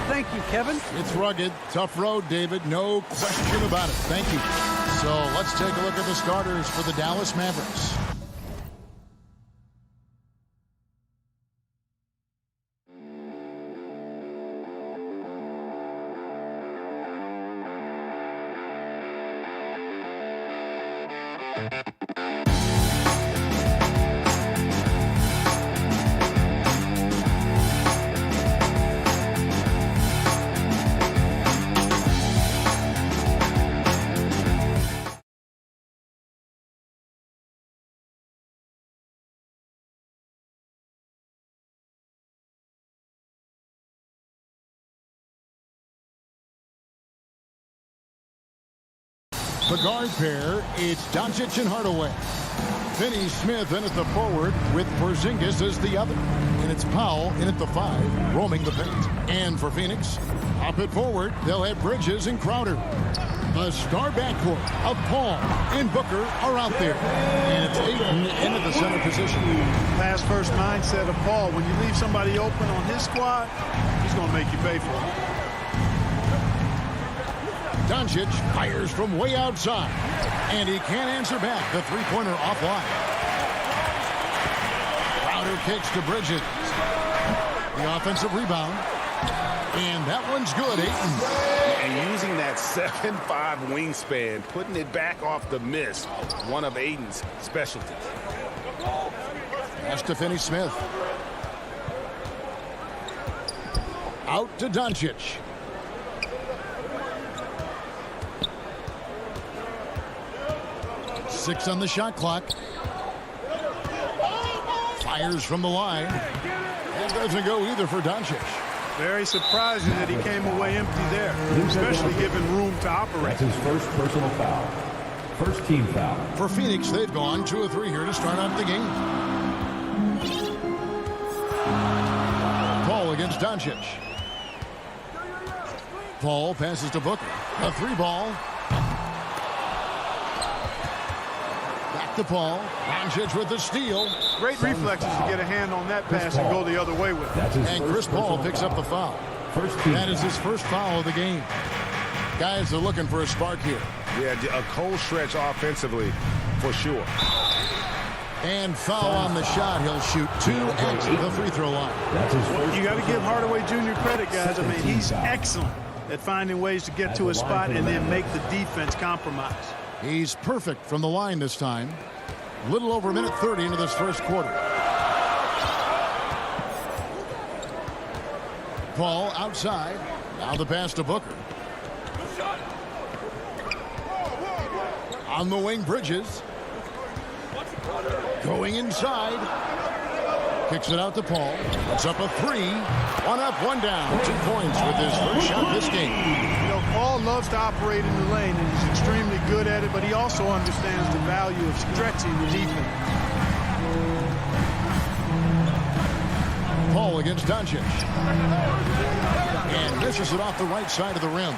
Thank you, Kevin. It's rugged, tough road, David. No question about it. Thank you. So let's take a look at the starters for the Dallas Mavericks. The guard pair, it's Doncic and Hardaway. Finney Smith in at the forward with Porzingis as the other. And it's Powell in at the 5, roaming the paint. And for Phoenix, up at forward, they'll have Bridges and Crowder. The star backcourt of Paul and Booker are out there. And it's Ayton in at the center position. Pass first mindset of Paul. When you leave somebody open on his squad, he's going to make you pay for it. Doncic fires from way outside, and he can't answer back. The three-pointer offline. Crowder kicks to Bridges. The offensive rebound, and that one's good. Ayton. And using that 7'5" wingspan, putting it back off the miss, one of Ayton's specialties. Pass to Finney Smith. Out to Doncic. Six on the shot clock. Fires from the line. That doesn't go either for Doncic. Very surprising that he came away empty there, especially given room to operate. That's his first personal foul. First team foul. For Phoenix, they've gone 2 of 3 here to start out the game. Paul against Doncic. Paul passes to Booker. A 3-ball. Back to Paul. Doncic with the steal. Great reflexes to get a hand on that pass and go the other way with it. And Chris Paul picks up the foul. That is his first foul of the game. Guys are looking for a spark here. Yeah, a cold stretch offensively for sure. And foul on the shot. He'll shoot 2 at the free throw line. You got to give Hardaway Jr. credit, guys. I mean, he's excellent at finding ways to get to a spot and then make the defense compromise. He's perfect from the line this time. A little over a minute 30 into this first quarter. Paul outside. Now the pass to Booker. On the wing, Bridges. Going inside. Kicks it out to Paul. Puts up a 3. 1 up, 1 down. 2 points with his first shot this game. You know, Paul loves to operate in the lane, and he's extremely good at it, but he also understands the value of stretching the defense. Paul against Doncic. And misses it off the right side of the rim.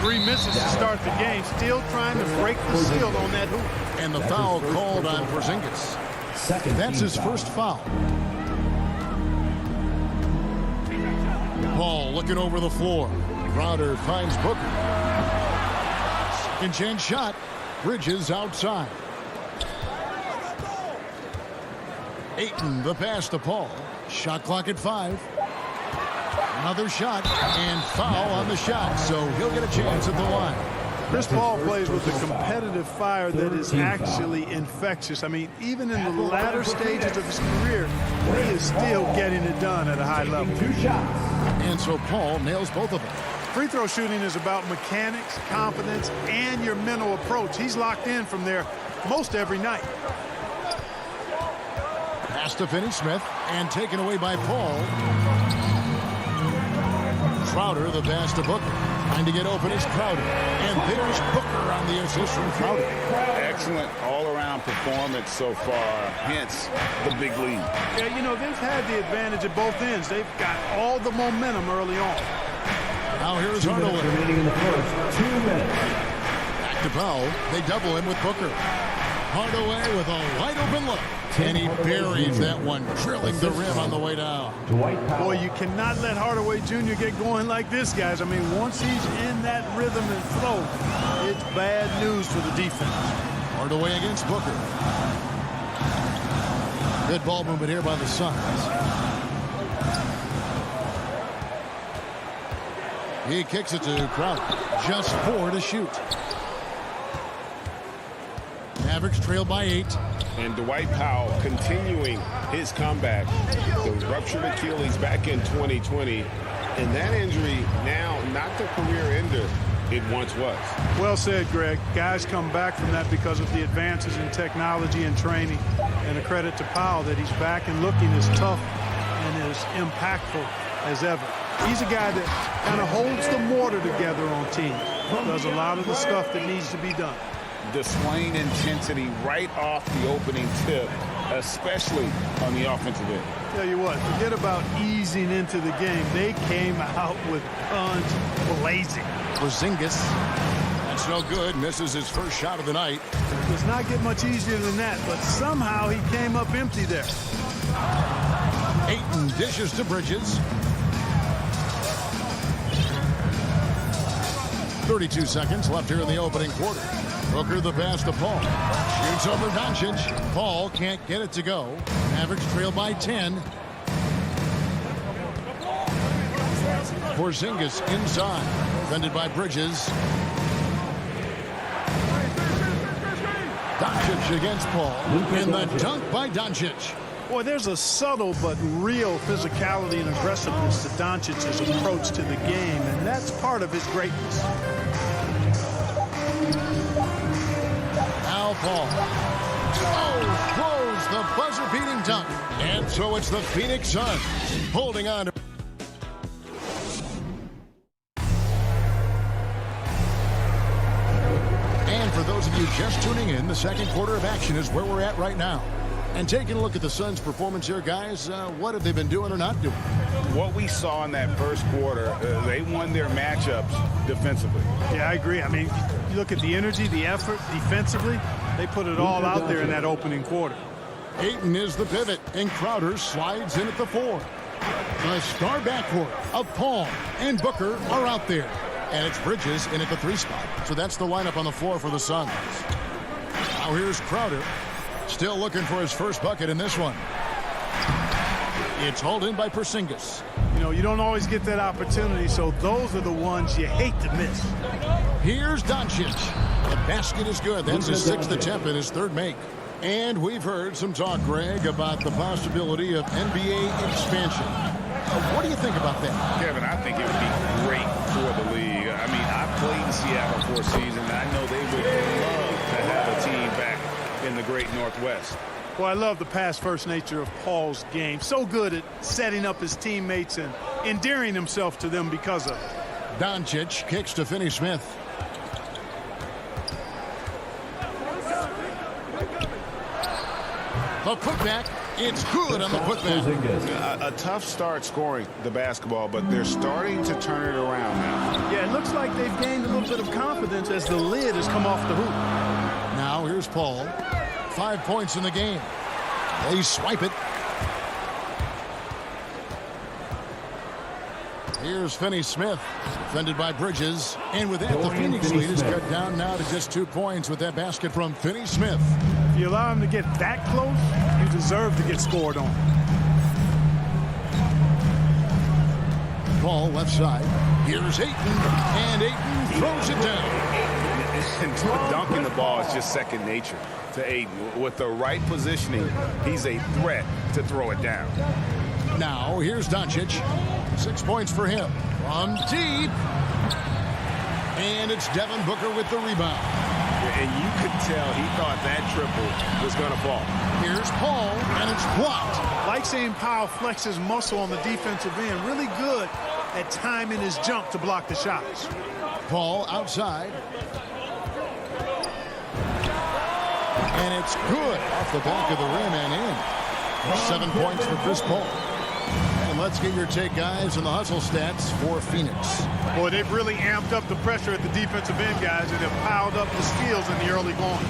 3 misses to start the game, still trying to break the seal on that hoop. And the foul called on Porzingis. That's his first foul. Paul looking over the floor. Crowder finds Booker. Second chance shot. Bridges outside. Ayton the pass to Paul. Shot clock at 5. Another shot and foul on the shot, so he'll get a chance at the line. Chris Paul plays with a competitive fire that is actually infectious. I mean, even in the latter stages of his career, he is still getting it done at a high level. 2 shots. And so Paul nails both of them. Free throw shooting is about mechanics, confidence, and your mental approach. He's locked in from there most every night. Pass to Finney Smith and taken away by Paul. Crowder the pass to Booker. Trying to get open is Crowder. And there's Booker on the assist from Crowder. Excellent all-around performance so far, hence the big lead. Yeah, you know, they've had the advantage at both ends. They've got all the momentum early on. Now here's Hardaway. Remaining in the first. 2 minutes. Back to Powell. They double him with Booker. Hardaway with a wide open look. And he buries that one, drilling the rim on the way down. Boy, you cannot let Hardaway Jr. get going like this, guys. I mean, once he's in that rhythm and flow, it's bad news for the defense. Hardaway against Booker. Good ball movement here by the Suns. He kicks it to Crowder. Just 4 to shoot. Mavericks trail by 8. And Dwight Powell continuing his comeback. The ruptured Achilles back in 2020. And that injury now not the career ender it once was. Well said, Greg. Guys come back from that because of the advances in technology and training. And a credit to Powell that he's back and looking as tough and as impactful as ever. He's a guy that kind of holds the mortar together on teams. Does a lot of the stuff that needs to be done. Displaying intensity right off the opening tip, especially on the offensive end. Tell you what, forget about easing into the game. They came out with guns blazing. Porzingis. That's no good. Misses his first shot of the night. Does not get much easier than that, but somehow he came up empty there. Ayton dishes to Bridges. 32 seconds left here in the opening quarter. Booker the pass to Paul. Shoots over Doncic. Paul can't get it to go. Mavericks trail by 10. Porzingis inside. Defended by Bridges. Doncic against Paul. And the dunk by Doncic. Boy, there's a subtle but real physicality and aggressiveness to Doncic's approach to the game, and that's part of his greatness. Now Paul. Oh, throws the buzzer-beating dunk. And so it's the Phoenix Suns holding on to. And for those of you just tuning in, the second quarter of action is where we're at right now. And taking a look at the Suns' performance here, guys, what have they been doing or not doing? What we saw in that first quarter, they won their matchups defensively. Yeah, I agree. I mean, you look at the energy, the effort defensively, they put it all out there in that opening quarter. Ayton is the pivot, and Crowder slides in at the 4. The star backcourt of Paul and Booker are out there. And it's Bridges in at the 3 spot. So that's the lineup on the floor for the Suns. Now here's Crowder. Still looking for his first bucket in this one. It's hauled in by Porzingis. You know, you don't always get that opportunity, so those are the ones you hate to miss. Here's Doncic. The basket is good. That's his 6th attempt and his 3rd make. And we've heard some talk, Greg, about the possibility of NBA expansion. What do you think about that? Kevin, I think it would be great for the league. I mean, I played in Seattle for a season, and I know they would love to have a team back in the great Northwest. Well, I love the pass-first nature of Paul's game. So good at setting up his teammates and endearing himself to them because of it. Doncic kicks to Finney-Smith. The putback. It's good on the putback. A tough start scoring the basketball, but they're starting to turn it around now. Yeah, it looks like they've gained a little bit of confidence as the lid has come off the hoop. Now here's Paul. 5 points in the game. They swipe it. Here's Finney-Smith, defended by Bridges. And with that, the Phoenix lead is cut down now to just 2 points with that basket from Finney-Smith. If you allow him to get that close, you deserve to get scored on. Paul left side. Here's Ayton. And Ayton throws it down. And dunking the ball is just second nature to Ayton. With the right positioning, he's a threat to throw it down. Now, here's Doncic. 6 points for him. From deep. And it's Devin Booker with the rebound. And you could tell he thought that triple was going to fall. Here's Paul, and it's blocked. Like seeing Powell flex his muscle on the defensive end. Really good at timing his jump to block the shots. Paul outside. And it's good off the back of the rim and in. 7 points for Chris Paul. And let's get your take, guys, on the hustle stats for Phoenix. Boy, they've really amped up the pressure at the defensive end, guys, and have piled up the steals in the early going.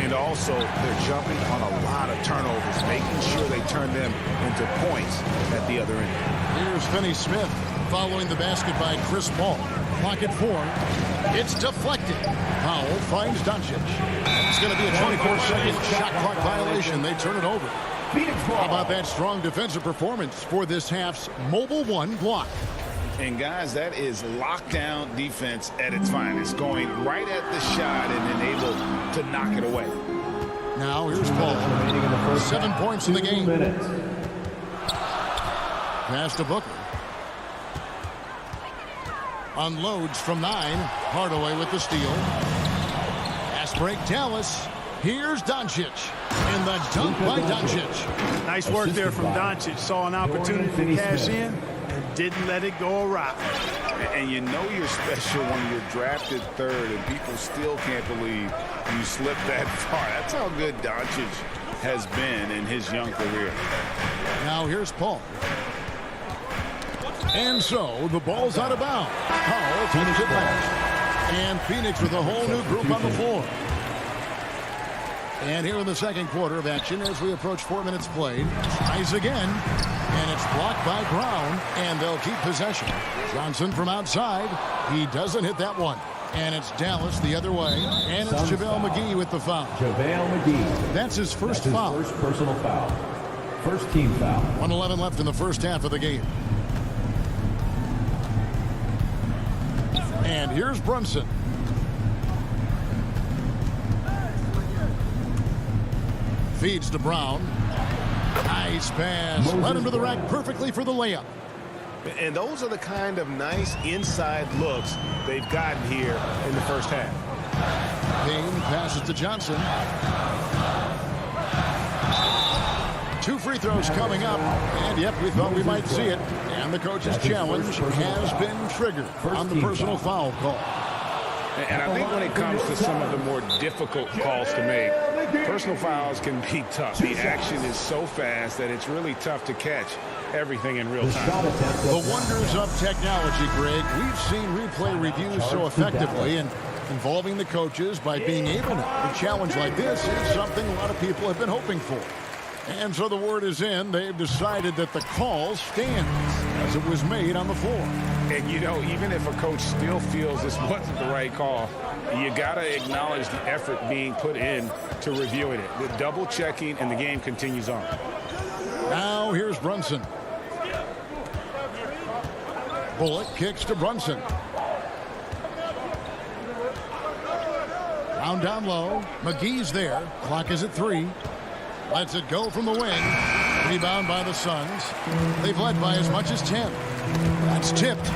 And also, they're jumping on a lot of turnovers, making sure they turn them into points at the other end. Here's Finney Smith following the basket by Chris Paul. Clock at 4. It's deflected. Powell finds Doncic. It's going to be a 24-second shot clock violation. They turn it over. How about that strong defensive performance for this half's Mobile One block? And guys, that is lockdown defense at its finest, going right at the shot and then able to knock it away. Now here's Paul. 7 points in the game. Pass to Booker. Unloads from 9. Hardaway with the steal. Pass break, Dallas. Here's Doncic. And the dunk by Doncic. Nice work there from Doncic. Saw an opportunity to cash in and didn't let it go awry. And you know you're special when you're drafted 3rd and people still can't believe you slipped that far. That's how good Doncic has been in his young career. Now here's Paul. And so the ball's out of bounds. Powell takes it last. And Phoenix with a whole new group on the floor. And here in the second quarter of action as we approach 4 minutes played. Tries again. And it's blocked by Brown. And they'll keep possession. Johnson from outside. He doesn't hit that one. And it's Dallas the other way. And it's JaVale McGee with the foul. JaVale McGee. That's his first foul. First personal foul. First team foul. 1:11 left in the first half of the game. And here's Brunson. Feeds to Brown. Nice pass. Led him to the rack perfectly for the layup. And those are the kind of nice inside looks they've gotten here in the first half. Payne passes to Johnson. 2 free throws coming up. And yep, we thought we might see it. And the coach's challenge has been triggered on the personal foul call. And I think when it comes to some of the more difficult calls to make, personal fouls can be tough. The action is so fast that it's really tough to catch everything in real time. The wonders of technology, Greg. We've seen replay reviews so effectively, and involving the coaches by being able to. A challenge like this is something a lot of people have been hoping for. And so the word is in. They've decided that the call stands as it was made on the floor. And, you know, even if a coach still feels this wasn't the right call, you got to acknowledge the effort being put in to reviewing it. The double checking, and the game continues on. Now here's Brunson. Bullock kicks to Brunson. Brown down low. McGee's there. Clock is at 3. Lets it go from the wing. Rebound by the Suns. They've led by as much as 10. That's tipped.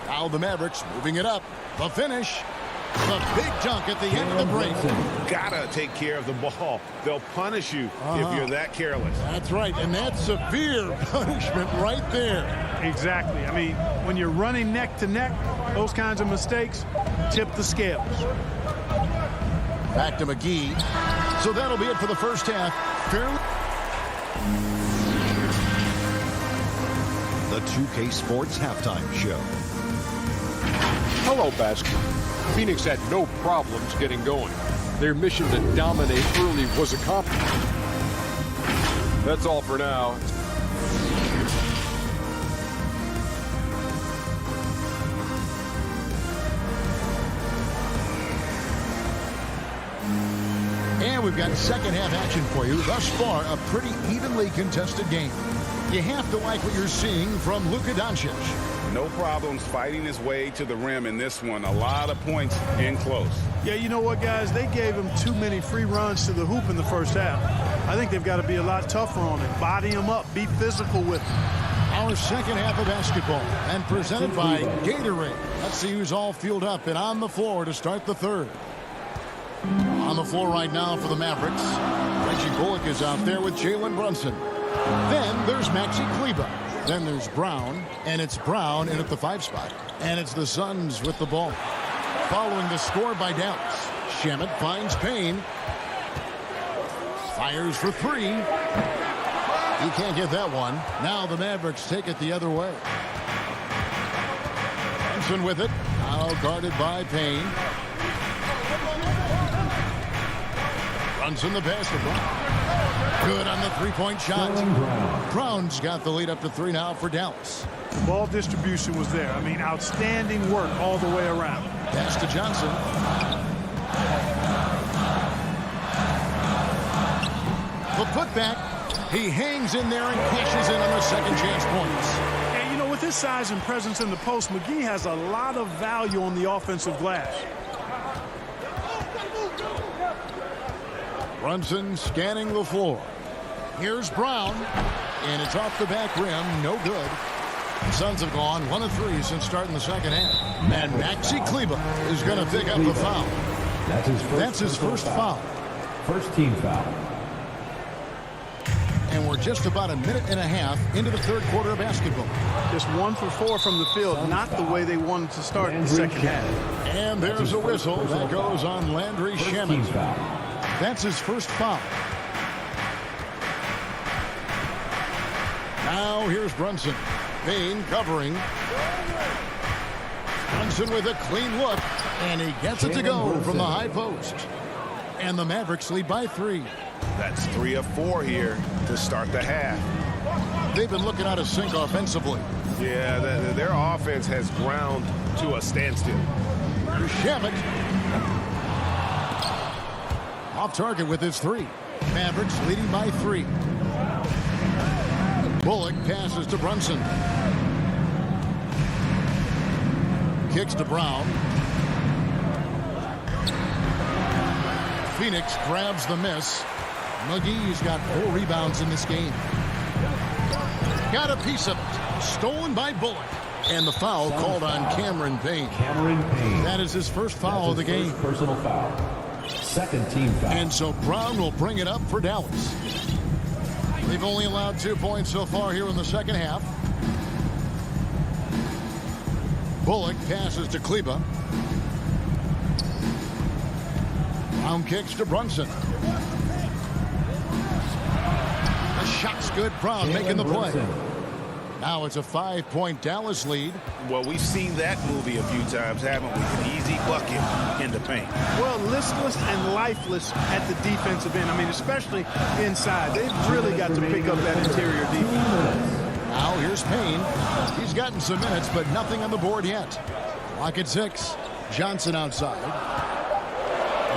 Now the Mavericks moving it up. The finish. The big dunk at the end of the break. Gotta take care of the ball. They'll punish you if you're that careless. That's right, and that's severe punishment right there. Exactly. I mean, when you're running neck to neck, those kinds of mistakes tip the scales. Back to McGee. So that'll be it for the first half. Fairly. The 2K Sports Halftime Show. Hello, basketball. Phoenix had no problems getting going. Their mission to dominate early was accomplished. That's all for now. And we've got second half action for you. Thus far, a pretty evenly contested game. You have to like what you're seeing from Luka Doncic. No problems fighting his way to the rim in this one. A lot of points in close. Yeah, you know what, guys? They gave him too many free runs to the hoop in the first half. I think they've got to be a lot tougher on him. Body him up. Be physical with him. Our second half of basketball, and presented by Gatorade. Let's see who's all fueled up and on the floor to start the third. On the floor right now for the Mavericks. Reggie Bullock is out there with Jalen Brunson. Then there's Maxi Kleber. Then there's Brown, and it's Brown in at the 5 spot. And it's the Suns with the ball. Following the score by Dallas. Shamet finds Payne. Fires for 3. He can't get that one. Now the Mavericks take it the other way. Brunson with it. Now guarded by Payne. Brunson the pass to Brown. Good on the three-point shot. Brown's got the lead up to 3 now for Dallas. Ball distribution was there. I mean, outstanding work all the way around. Pass to Johnson. The putback. He hangs in there and cashes in on the second chance points. And, you know, with his size and presence in the post, McGee has a lot of value on the offensive glass. Brunson scanning the floor. Here's Brown, and it's off the back rim. No good. The Suns have gone 1 of 3 since starting the second half. And Maxi Kleber is going to pick up the foul. That's his first foul. First team foul. And we're just about a minute and a half into the third quarter of basketball. Just 1 for 4 from the field, not the way they wanted to start the second half. And there's a whistle that goes on Landry Shamet. That's his first foul. Now here's Brunson. Payne covering. Brunson with a clean look, and he gets it to go from the high post. And the Mavericks lead by 3. That's 3 of 4 here to start the half. They've been looking out of sync offensively. Yeah, their offense has ground to a standstill. Shamet. Off target with his 3. Mavericks leading by 3. Bullock passes to Brunson. Kicks to Brown. Phoenix grabs the miss. McGee's got 4 rebounds in this game. Got a piece of it. Stolen by Bullock. And the foul called on Cameron Payne. That is his first foul of the game. Personal foul. Second team foul. And so Brown will bring it up for Dallas. They've only allowed 2 points so far here in the second half. Bullock passes to Kleber. Brown kicks to Brunson. The shot's good. Brown making the play. Now it's a 5-point Dallas lead. Well, we've seen that movie a few times, haven't we? An easy bucket in the paint. Well, listless and lifeless at the defensive end. I mean, especially inside. They've really got to pick up that interior defense. Now here's Payne. He's gotten some minutes, but nothing on the board yet. Clock at 6. Johnson outside.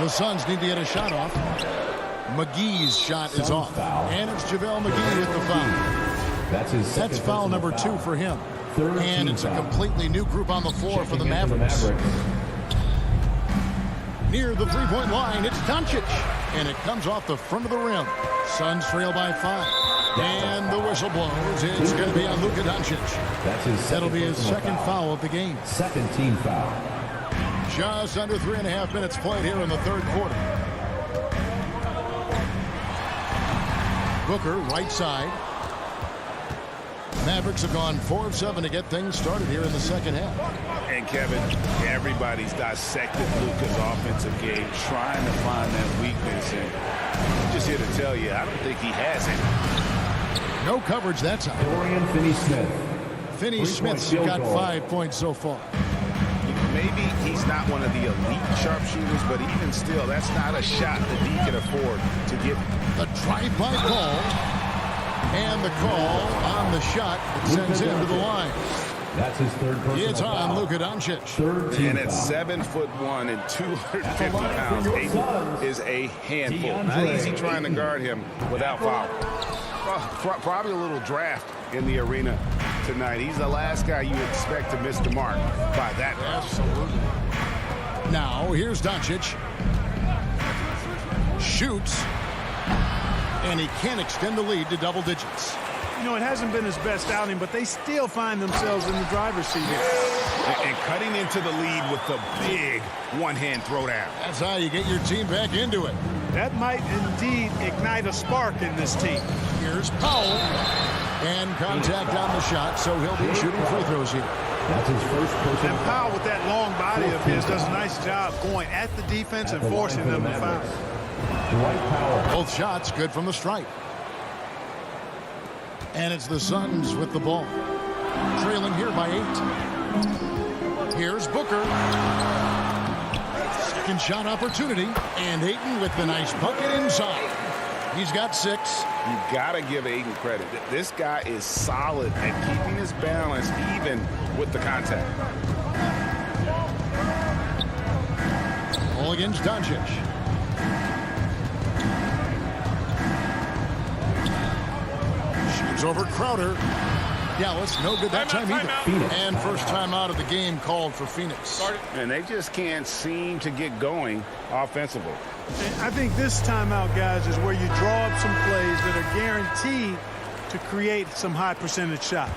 The Suns need to get a shot off. McGee's shot is off. And it's JaVale McGee with the foul. That's foul number 2 for him. And it's a completely new group on the floor for the Mavericks. Near the three-point line, it's Doncic. And it comes off the front of the rim. Suns trail by 5. And the whistle blows. It's going to be on Luka Doncic. That'll be his second foul of the game. Second team foul. Just under 3.5 minutes played here in the third quarter. Booker, right side. Mavericks have gone 4 of 7 to get things started here in the second half. And Kevin, everybody's dissected Luka's offensive game, trying to find that weakness. And I'm just here to tell you, I don't think he has it. No coverage that time. Dorian Finney-Smith. Finney-Smith's got 5 points so far. Maybe he's not one of the elite sharpshooters, but even still, that's not a shot that he can afford to give. The drive-by call. And the call on the shot that sends him to the line. That's his third personal It's on foul. Luka Doncic. Third team And at foul. 7'1" and 250 pounds, Aiden is a handful. Not easy trying to guard him without foul. Probably a little draft in the arena tonight. He's the last guy you expect to miss the mark by that much. Absolutely. Now, here's Doncic. Shoots. And he can't extend the lead to double digits. You know, it hasn't been his best outing, but they still find themselves in the driver's seat here. And cutting into the lead with the big one-hand throwdown. That's how you get your team back into it. That might indeed ignite a spark in this team. Here's Powell. And contact on the shot, so he'll be shooting free throws here. That's his first personal And Powell, with that long body of his, does a nice job going at the defense and forcing them to foul. Dwight Powell. Both shots good from the stripe. And it's the Suns with the ball. Trailing here by 8. Here's Booker. second shot opportunity, and Ayton with the nice bucket inside. He's got 6. You got to give Ayton credit. This guy is solid at keeping his balance even with the contact. Ball against Doncic. Shoots over Crowder. Dallas, no good that time either. And first time out of the game called for Phoenix. And they just can't seem to get going offensively. And I think this timeout, guys, is where you draw up some plays that are guaranteed to create some high percentage shots.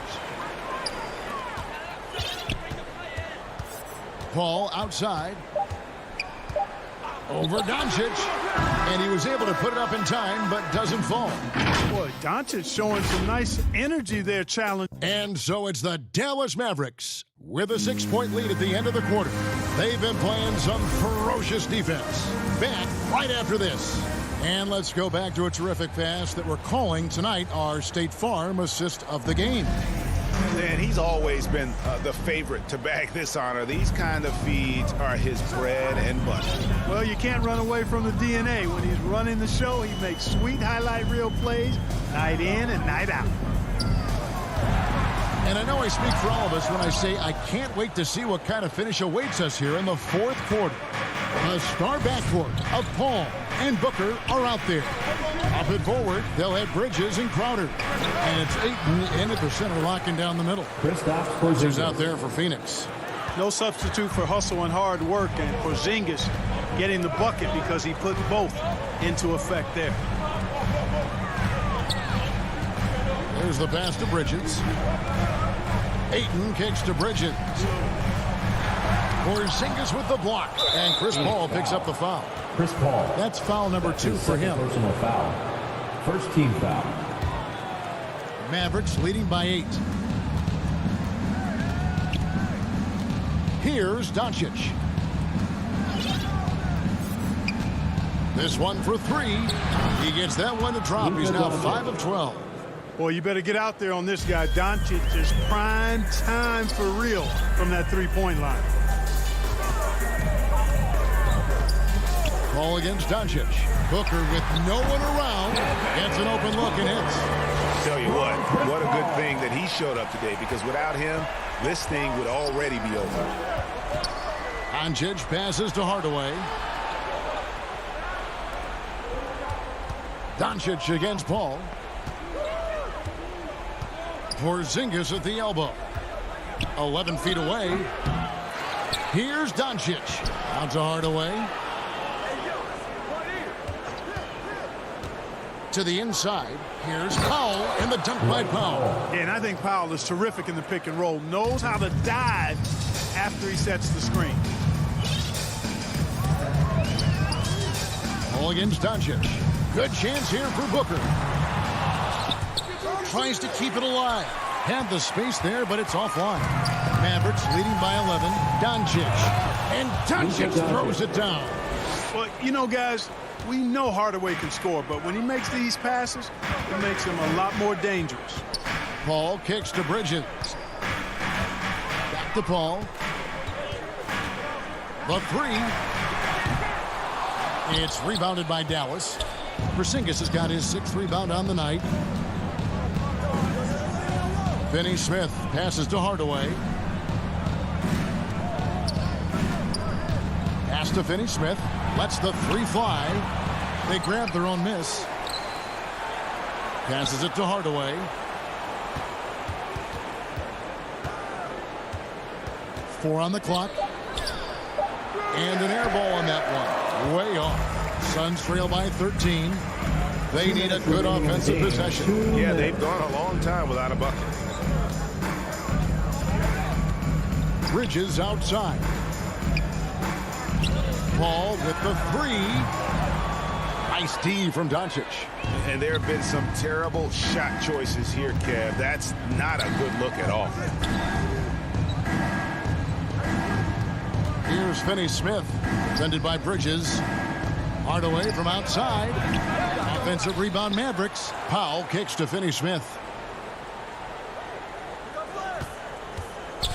Paul outside. Over Doncic. And he was able to put it up in time, but doesn't fall. Boy, Doncic showing some nice energy there, challenge. And so it's the Dallas Mavericks with a 6-point lead at the end of the quarter. They've been playing some ferocious defense. Back right after this. And let's go back to a terrific pass that we're calling tonight our State Farm assist of the game. And he's always been the favorite to bag this honor. These kind of feeds are his bread and butter. Well, you can't run away from the DNA. When he's running the show, he makes sweet highlight reel plays night in and night out. And I know I speak for all of us when I say I can't wait to see what kind of finish awaits us here in the fourth quarter. The star backcourt of Paul and Booker are out there. Up and forward, they'll have Bridges and Crowder. And it's Ayton in at the center, locking down the middle. Who's out there for Phoenix. No substitute for hustle and hard work, and Porzingis getting the bucket because he put both into effect there. There's the pass to Bridges. Ayton kicks to Bridges. Porzingis with the block. And Chris Paul picks up the foul. Chris Paul. That's foul number 2 for him. Personal foul. First team foul. Mavericks leading by 8. Here's Doncic. This one for 3. He gets that one to drop. He's now 5 of 12. Boy, you better get out there on this guy. Doncic is prime time for real from that three-point line. Ball against Doncic. Booker with no one around. Gets an open look and hits. Tell you what a good thing that he showed up today, because without him, this thing would already be over. Doncic passes to Hardaway. Doncic against Paul. Porzingis at the elbow. 11 feet away. Here's Doncic. Out to Hardaway. To the inside. Here's Powell in the dunk by Powell. And I think Powell is terrific in the pick and roll. Knows how to dive after he sets the screen. Ball against Doncic. Good chance here for Booker. Tries to keep it alive. Had the space there, but it's offline. Mavericks leading by 11. Doncic. And Doncic throws it down. Well, you know, guys, we know Hardaway can score, but when he makes these passes, it makes him a lot more dangerous. Paul kicks to Bridges. Back to Paul. The 3. It's rebounded by Dallas. Porzingis has got his 6th rebound on the night. Finney Smith passes to Hardaway. Pass to Finney Smith. Lets the 3 fly. They grab their own miss. Passes it to Hardaway. Four on the clock. And an air ball on that one. Way off. Suns trail by 13. They need a good offensive possession. Yeah, they've gone a long time without a bucket. Bridges outside. Paul with the 3. Nice D from Doncic. And there have been some terrible shot choices here, Kev. That's not a good look at all. Here's Finney Smith, defended by Bridges. Hardaway from outside. Offensive rebound Mavericks. Powell kicks to Finney Smith.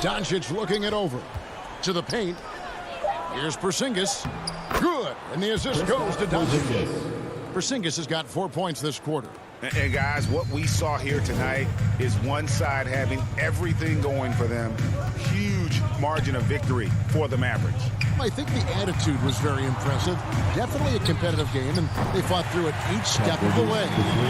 Doncic looking it over. To the paint. Here's Porzingis. Good. And the assist goes to Doncic. Porzingis has got 4 points this quarter. And guys, what we saw here tonight is one side having everything going for them. Huge margin of victory for the Mavericks. I think the attitude was very impressive. Definitely a competitive game, and they fought through it each step of the way.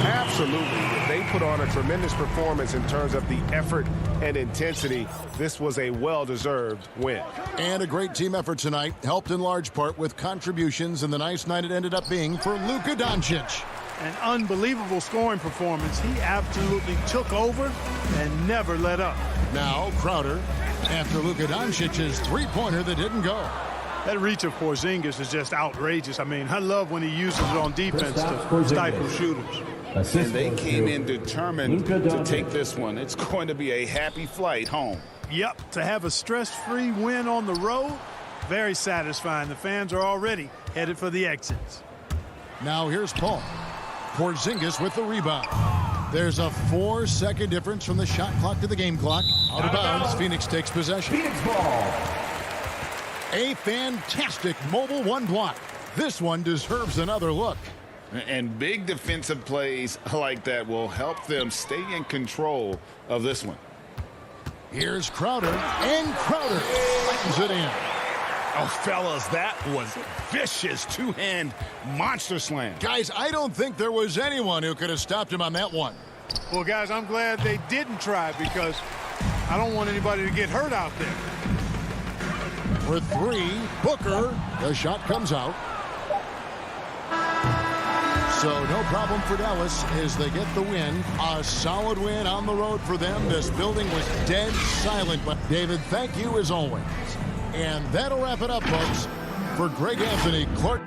Absolutely. They put on a tremendous performance in terms of the effort and intensity. This was a well-deserved win. And a great team effort tonight, helped in large part with contributions, and the nice night it ended up being for Luka Doncic. An unbelievable scoring performance. He absolutely took over and never let up. Now Crowder after Luka Doncic's three-pointer that didn't go. That reach of Porzingis is just outrageous. I mean, I love when he uses it on defense to stifle shooters. And they came in determined to take this one. It's going to be a happy flight home. Yep, to have a stress-free win on the road, very satisfying. The fans are already headed for the exits. Now here's Paul. Porzingis with the rebound. There's a 4-second difference from the shot clock to the game clock. Out of bounds, Phoenix takes possession. Phoenix ball. A fantastic mobile one block. This one deserves another look. And big defensive plays like that will help them stay in control of this one. Here's Crowder, and Crowder slams it in. Oh, fellas, that was vicious two-hand monster slam. Guys, I don't think there was anyone who could have stopped him on that one. Well, guys, I'm glad they didn't try because I don't want anybody to get hurt out there. For three, Booker. The shot comes out. So no problem for Dallas as they get the win. A solid win on the road for them. This building was dead silent. But David, thank you as always. And that'll wrap it up, folks. For Greg Anthony, Clark.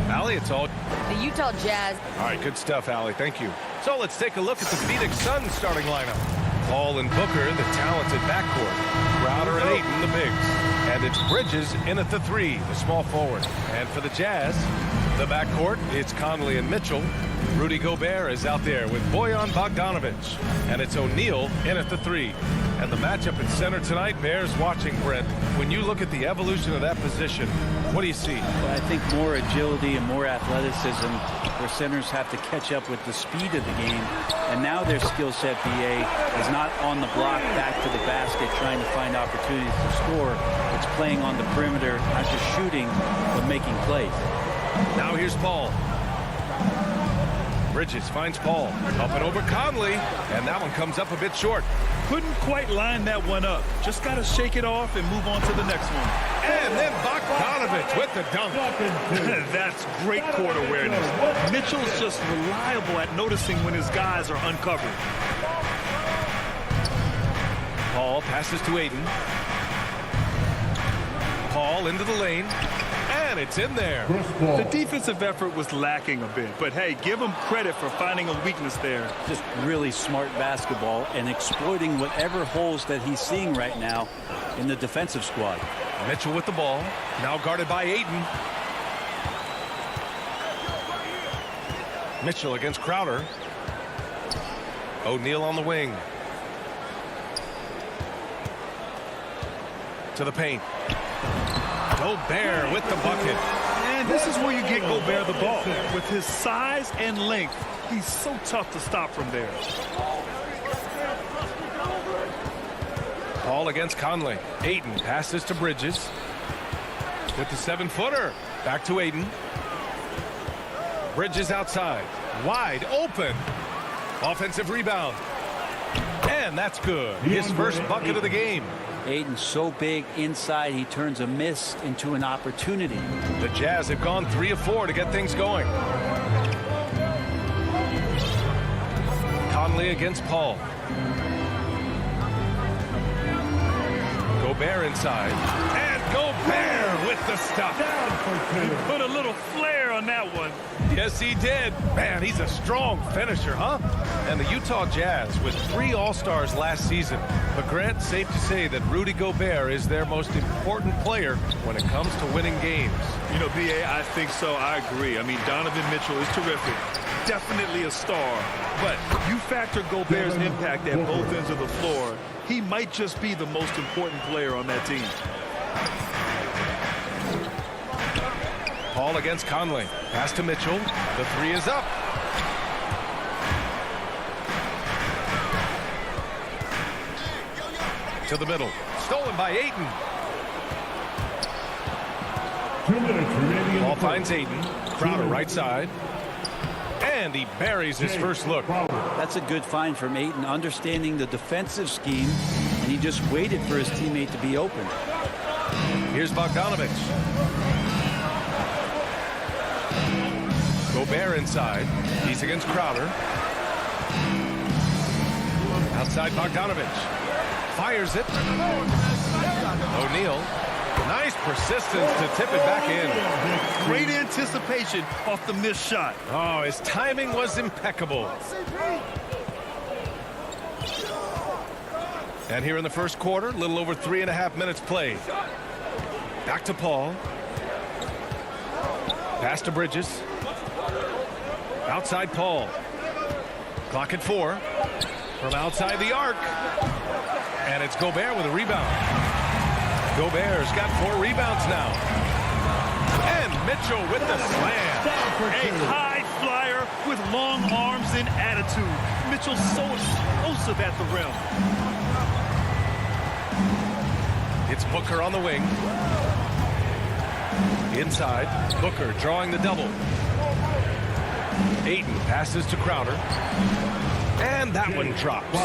Allie, it's all the Utah Jazz. All right, good stuff, Allie. Thank you. So let's take a look at the Phoenix Suns starting lineup. Paul and Booker, the talented backcourt. Crowder and Ayton, the bigs. And it's Bridges in at the 3, the small forward. And for the Jazz, the backcourt, it's Conley and Mitchell. Rudy Gobert is out there with Bojan Bogdanovic. And it's O'Neal in at the 3. And the matchup at center tonight bears watching, Brent. When you look at the evolution of that position, what do you see? Well, I think more agility and more athleticism where centers have to catch up with the speed of the game. And now their skill set, BA, is not on the block back to the basket trying to find opportunities to score. It's playing on the perimeter, not just shooting, but making plays. Now here's Paul. Bridges finds Paul. Up and over Conley. And that one comes up a bit short. Couldn't quite line that one up. Just got to shake it off and move on to the next one. And then Bogdanovic with the dunk. That's great court awareness. Mitchell's just reliable at noticing when his guys are uncovered. Paul passes to Ayton. ball into the lane, and it's in there. The defensive effort was lacking a bit, but hey, give him credit for finding a weakness there. Just really smart basketball and exploiting whatever holes that he's seeing right now in the defensive squad. Mitchell with the ball, now guarded by Ayton. Mitchell against Crowder. O'Neal on the wing. To the paint. Gobert with the bucket. And this is where you get Gobert the ball. With his size and length, he's so tough to stop from there. Paul against Conley. Ayton passes to Bridges. With the 7-footer. Back to Ayton. Bridges outside. Wide open. Offensive rebound. And that's good. His first bucket of the game. Ayton's so big inside, he turns a miss into an opportunity. The Jazz have gone 3 of 4 to get things going. Conley against Paul. Gobert inside. And Gobert with the stuff. He put a little flair on that one. Yes, he did. Man, he's a strong finisher, huh? And the Utah Jazz with 3 All-Stars last season. But Grant, safe to say that Rudy Gobert is their most important player when it comes to winning games. You know, B.A., I think so. I agree. I mean, Donovan Mitchell is terrific. Definitely a star. But you factor Gobert's impact at both ends of the floor, he might just be the most important player on that team. Paul against Conley. Pass to Mitchell. The 3 is up. To the middle. Stolen by Ayton. Ball finds Ayton. Crowder right side. And he buries his first look. That's a good find from Ayton, understanding the defensive scheme, and he just waited for his teammate to be open. Here's Bogdanovich. Gobert inside. He's against Crowder. Outside Bogdanovich. Fires it. O'Neal. Nice persistence to tip it back in. Great anticipation off the missed shot. Oh, his timing was impeccable. And here in the first quarter, a little over 3.5 minutes played. Back to Paul. Pass to Bridges. Outside Paul. Clock at 4. From outside the arc. And it's Gobert with a rebound. Gobert's got 4 rebounds now. And Mitchell with the slam. A high flyer with long arms and attitude. Mitchell's so explosive at the rim. It's Booker on the wing. Inside. Booker drawing the double. Ayton passes to Crowder. And that one drops.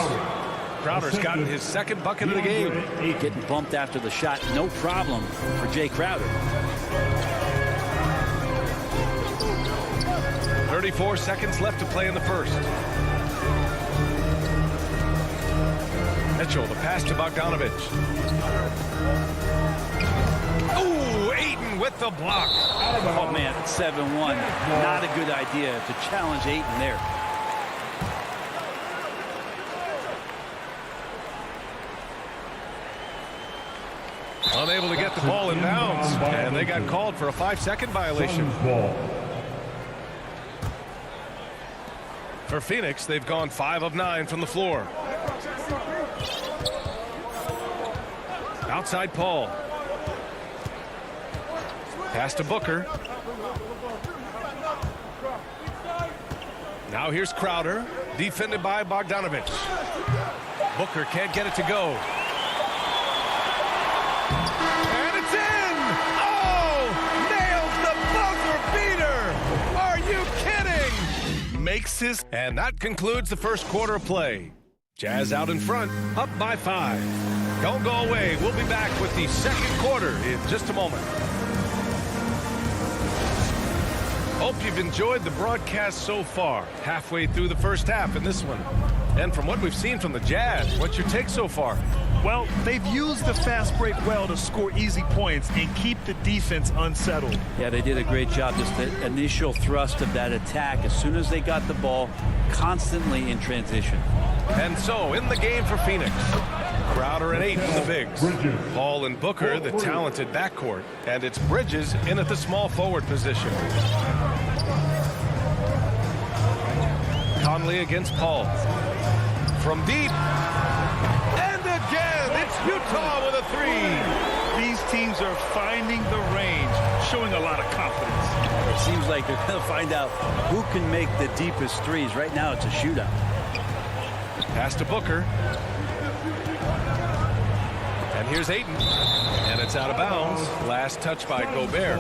Crowder's gotten his second bucket of the game. Getting bumped after the shot, no problem for Jay Crowder. 34 seconds left to play in the first. Mitchell, the pass to Bogdanovich. Ooh, Ayton with the block. Oh, man, 7-1. Not a good idea to challenge Ayton there. Unable to get the ball in bounds, and they got called for a 5-second violation. For Phoenix, they've gone 5 of 9 from the floor. Outside Paul. Pass to Booker. Now here's Crowder, defended by Bogdanovich. Booker can't get it to go. And it's in! Oh! Nails the buzzer beater! Are you kidding? Makes his... And that concludes the first quarter of play. Jazz out in front, up by 5. Don't go away. We'll be back with the second quarter in just a moment. Hope you've enjoyed the broadcast so far. Halfway through the first half in this one. And from what we've seen from the Jazz, what's your take so far? Well, they've used the fast break well to score easy points and keep the defense unsettled. Yeah, they did a great job. Just the initial thrust of that attack, as soon as they got the ball, constantly in transition. And so, in the game for Phoenix, Crowder and 8 in the bigs. Paul and Booker, the talented backcourt. And it's Bridges in at the small forward position. Conley against Paul. From deep. And again, it's Utah with a 3. These teams are finding the range, showing a lot of confidence. It seems like they're going to find out who can make the deepest threes. Right now, it's a shootout. Pass to Booker. And here's Ayton. And it's out of bounds. Last touch by Gobert.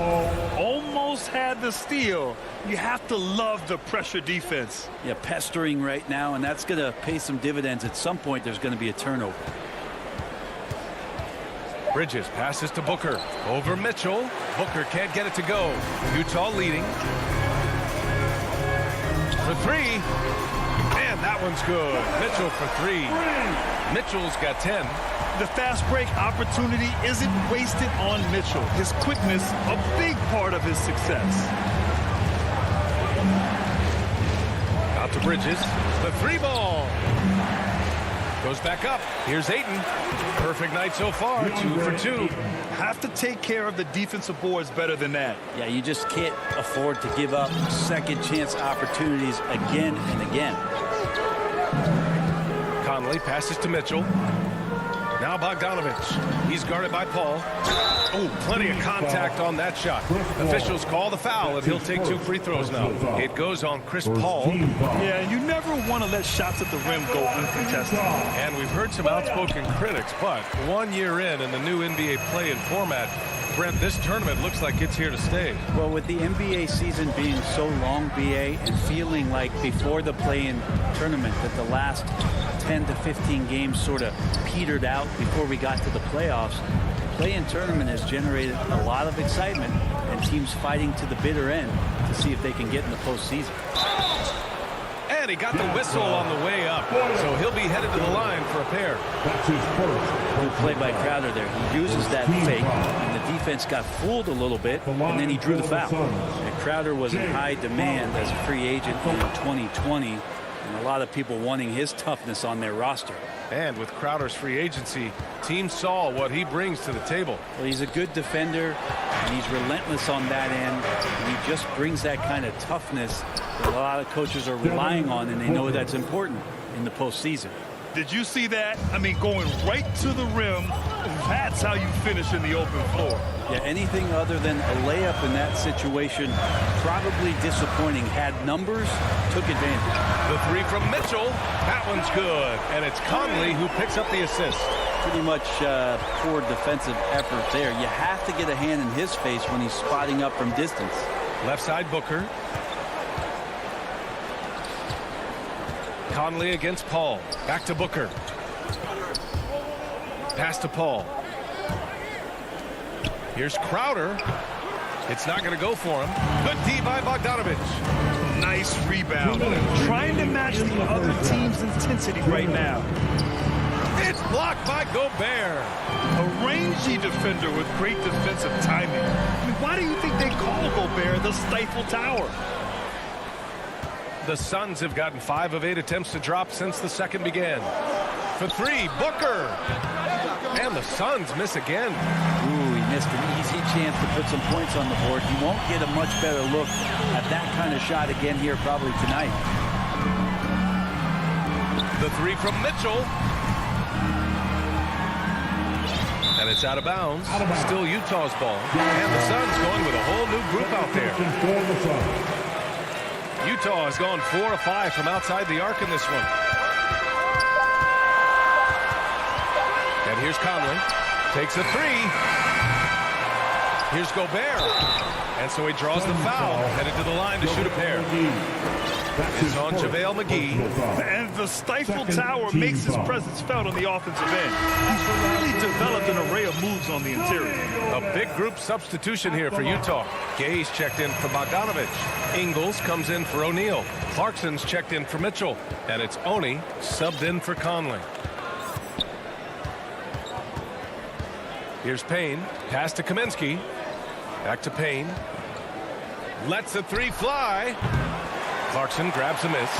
Almost had the steal. You have to love the pressure defense. Yeah, pestering right now, and that's going to pay some dividends. At some point, there's going to be a turnover. Bridges passes to Booker. Over Mitchell. Booker can't get it to go. Utah leading. For 3. And that one's good. Mitchell for 3. Mitchell's got 10. The fast break opportunity isn't wasted on Mitchell. His quickness, a big part of his success. Out to Bridges. The 3 ball. Goes back up. Here's Ayton. Perfect night so far. 2 for 2. Have to take care of the defensive boards better than that. Yeah, you just can't afford to give up second chance opportunities again and again. Conley passes to Mitchell. Now Bogdanovich. He's guarded by Paul. Oh, plenty of contact on that shot. Officials call the foul, and he'll take 2 free throws now. It goes on Chris Paul. Yeah, you never want to let shots at the rim go uncontested. And we've heard some outspoken critics, but 1 year in the new NBA play-in format, Brent, this tournament looks like it's here to stay. Well, with the NBA season being so long, BA, and feeling like before the play-in tournament that the last 10 to 15 games sort of petered out before we got to the playoffs, the play-in tournament has generated a lot of excitement and teams fighting to the bitter end to see if they can get in the postseason. And he got the whistle on the way up, so he'll be headed to the line for a pair. Good play by Crowder there. He uses that fake, and the defense got fooled a little bit, and then he drew the foul. And Crowder was in high demand as a free agent in 2020, and a lot of people wanting his toughness on their roster. And with Crowder's free agency, teams saw what he brings to the table. Well, he's a good defender, and he's relentless on that end, and he just brings that kind of toughness that a lot of coaches are relying on, and they know that's important in the postseason. Did you see that? I mean, going right to the rim, that's how you finish in the open floor. Yeah, anything other than a layup in that situation, probably disappointing. Had numbers, took advantage. The 3 from Mitchell, that one's good. And it's Conley who picks up the assist. Pretty much poor defensive effort there. You have to get a hand in his face when he's spotting up from distance. Left side Booker. Conley against Paul. Back to Booker. Pass to Paul. Here's Crowder. It's not going to go for him. Good D by Bogdanovich. Nice rebound. Trying to match the other team's intensity right now. It's blocked by Gobert. A rangy defender with great defensive timing. I mean, why do you think they call Gobert the Stifle Tower? The Suns have gotten 5 of 8 attempts to drop since the second began. For 3, Booker. And the Suns miss again. Ooh, he missed an easy chance to put some points on the board. He won't get a much better look at that kind of shot again here probably tonight. The 3 from Mitchell. And it's out of bounds. Still Utah's ball. And the Suns going with a whole new group out there. Utah has gone 4 of 5 from outside the arc in this one. And here's Conley. Takes a 3. Here's Gobert. And so he draws the foul, headed to the line to shoot a pair. It's on JaVale McGee. And the stifled tower makes his presence felt on the offensive end. He's really developed an array of moves on the interior. A big group substitution here for Utah. Gay's checked in for Bogdanovich. Ingles comes in for O'Neal. Clarkson's checked in for Mitchell. And it's Oni subbed in for Conley. Here's Payne. Pass to Kaminsky. Back to Payne. Lets the three fly. Clarkson grabs a miss.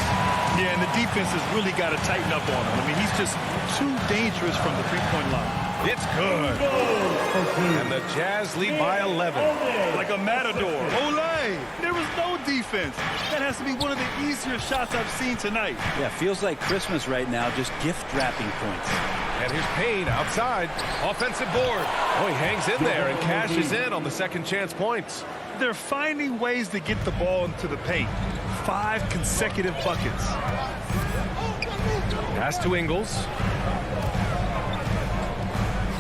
Yeah, and the defense has really got to tighten up on him. I mean, he's just too dangerous from the three-point line. It's good. And the Jazz lead by 11. Like a matador. Olay! There was no defense. That has to be one of the easier shots I've seen tonight. Yeah, feels like Christmas right now, just gift wrapping points. And here's Payne outside. Offensive board. Oh, he hangs in there and cashes in on the second chance points. They're finding ways to get the ball into the paint. 5 consecutive buckets. Pass to Ingles.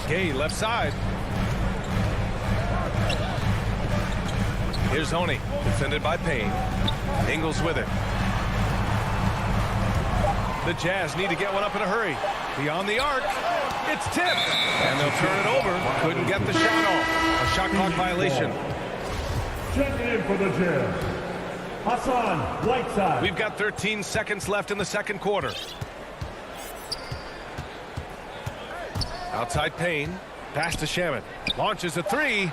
Gay left side. Here's Oni, defended by Payne. Ingles with it. The Jazz need to get one up in a hurry. Beyond the arc. It's tipped. And they'll turn it over. Couldn't get the shot off. A shot clock violation. Checking in for the Jazz, Hassan Whiteside. We've got 13 seconds left in the second quarter. Outside Payne. Pass to Shamet. Launches a three. He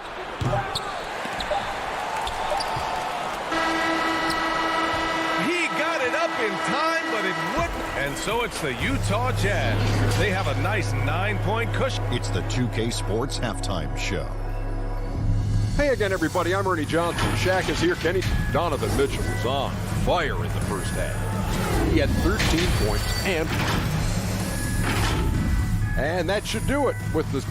got it up in time, but it wouldn't. And so it's the Utah Jazz. They have a nice 9-point cushion. It's the 2K Sports Halftime Show. Hey again, everybody. I'm Ernie Johnson. Shaq is here. Kenny Donovan Mitchell was on fire in the first half. He had 13 points, and that should do it with the.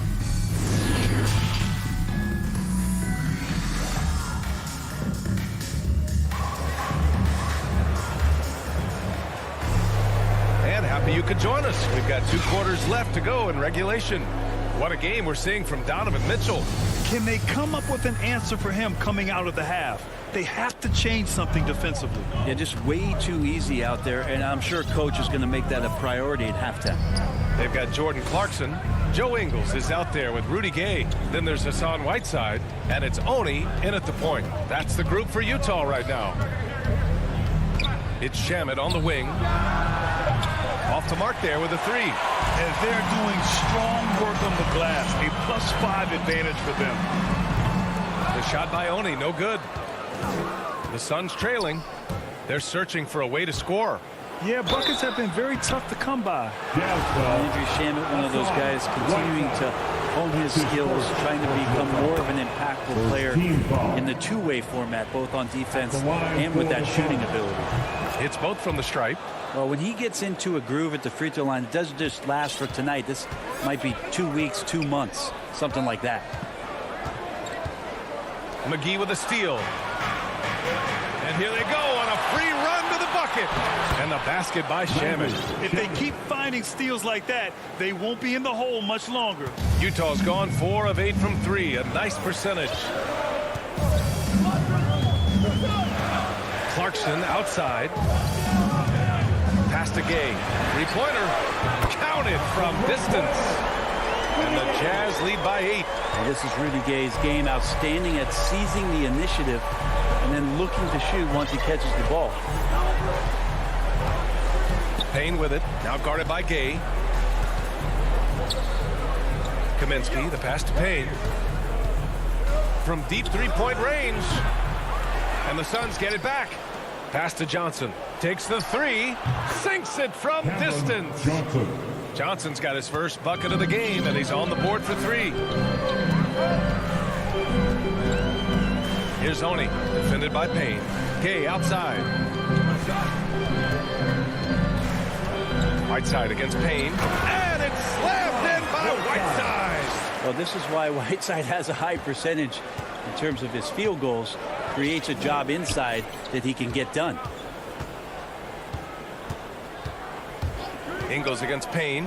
And happy you could join us. We've got 2 quarters left to go in regulation. What a game we're seeing from Donovan Mitchell. Can they come up with an answer for him coming out of the half? They have to change something defensively. Yeah, just way too easy out there, and I'm sure coach is going to make that a priority at halftime. They've got Jordan Clarkson. Joe Ingles is out there with Rudy Gay. Then there's Hassan Whiteside, and it's Oni in at the point. That's the group for Utah right now. It's Shamet on the wing. Off to mark there with a three. And they're doing strong work on the glass. A +5 advantage for them. The shot by Oni, no good. The Suns trailing. They're searching for a way to score. Yeah, buckets have been very tough to come by. Andrew Shamet, one of those guys continuing to hone his skills, trying to become more of an impactful player in the two-way format, both on defense and with that shooting ability. It's both from the stripe. Well, when he gets into a groove at the free throw line, it doesn't just last for tonight. This might be 2 weeks, 2 months, something like that. McGee with a steal. And here they go on a free run to the bucket. And the basket by Shamet. If they keep finding steals like that, they won't be in the hole much longer. Utah's gone 4 of 8 from 3. A nice percentage. Clarkson outside. Pass to Gay. Three-pointer. Counted from distance. And the Jazz lead by 8. Well, this is Rudy Gay's game. Outstanding at seizing the initiative and then looking to shoot once he catches the ball. Payne with it. Now guarded by Gay. Kaminsky, the pass to Payne. From deep three-point range. And the Suns get it back. Pass to Johnson. Takes the three. Sinks it from distance. Johnson's got his first bucket of the game, and he's on the board for 3. Here's Oni, defended by Payne. Gay outside. Whiteside against Payne. And it's slammed in by Whiteside. Well, this is why Whiteside has a high percentage in terms of his field goals. Creates a job inside that he can get done. Ingles against Payne.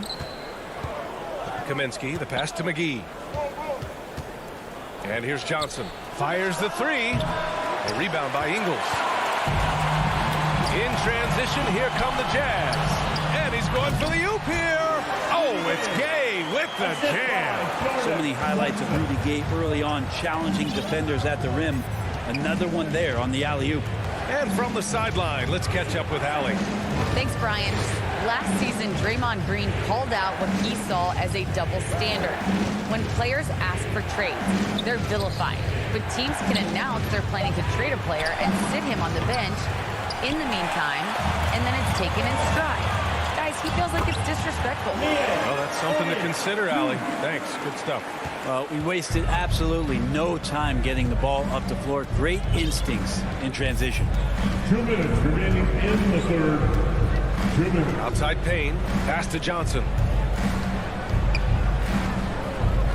Kaminsky, the pass to McGee. And here's Johnson. Fires the three. A rebound by Ingles. In transition, here come the Jazz. And he's going for the oop here. Oh, it's Gay with the jam. So many highlights of Rudy Gay early on, challenging defenders at the rim. Another one there on the alley-oop. And from the sideline, let's catch up with Allie. Thanks, Brian. Last season, Draymond Green called out what he saw as a double standard. When players ask for trades, they're vilified. But teams can announce they're planning to trade a player and sit him on the bench in the meantime, and then it's taken in stride. Guys, he feels like it's disrespectful. Well, that's something to consider, Allie. Thanks. Good stuff. Well, we wasted absolutely no time getting the ball up the floor. Great instincts in transition. 2 minutes remaining in the third. 2 minutes. Outside Payne. Pass to Johnson.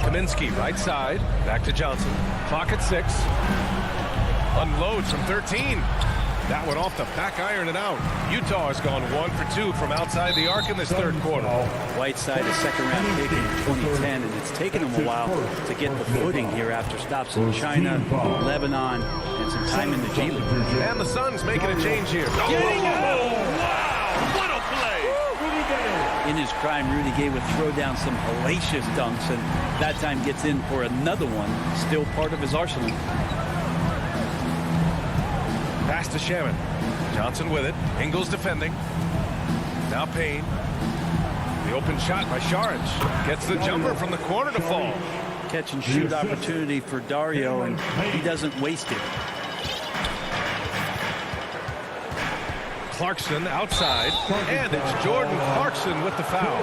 Kaminsky, right side. Back to Johnson. Clock at 6. Unloads from 13. That one off the back iron and out. Utah has gone 1 for 2 from outside the arc in this third quarter. Whiteside, a second-round pick in 2010, and it's taken him a while to get the footing here after stops in China, Lebanon, and some time in the G League. And the Suns making a change here. Oh, wow! What a play! In his prime, Rudy Gay would throw down some hellacious dunks, and that time gets in for another one, still part of his arsenal. Pass to Shaman. Johnson with it. Ingles defending. Now Payne. The open shot by Saric. Gets the jumper from the corner to fall. Catch and shoot opportunity for Dario, and he doesn't waste it. Clarkson outside. And it's Jordan Clarkson with the foul.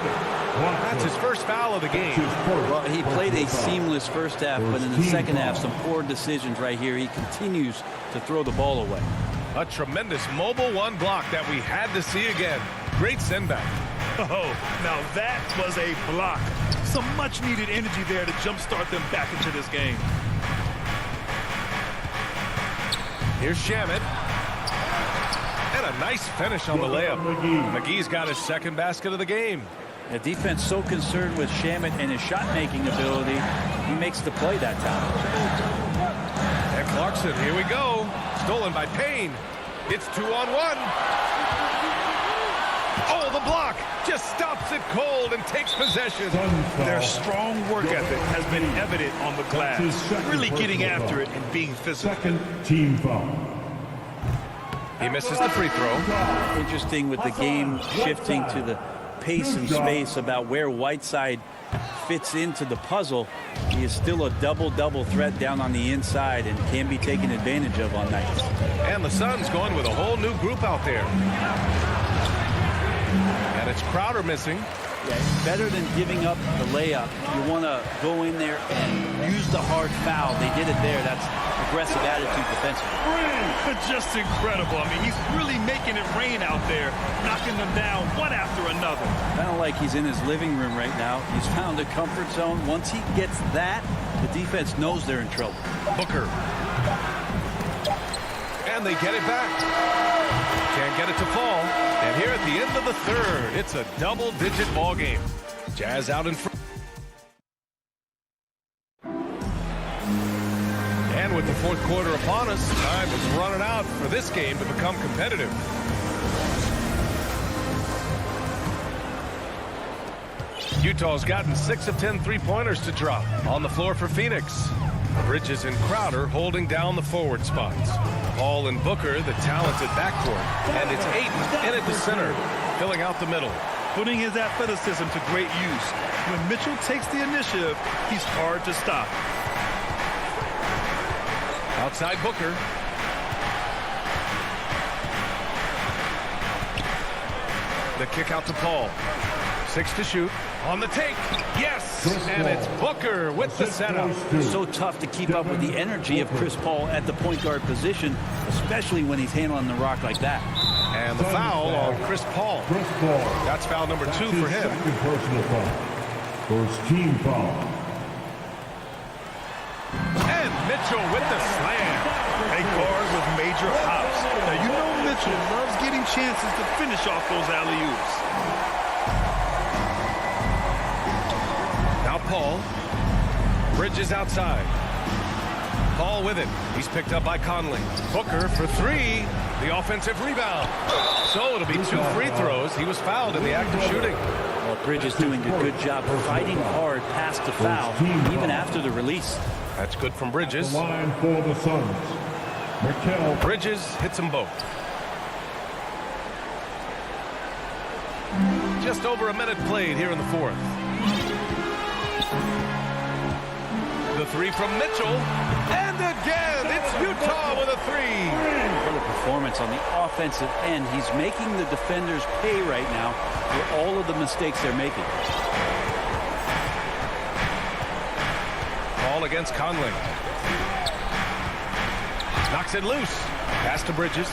That's his first foul of the game. Well, he played a seamless first half, but in the second half, some poor decisions right here. He continues to throw the ball away. A tremendous mobile one block that we had to see again. Great send back. Oh, now that was a block. Some much-needed energy there to jumpstart them back into this game. Here's Shaman. And a nice finish on the layup. McGee's got his second basket of the game. The defense so concerned with Shamet and his shot-making ability, he makes the play that time. And Clarkson, here we go. Stolen by Payne. It's 2-on-1. Oh, the block just stops it cold and takes possession. Their strong work ethic has been evident on the glass. Really getting after it and being physical. Second team foul. He misses the free throw. Interesting with the game shifting to the pace and space about where Whiteside fits into the puzzle. He is still a double-double threat down on the inside and can be taken advantage of on nights. And the Suns going with a whole new group out there. And it's Crowder missing. Yeah, better than giving up the layup. You want to go in there and use the hard foul. They did it there. That's aggressive attitude defensively. Just incredible. I mean, he's really making it rain out there, knocking them down one after another. Kind of like he's in his living room right now. He's found a comfort zone. Once he gets that, the defense knows they're in trouble. Booker. And they get it back. Can't get it to fall. And here at the end of the third, it's a double-digit ball game. Jazz out in front. And with the fourth quarter upon us, time is running out for this game to become competitive. Utah's gotten 6 of 10 three-pointers to drop. On the floor for Phoenix. Bridges and Crowder holding down the forward spots. Paul and Booker, the talented backcourt. And it's Ayton in at the center, filling out the middle. Putting his athleticism to great use. When Mitchell takes the initiative, he's hard to stop. Outside Booker. The kick out to Paul. 6 to shoot. On the take. Yes! And it's Booker with the setup. So tough to keep up with the energy of Chris Paul at the point guard position, especially when he's handling the rock like that. And the foul on Chris Paul. That's foul number 2 for him. Second personal foul. First team foul. And Mitchell with the slam. A guard with major hops. Now, you know Mitchell loves getting chances to finish off those alley-oops. Now Paul. Bridges outside. Ball with it. He's picked up by Conley. Booker for three. The offensive rebound. So it'll be 2 free throws. He was fouled in the act of shooting. Well, Bridges doing a good job fighting hard past the foul, even after the release. That's good from Bridges. The line for the Suns. Mikal Bridges hits them both. Just over a minute played here in the fourth. The three from Mitchell. And again, it's Utah with a three. What a performance on the offensive end. He's making the defenders pay right now for all of the mistakes they're making. Ball against Conley. Knocks it loose. Pass to Bridges.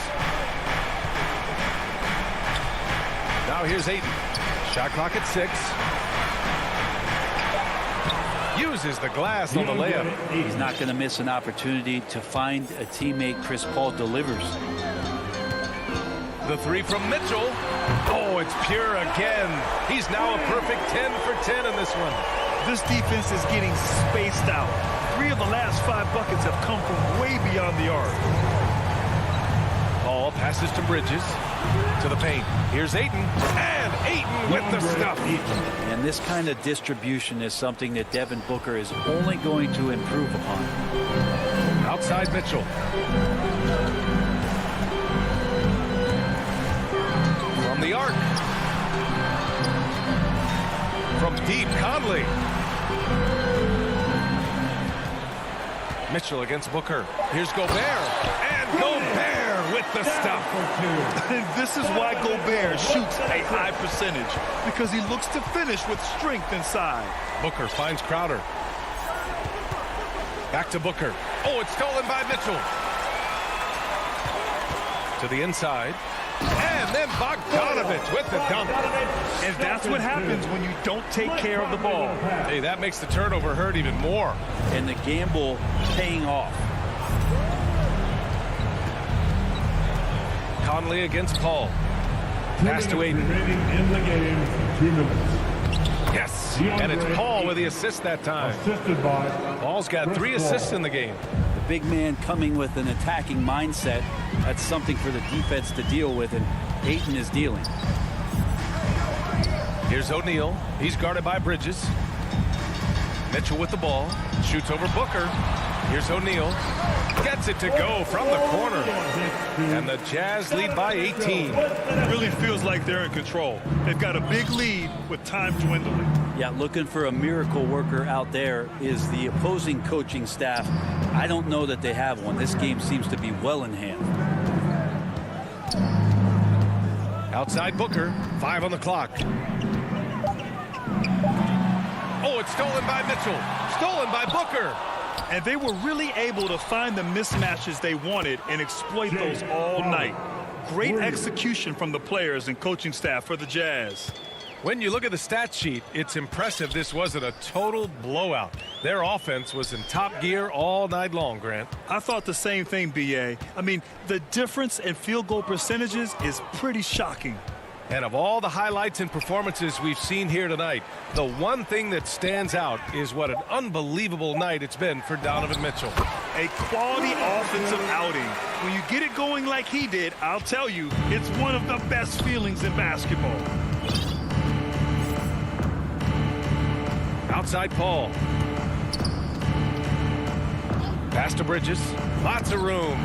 Now here's Ayton. Shot clock at 6. Uses the glass on the layup. He's not going to miss an opportunity to find a teammate. Chris Paul delivers. The three from Mitchell. Oh, it's pure again. He's now a perfect 10 for 10 in this one. This defense is getting spaced out. 3 of the last 5 buckets have come from way beyond the arc. Ball passes to Bridges. To the paint. Here's Ayton. And Ayton with the stuff. And this kind of distribution is something that Devin Booker is only going to improve upon. Outside Mitchell. From the arc. From deep, Conley. Mitchell against Booker. Here's Gobert. And Gobert with the stuff. And this is why Gobert shoots a high percentage, because he looks to finish with strength inside. Booker finds Crowder. Back to Booker. Oh, it's stolen by Mitchell. To the inside. And then Bogdanovich with the dunk. And that's what happens when you don't take care of the ball. Hey, that makes the turnover hurt even more. And the gamble paying off. Conley against Paul. Pass to Ayton. in the game, 2 minutes. Yes, and it's Paul with the assist that time. Assisted by Paul's got 3 assists in the game. The big man coming with an attacking mindset. That's something for the defense to deal with, and Ayton is dealing. Here's O'Neal. He's guarded by Bridges. Mitchell with the ball. Shoots over Booker. Here's O'Neal. Gets it to go from the corner. And the Jazz lead by 18. It really feels like they're in control. They've got a big lead with time dwindling. Yeah, looking for a miracle worker out there is the opposing coaching staff. I don't know that they have one. This game seems to be well in hand. Outside Booker. 5 on the clock. Oh, it's stolen by Mitchell. Stolen by Booker. And they were really able to find the mismatches they wanted and exploit those all night. Great execution from the players and coaching staff for the Jazz. When you look at the stat sheet, it's impressive this wasn't a total blowout. Their offense was in top gear all night long, Grant. I thought the same thing, B.A. I mean, the difference in field goal percentages is pretty shocking. And of all the highlights and performances we've seen here tonight, the one thing that stands out is what an unbelievable night it's been for Donovan Mitchell. A quality offensive outing. When you get it going like he did, I'll tell you, it's one of the best feelings in basketball. Outside Paul. Pass to Bridges. Lots of room.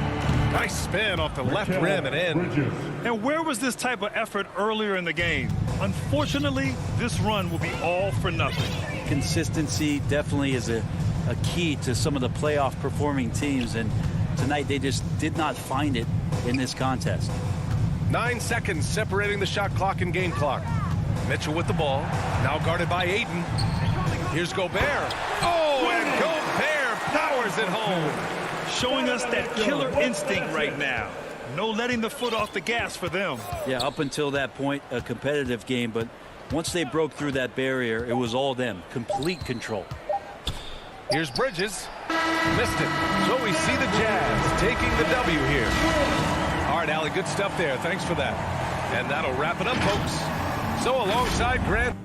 Nice spin off the left rim and in. And where was this type of effort earlier in the game? Unfortunately, this run will be all for nothing. Consistency definitely is a key to some of the playoff performing teams, and tonight they just did not find it in this contest. 9 seconds separating the shot clock and game clock. Mitchell with the ball. Now guarded by Ayton. Here's Gobert. Oh, and Gobert powers it home. Showing us that killer instinct right now. No letting the foot off the gas for them. Yeah, up until that point, a competitive game, but once they broke through that barrier, it was all them. Complete control. Here's Bridges. Missed it. So we see the Jazz taking the W here. All right, Allie, good stuff there. Thanks for that. And that'll wrap it up, folks. So alongside Grant.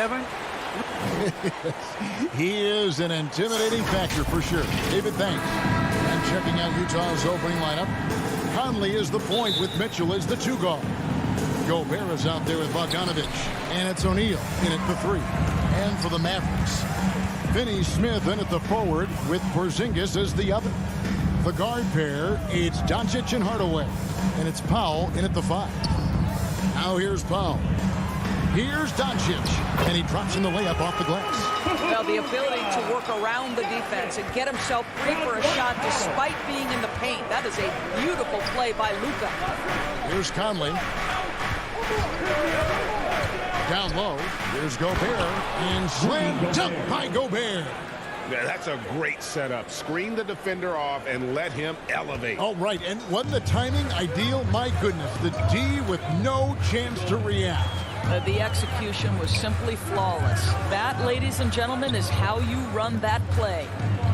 Kevin? He is an intimidating factor for sure. David, thanks. And checking out Utah's opening lineup, Conley is the point with Mitchell as the two guard. Gobert is out there with Bogdanovich, and it's O'Neal in at the three. And for the Mavericks, Finney Smith in at the forward with Porzingis as the other. The guard pair, it's Doncic and Hardaway, and it's Powell in at the five. Now here's Powell. Here's Doncic, and he drops in the layup off the glass. Well, the ability to work around the defense and get himself free for a shot despite being in the paint. That is a beautiful play by Luka. Here's Conley. Down low. Here's Gobert, and slam dunk by Gobert. Yeah, that's a great setup. Screen the defender off and let him elevate. All right, and wasn't the timing ideal? My goodness, the D with no chance to react. The execution was simply flawless. That, ladies and gentlemen, is how you run that play.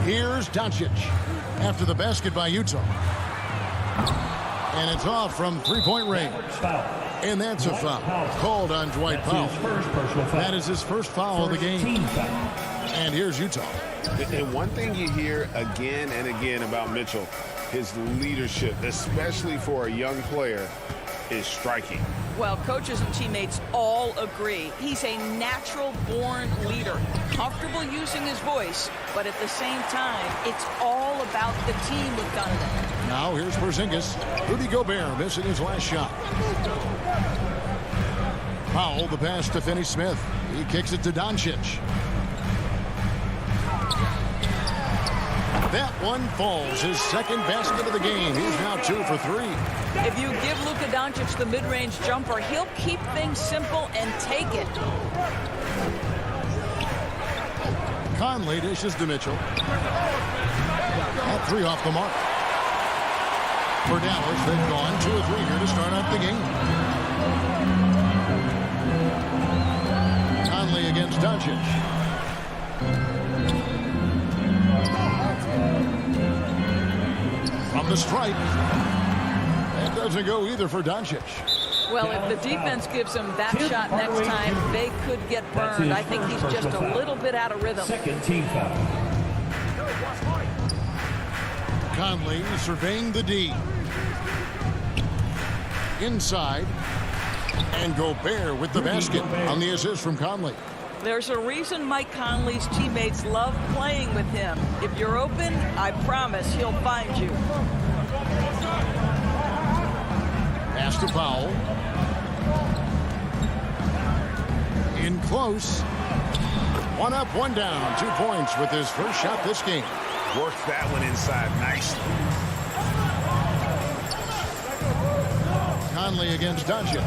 Here's Doncic after the basket by Utah. And it's off from three-point range. And that's a foul called on Dwight Powell. That is his first foul of the game. And here's Utah. And one thing you hear again and again about Mitchell, his leadership, especially for a young player, is striking. Well, coaches and teammates all agree. He's a natural-born leader, comfortable using his voice, but at the same time, it's all about the team with Donovan. Now here's Porzingis. Rudy Gobert missing his last shot. Powell, the pass to Finney-Smith. He kicks it to Doncic. That one falls. His second basket of the game. He's now 2 for 3. If you give Luka Doncic the mid-range jumper, he'll keep things simple and take it. Conley dishes to Mitchell. That 3 off the mark. For Dallas, they've gone 2 of 3 here to start out the game. Conley against Doncic. From the stripe. That doesn't go either for Doncic. Well, if the defense gives him that shot next time, they could get burned. I think he's just a little bit out of rhythm. Second team foul. Conley surveying the D. Inside. And Gobert with the basket on the assist from Conley. There's a reason Mike Conley's teammates love playing with him. If you're open, I promise he'll find you. Pass to Powell. In close. 1 up, 1 down. 2 points with his first shot this game. Worked that one inside nicely. Conley against Doncic.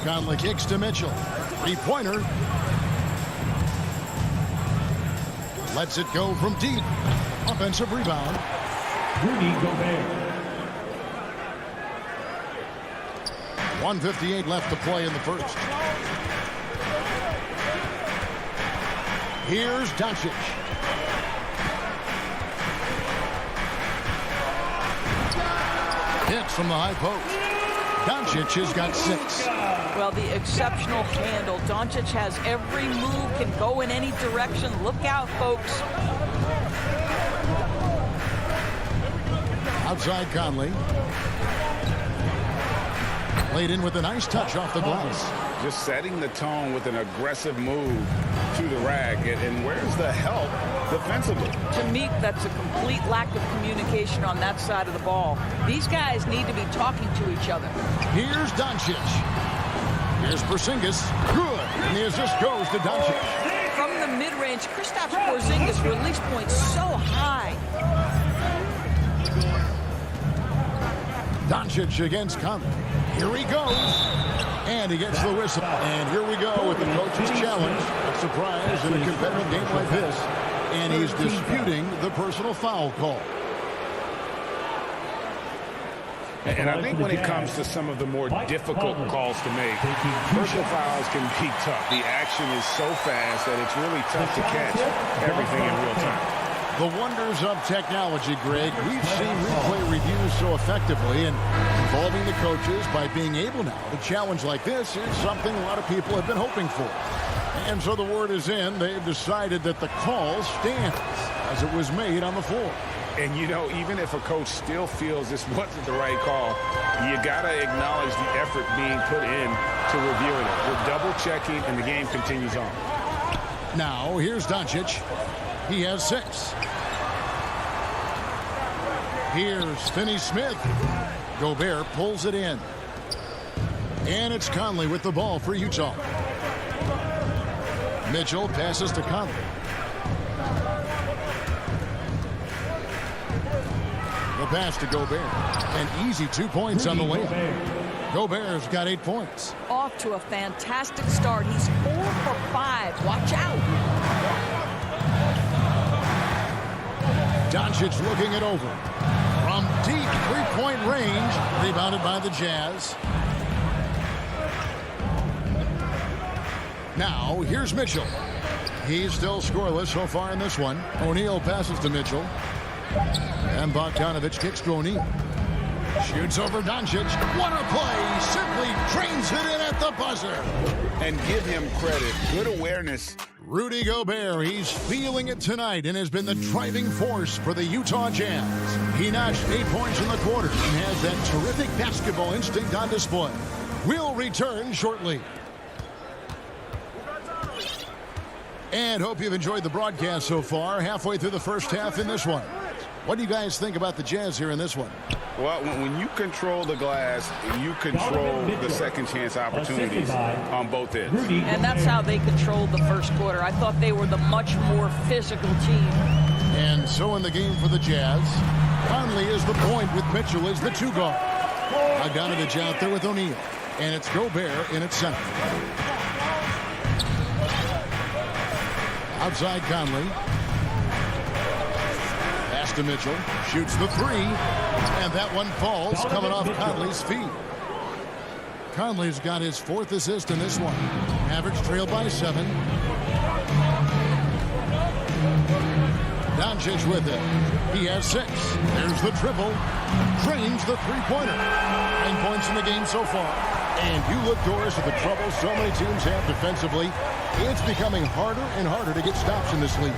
Conley kicks to Mitchell. 3-pointer. Lets it go from deep. Offensive rebound. Rudy Gobert. 1:58 left to play in the first. Here's Doncic. Hits from the high post. Doncic has got 6. Well, the exceptional handle. Doncic has every move, can go in any direction. Look out, folks. Outside Conley. Played in with a nice touch off the glass. Just setting the tone with an aggressive move to the rack. And where's the help defensively? To me, that's a complete lack of communication on that side of the ball. These guys need to be talking to each other. Here's Doncic. Here's Porzingis. Good. And the assist goes to Doncic. From the mid-range, Kristaps Porzingis release point so high. Doncic against Conley. Here he goes. And he gets the whistle. And here we go with the coach's challenge. A surprise in a competitive game like this. And he's disputing the personal foul call. And I think when it comes to some of the more difficult calls to make, personal fouls can be tough. The action is so fast that it's really tough to catch everything in real time. The wonders of technology, Greg. We've seen replay reviews so effectively, and involving the coaches by being able now to challenge like this is something a lot of people have been hoping for. And so the word is in. They've decided that the call stands as it was made on the floor. And, you know, even if a coach still feels this wasn't the right call, you got to acknowledge the effort being put in to reviewing it. We're double-checking, and the game continues on. Now, here's Doncic. He has 6. Here's Finney-Smith. Gobert pulls it in. And it's Conley with the ball for Utah. Mitchell passes to Conley. The pass to Gobert. An easy 2 points on the layup. Gobert's got 8 points. Off to a fantastic start. He's 4 for 5. Watch out. Doncic looking it over. From deep 3-point range. Rebounded by the Jazz. Now, here's Mitchell. He's still scoreless so far in this one. O'Neal passes to Mitchell. And Bogdanovich kicks to O'Neal. Shoots over Doncic. What a play. Simply drains it in at the buzzer. And give him credit. Good awareness. Rudy Gobert, he's feeling it tonight and has been the driving force for the Utah Jazz. He notched 8 points in the quarter and has that terrific basketball instinct on display. We'll return shortly. And hope you've enjoyed the broadcast so far. Halfway through the first half in this one. What do you guys think about the Jazz here in this one? Well, when you control the glass, you control the second chance opportunities on both ends. And that's how they controlled the first quarter. I thought they were the much more physical team. And so in the game for the Jazz, Conley is the point with Mitchell as the 2 guard. Bogdanovich out there with O'Neal. And it's Gobert in its center. Outside Conley. Pass to Mitchell. Shoots the 3. And that one falls coming off Conley's feet. Conley's got his 4th assist in this one. Mavericks trail by 7. Doncic with it. He has 6. There's the triple. Drains the 3-pointer. 9 points in the game so far. And you look, Doris, at the trouble so many teams have defensively. It's becoming harder and harder to get stops in this league.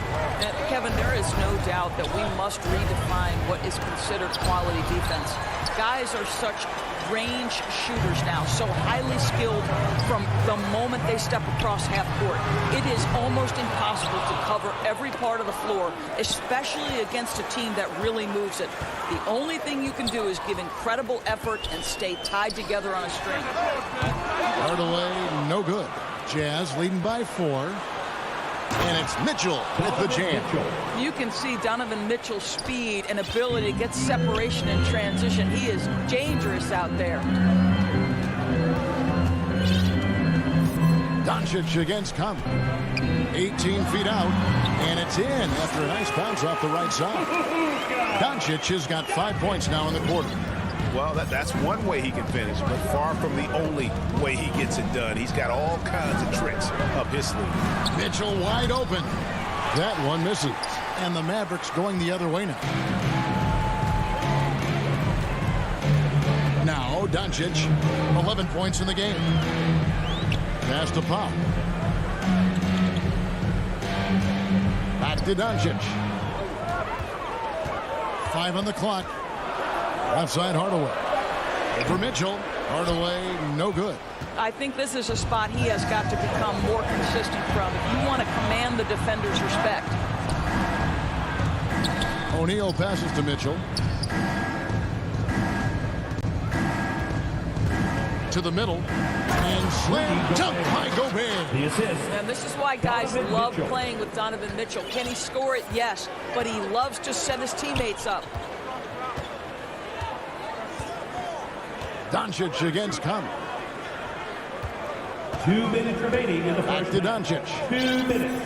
Kevin, there is no doubt that we must redefine what is considered quality defense. Guys are such range shooters now, so highly skilled from the moment they step across half court. It is almost impossible to cover every part of the floor, especially against a team that really moves it. The only thing you can do is give incredible effort and stay tied together on a string. Hardaway, no good. Jazz leading by 4. And it's Mitchell with the jam. You can see Donovan Mitchell's speed and ability to get separation in transition. He is dangerous out there. Doncic against Conley. 18 feet out. And it's in after a nice bounce off the right side. Doncic has got 5 points now in the quarter. Well, that's one way he can finish, but far from the only way he gets it done. He's got all kinds of tricks up his sleeve. Mitchell wide open. That one misses. And the Mavericks going the other way now. Now, Doncic, 11 points in the game. Pass to Pop. Back to Doncic. 5 on the clock. Outside Hardaway. Over Mitchell. Hardaway, no good. I think this is a spot he has got to become more consistent from if you want to command the defender's respect. O'Neal passes to Mitchell. To the middle. And slam dunk by Gobert. The assist. And this is why guys love playing with Donovan Mitchell. Can he score it? Yes. But he loves to set his teammates up. Doncic against Conley. 2 minutes remaining in the Back first. to Doncic. 2 minutes.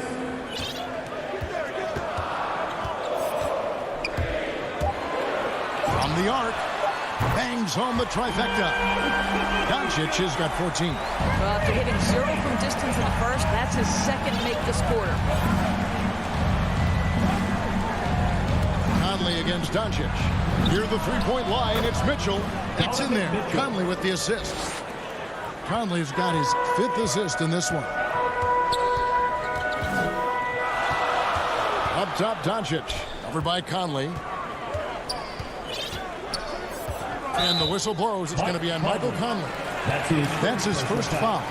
From the arc. Bangs home the trifecta. Doncic has got 14. Well, after hitting 0 from distance in the first, that's his 2nd make this quarter. Conley against Doncic. Near the 3-point line, it's Mitchell. It's in there. Conley with the assist. Conley's got his 5th assist in this one. Up top, Doncic. Covered by Conley. And the whistle blows. It's going to be on Michael Conley. That's his first foul.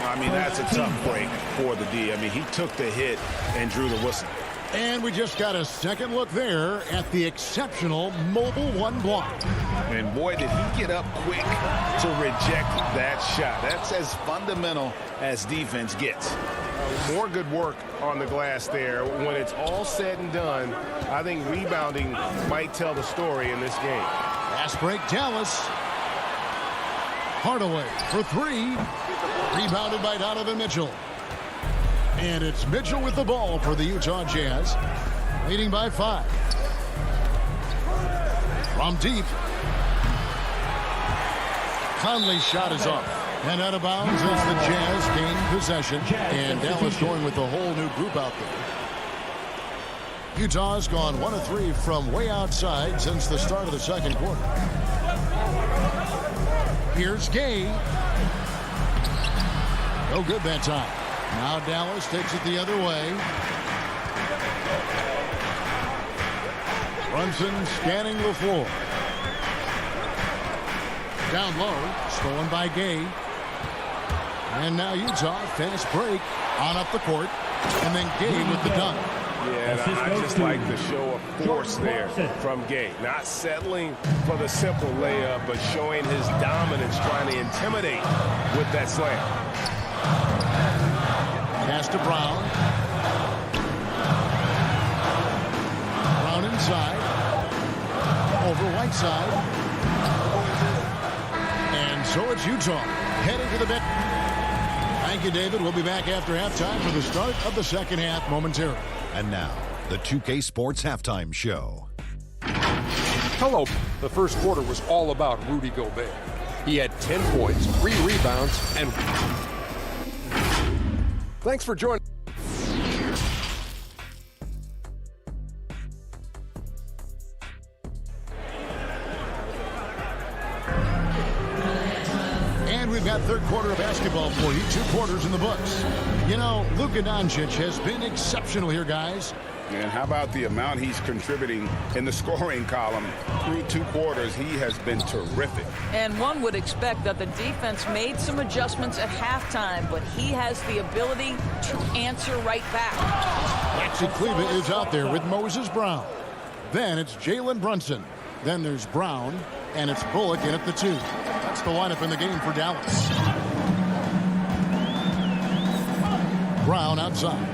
I mean, that's a tough break for the D. I mean, he took the hit and drew the whistle. And we just got a second look there at the exceptional mobile 1 block. And boy, did he get up quick to reject that shot. That's as fundamental as defense gets. More good work on the glass there. When it's all said and done, I think rebounding might tell the story in this game. Fast break, Dallas. Hardaway for 3. Rebounded by Donovan Mitchell. And it's Mitchell with the ball for the Utah Jazz. Leading by 5. From deep. Conley's shot is off. And out of bounds as the Jazz gain possession. And Dallas going with a whole new group out there. Utah's gone 1 of 3 from way outside since the start of the second quarter. Here's Gay. No good that time. Now Dallas takes it the other way. Brunson scanning the floor. Down low, stolen by Gay. And now Utah, fast break on up the court. And then Gay with the dunk. Yeah, I just like the show of force there from Gay. Not settling for the simple layup, but showing his dominance, trying to intimidate with that slam. Pass to Brown. Brown inside. Over Whiteside. And so it's Utah heading to the bench. Thank you, David. We'll be back after halftime for the start of the second half momentarily. And now, the 2K Sports Halftime Show. Hello. The first quarter was all about Rudy Gobert. He had 10 points, 3 rebounds, and... Thanks for joining. And we've got third quarter of basketball for you. 2 quarters in the books. You know, Luka Doncic has been exceptional here, guys. And how about the amount he's contributing in the scoring column through 2 quarters? He has been terrific. And one would expect that the defense made some adjustments at halftime, but he has the ability to answer right back. Maxi Kleber is out there with Moses Brown. Then it's Jalen Brunson. Then there's Brown, and it's Bullock in at the 2. That's the lineup in the game for Dallas. Brown outside.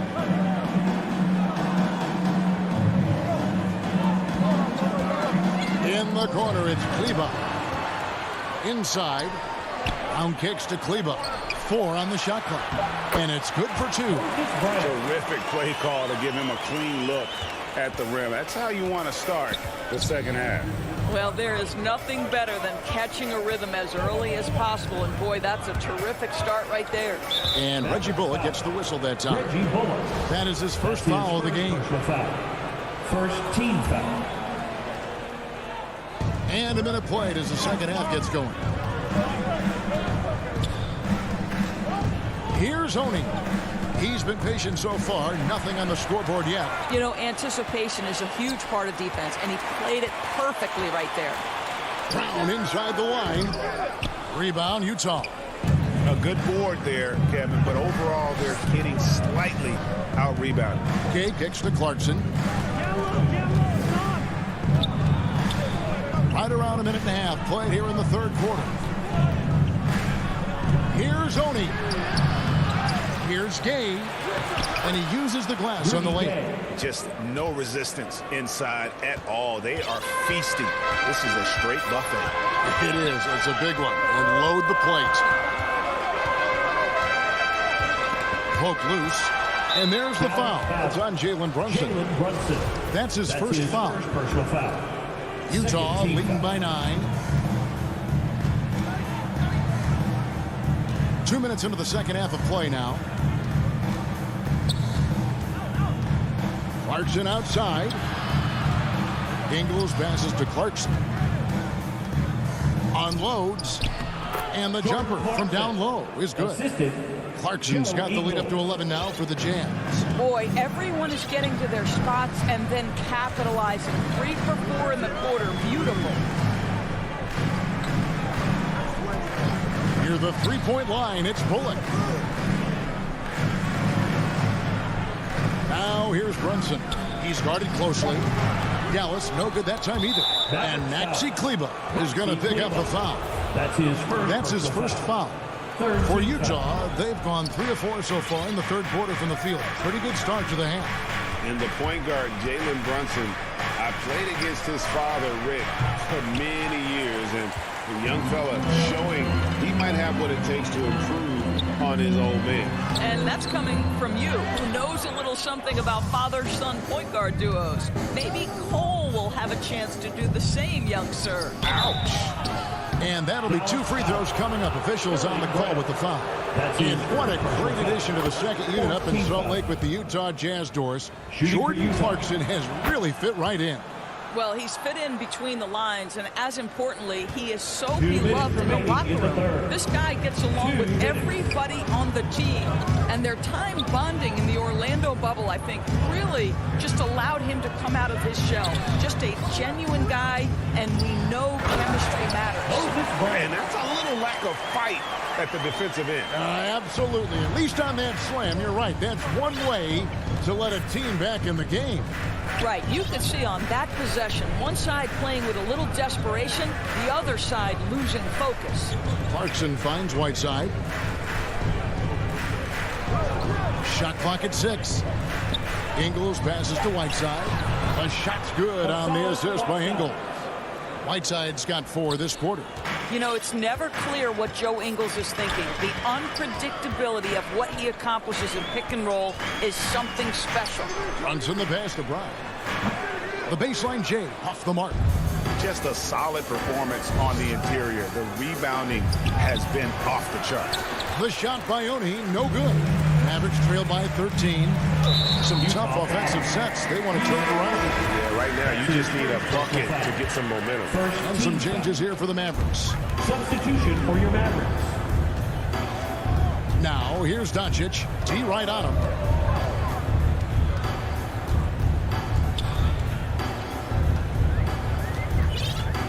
In the corner, it's Kleber. Inside. Brown kicks to Kleber. 4 on the shot clock. And it's good for 2. Terrific play call to give him a clean look at the rim. That's how you want to start the second half. Well, there is nothing better than catching a rhythm as early as possible. And, boy, that's a terrific start right there. And Reggie Bullock gets the whistle that time. That is his first foul of the game. First team foul. And a minute played as the second half gets going. Here's Oni. He's been patient so far. Nothing on the scoreboard yet. You know, anticipation is a huge part of defense, and he played it perfectly right there. Brown inside the line. Rebound, Utah. A good board there, Kevin, but overall they're getting slightly out-rebounded. Gay kicks to Clarkson. Right around a minute and a half played here in the third quarter. Here's Oni. Here's Gay. And he uses the glass on the lane. Just no resistance inside at all. They are feasting. This is a straight buffet. It is. It's a big one. And load the plate. Poke loose. And there's the foul. It's on Jalen Brunson. That's his first foul. Personal foul. Utah leading by 9. 2 minutes into the second half of play now. Clarkson outside. Ingles passes to Clarkson. Unloads. And the jumper from down low is good. Clarkson's got the lead up to 11 now for the Jazz. Boy, everyone is getting to their spots and then capitalizing. 3 for 4 in the quarter. Beautiful. Near the three-point line, it's Bullock. Now here's Brunson. He's guarded closely. Dallas, no good that time either. And Maxi Kleber is going to pick up the foul. That's his first foul. For Utah, they've gone 3 of 4 so far in the third quarter from the field. Pretty good start to the half. And the point guard, Jalen Brunson, I played against his father, Rick, for many years. And the young fella showing he might have what it takes to improve on his old man. And that's coming from you, who knows a little something about father-son point guard duos. Maybe Cole will have a chance to do the same, young sir. Ouch. And that'll be 2 free throws coming up. Officials on the call with the foul. And what a great addition to the second unit up in Salt Lake with the Utah Jazz doors. Jordan Clarkson has really fit right in. Well, he's fit in between the lines, and as importantly, he is so beloved in the locker room. This guy gets along with everybody on the team, and their time bonding in the Orlando bubble, I think, really just allowed him to come out of his shell. Just a genuine guy, and we know chemistry matters. And that's a little lack of fight at the defensive end. Absolutely. At least on that slam, you're right. That's one way to let a team back in the game. Right. You can see on that possession, one side playing with a little desperation, the other side losing focus. Clarkson finds Whiteside. Shot clock at 6. Ingles passes to Whiteside. The shot's good on the assist by Ingles. Whiteside's got 4 this quarter. You know, it's never clear what Joe Ingles is thinking. The unpredictability of what he accomplishes in pick and roll is something special. Brunson the pass to Brown. The baseline J off the mark. Just a solid performance on the interior. The rebounding has been off the chart. The shot by Oni, no good. Mavericks trail by 13. Some tough offensive sets. They want to turn it around. Yeah, right now you just need a bucket to get some momentum. And some changes here for the Mavericks. Substitution for your Mavericks. Now, here's Doncic. T right on him.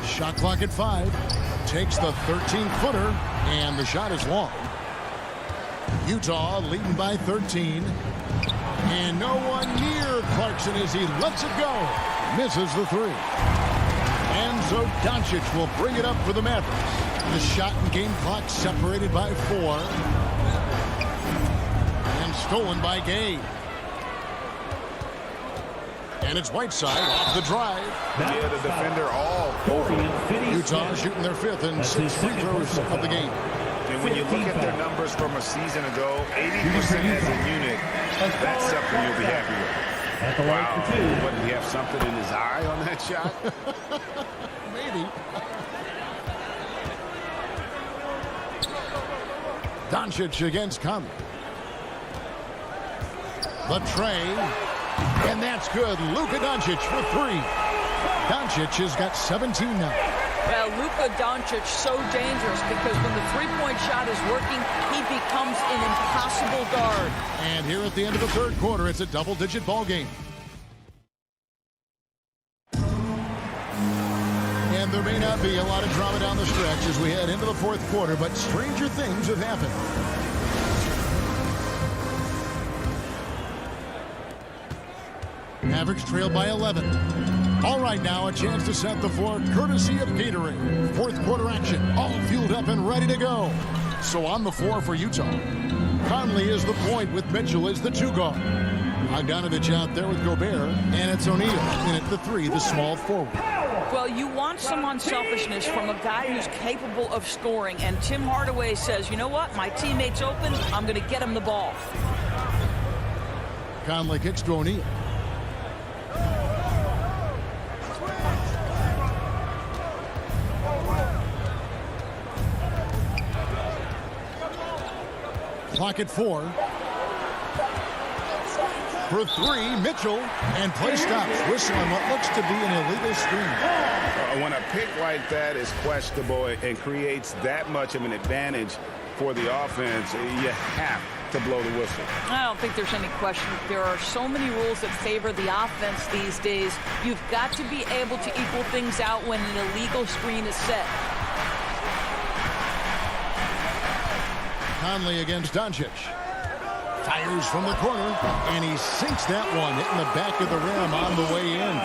Shot clock at 5. Takes the 13-footer, and the shot is long. Utah leading by 13. And no one near Clarkson as he lets it go. Misses the 3. And so Doncic will bring it up for the Mavericks. The shot and game clock separated by 4. And stolen by Gay. And it's Whiteside off the drive. Yeah, the defender all over. Utah shooting their 5th and 6 free throws of the game. And when you look at their numbers from a season ago, 80% as a unit, that's something you'll be happy with. Wow. What, did he have something in his eye on that shot? Maybe. Doncic against Conley. The tray. And that's good. Luka Doncic for 3. Doncic has got 17 now. Well, Luka Doncic so dangerous because when the three-point shot is working, he becomes an impossible guard. And here at the end of the 3rd quarter, it's a double-digit ball game. And there may not be a lot of drama down the stretch as we head into the 4th quarter, but stranger things have happened. Mavericks trail by 11. All right, now a chance to set the floor courtesy of Gatorade. 4th quarter action, all fueled up and ready to go. So on the floor for Utah. Conley is the point with Mitchell as the 2 guard. Bogdanovich out there with Gobert, and it's O'Neal in at the 3, the small forward. Well, you want some unselfishness from a guy who's capable of scoring, and Tim Hardaway says, you know what, my teammate's open, I'm going to get him the ball. Conley kicks to O'Neal. Clock at 4. For 3, Mitchell, and play stops. Whistling what looks to be an illegal screen. When a pick like that is questionable and creates that much of an advantage for the offense, you have to blow the whistle. I don't think there's any question. There are so many rules that favor the offense these days. You've got to be able to equal things out when an illegal screen is set. Conley against Doncic. Fires from the corner, and he sinks that one, hitting the back of the rim on the way in.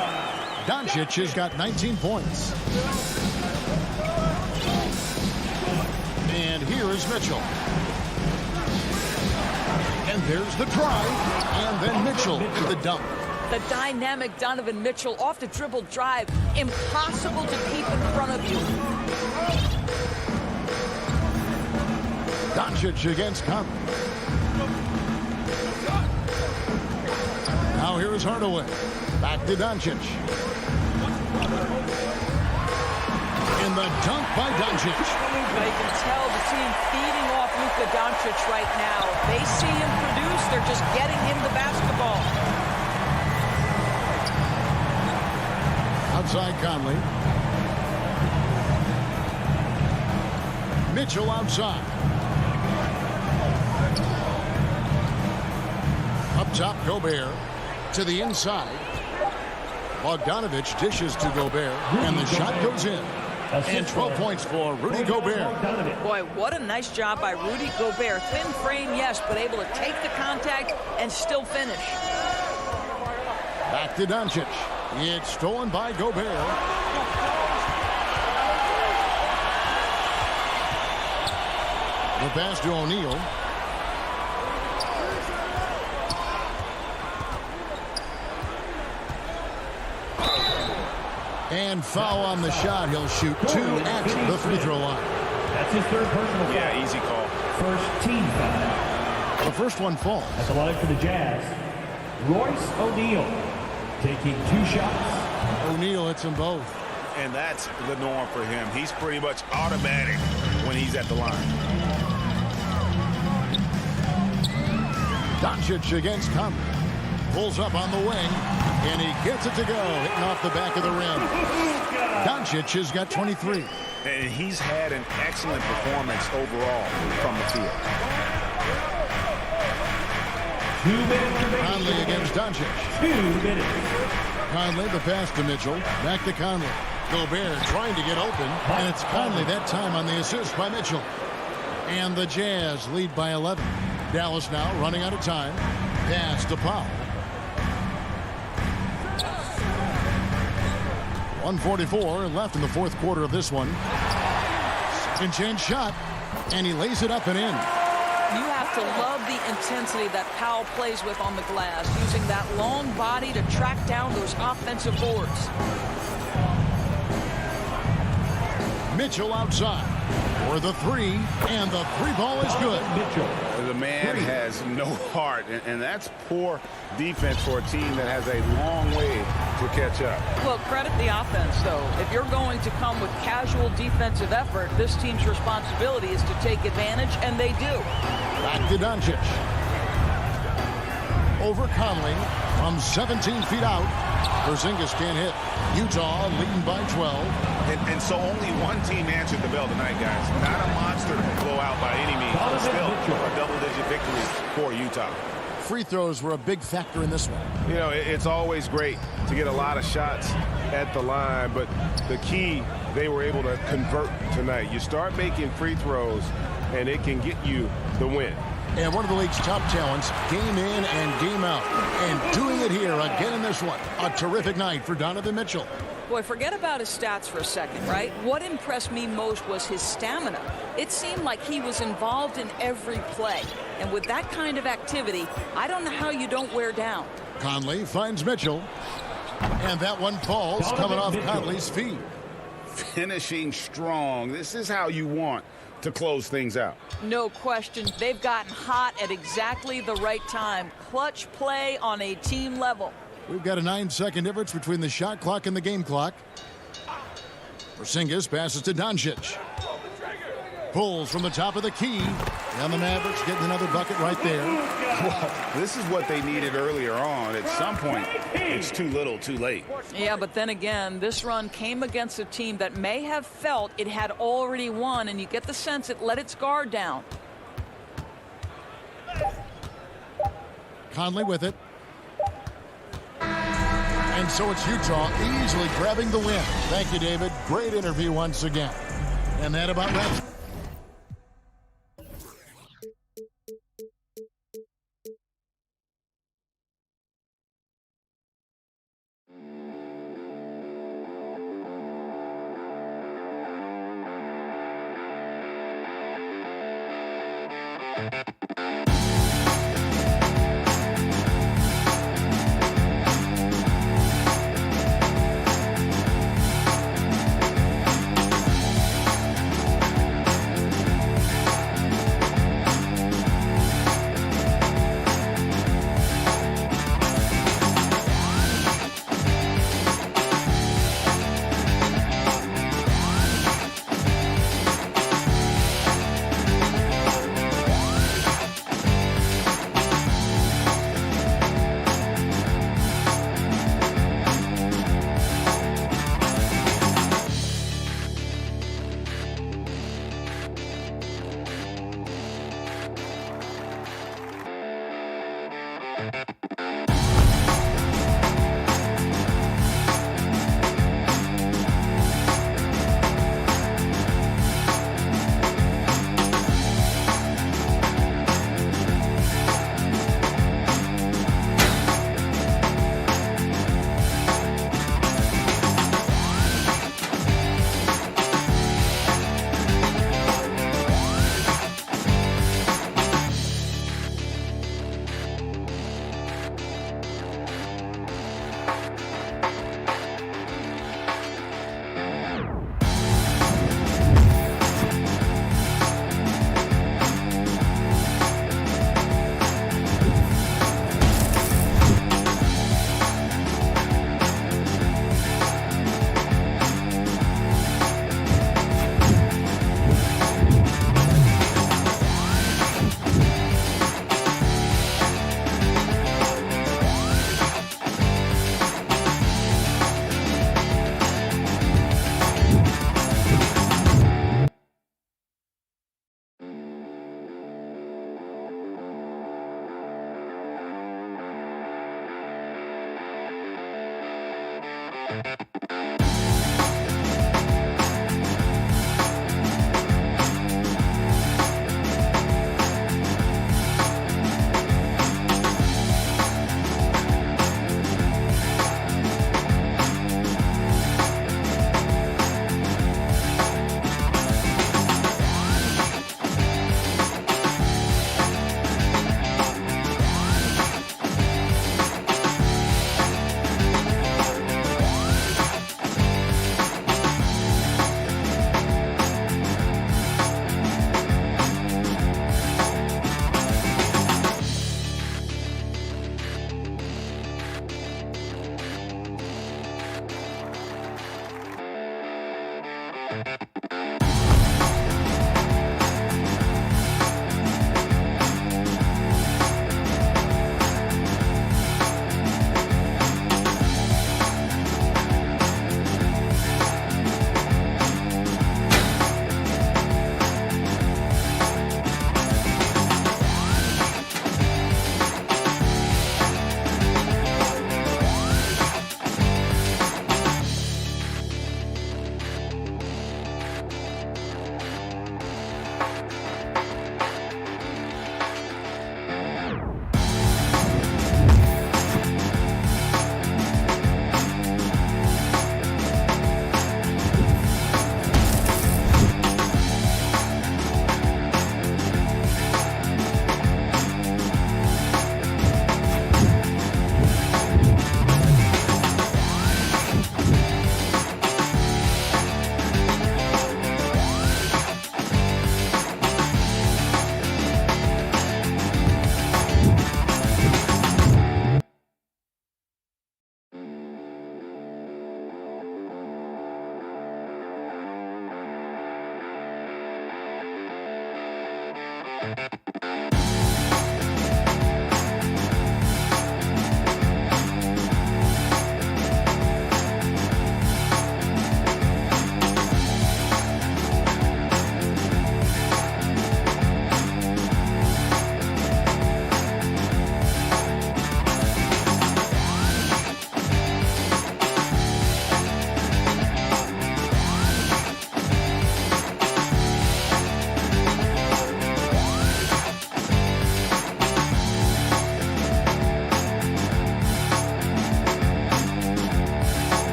Doncic has got 19 points. And here is Mitchell. And there's the drive, and then Mitchell to the dunk. The dynamic Donovan Mitchell off the dribble drive. Impossible to keep in front of you. Doncic against Conley. Now here is Hardaway. Back to Doncic. And the dunk by Doncic. Now you can tell the team feeding off Luka Doncic right now. They see him produce. They're just getting him the basketball. Outside Conley. Mitchell outside. Up top, Gobert to the inside. Bogdanovich dishes to Gobert, and the shot goes in. And 12 points for Rudy Gobert. Boy, what a nice job by Rudy Gobert. Thin frame, yes, but able to take the contact and still finish. Back to Doncic. It's stolen by Gobert. The pass to O'Neal. And foul on the shot. He'll shoot 2 at the free throw line. That's his third personal foul. Yeah, easy call. First team foul. The first one falls. At the line for the Jazz, Royce O'Neal taking 2 shots. O'Neal hits them both. And that's the norm for him. He's pretty much automatic when he's at the line. Doncic against Conley. Pulls up on the wing, and he gets it to go, hitting off the back of the rim. Doncic has got 23. And he's had an excellent performance overall from the field. 2 minutes. Conley against Doncic. 2 minutes. Conley, the pass to Mitchell. Back to Conley. Gobert trying to get open, and it's Conley that time on the assist by Mitchell. And the Jazz lead by 11. Dallas now running out of time. Pass to Powell. 1:44 left in the fourth quarter of this one. Second chance shot, and he lays it up and in. You have to love the intensity that Powell plays with on the glass, using that long body to track down those offensive boards. Mitchell outside for the 3, and the 3 ball is good. Mitchell. The man has no heart, and that's poor defense for a team that has a long way to catch up. Well, credit the offense, though. If you're going to come with casual defensive effort, this team's responsibility is to take advantage, and they do. Back to Doncic. Over Conley from 17 feet out. Porzingis can't hit. Utah leading by 12. And so only one team answered the bell tonight, guys. Not a monster blowout by any means, but still a double-digit victory for Utah. Free throws were a big factor in this one. You know, it's always great to get a lot of shots at the line, but the key, they were able to convert tonight. You start making free throws, and it can get you the win. And one of the league's top talents, game in and game out. And doing it here again in this one. A terrific night for Donovan Mitchell. Boy, forget about his stats for a second, right? What impressed me most was his stamina. It seemed like he was involved in every play. And with that kind of activity, I don't know how you don't wear down. Conley finds Mitchell. And that one falls, coming off Conley's feet. Finishing strong. This is how you want to close things out. No question. They've gotten hot at exactly the right time. Clutch play on a team level. We've got a 9-second difference between the shot clock and the game clock. Porzingis passes to Doncic. Pulls from the top of the key. And the Mavericks getting another bucket right there. Well, this is what they needed earlier on. At some point, it's too little, too late. Yeah, but then again, this run came against a team that may have felt it had already won, and you get the sense it let its guard down. Conley with it. And so it's Utah easily grabbing the win. Thank you, David. Great interview once again. And that about wraps it.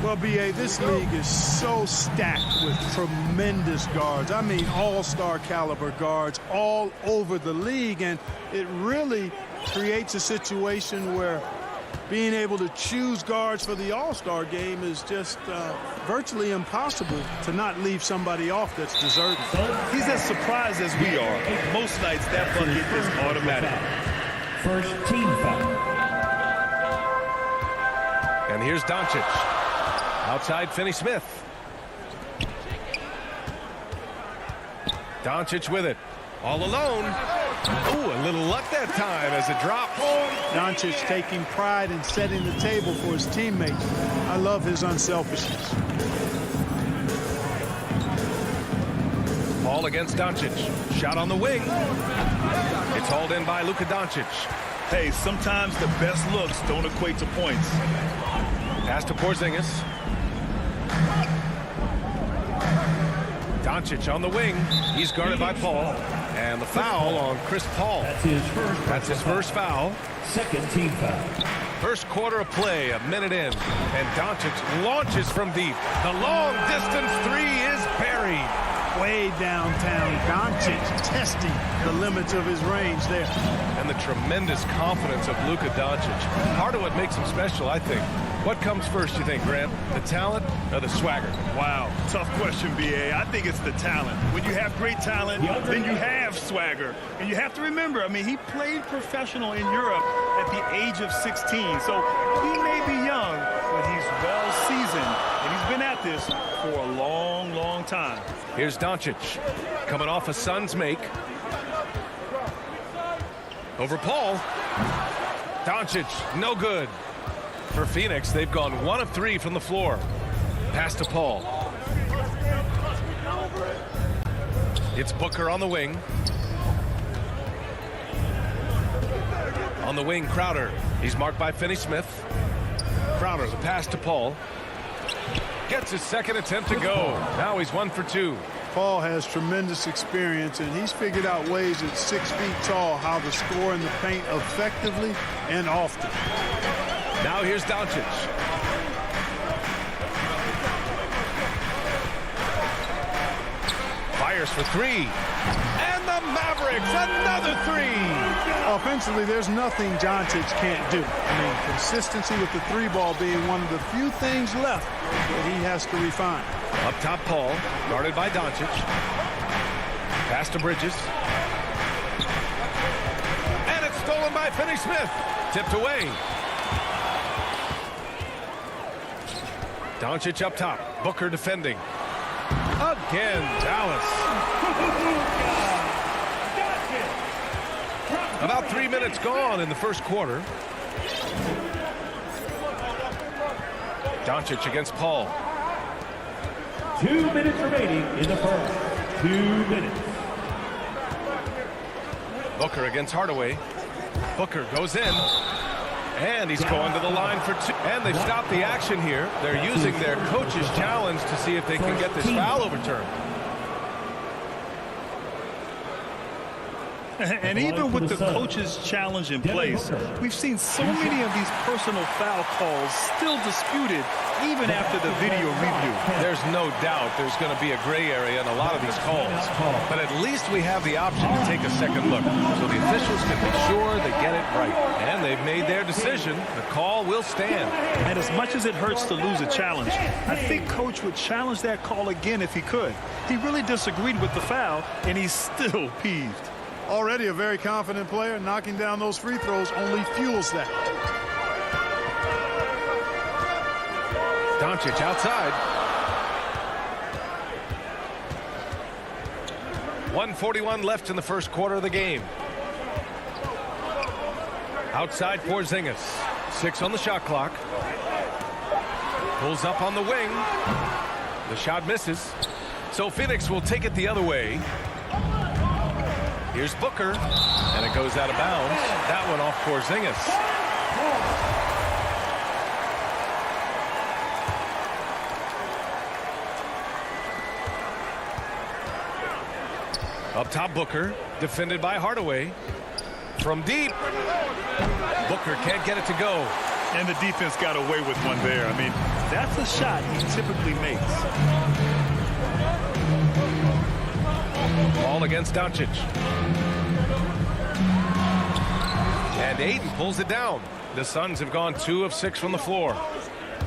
Well, B.A., this league is so stacked with tremendous guards. I mean, all-star caliber guards all over the league, and it really creates a situation where being able to choose guards for the all-star game is just virtually impossible to not leave somebody off that's deserving. He's as surprised as we are. Most nights, that bucket is automatic. First team foul. And here's Doncic. Outside Finney-Smith. Doncic with it. All alone. Ooh, a little luck that time as it drops. Doncic taking pride in setting the table for his teammates. I love his unselfishness. Ball against Doncic. Shot on the wing. It's hauled in by Luka Doncic. Hey, sometimes the best looks don't equate to points. Pass to Porzingis. Doncic on the wing. He's guarded by Paul. And the foul on Chris Paul. That's his first foul. Second team foul. First quarter of play, a minute in. And Doncic launches from deep. The long distance three is buried. Way downtown. Doncic testing the limits of his range there. And the tremendous confidence of Luka Doncic. Part of what makes him special, I think. What comes first, you think, Grant? The talent or the swagger? Wow, tough question, B.A. I think it's the talent. When you have great talent, then you have swagger. And you have to remember, I mean, he played professional in Europe at the age of 16. So he may be young, but he's well seasoned. And he's been at this for a long, long time. Here's Doncic coming off a Suns make. Over Paul. Doncic, no good. For Phoenix, they've gone 1 of 3 from the floor. Pass to Paul. It's Booker on the wing. On the wing, Crowder. He's marked by Finney-Smith. Crowder, the pass to Paul. Gets his second attempt to go. Now he's 1 for 2. Paul has tremendous experience, and he's figured out ways at 6 feet tall how to score in the paint effectively and often. Now here's Doncic. Fires for 3. And the Mavericks, another 3. Offensively, there's nothing Doncic can't do. I mean, consistency with the 3-ball being one of the few things left that he has to refine. Up top, Paul, guarded by Doncic. Pass to Bridges. And it's stolen by Finney-Smith. Tipped away. Doncic up top. Booker defending. Again, Dallas. About 3 minutes gone in the first quarter. Doncic against Paul. 2 minutes remaining in the first. 2 minutes. Booker against Hardaway. Booker goes in. And he's going to the line for 2. And they've stopped the action here. They're using their coach's challenge to see if they can get this foul overturned. And even with the coach's challenge in place, we've seen so many of these personal foul calls still disputed even after the video review. There's no doubt there's going to be a gray area in a lot of these calls. But at least we have the option to take a second look, so the officials can be sure they get it right. And they've made their decision. The call will stand. And as much as it hurts to lose a challenge, I think Coach would challenge that call again if he could. He really disagreed with the foul, and he's still peeved. Already a very confident player. Knocking down those free throws only fuels that. Doncic outside. 1:41 left in the first quarter of the game. Outside Porzingis. 6 on the shot clock. Pulls up on the wing. The shot misses. So Phoenix will take it the other way. Here's Booker. And it goes out of bounds. That one off Porzingis. Up top, Booker, defended by Hardaway. From deep, Booker can't get it to go. And the defense got away with one there. I mean, that's a shot he typically makes. Ball against Doncic. And Ayton pulls it down. The Suns have gone 2 of 6 from the floor.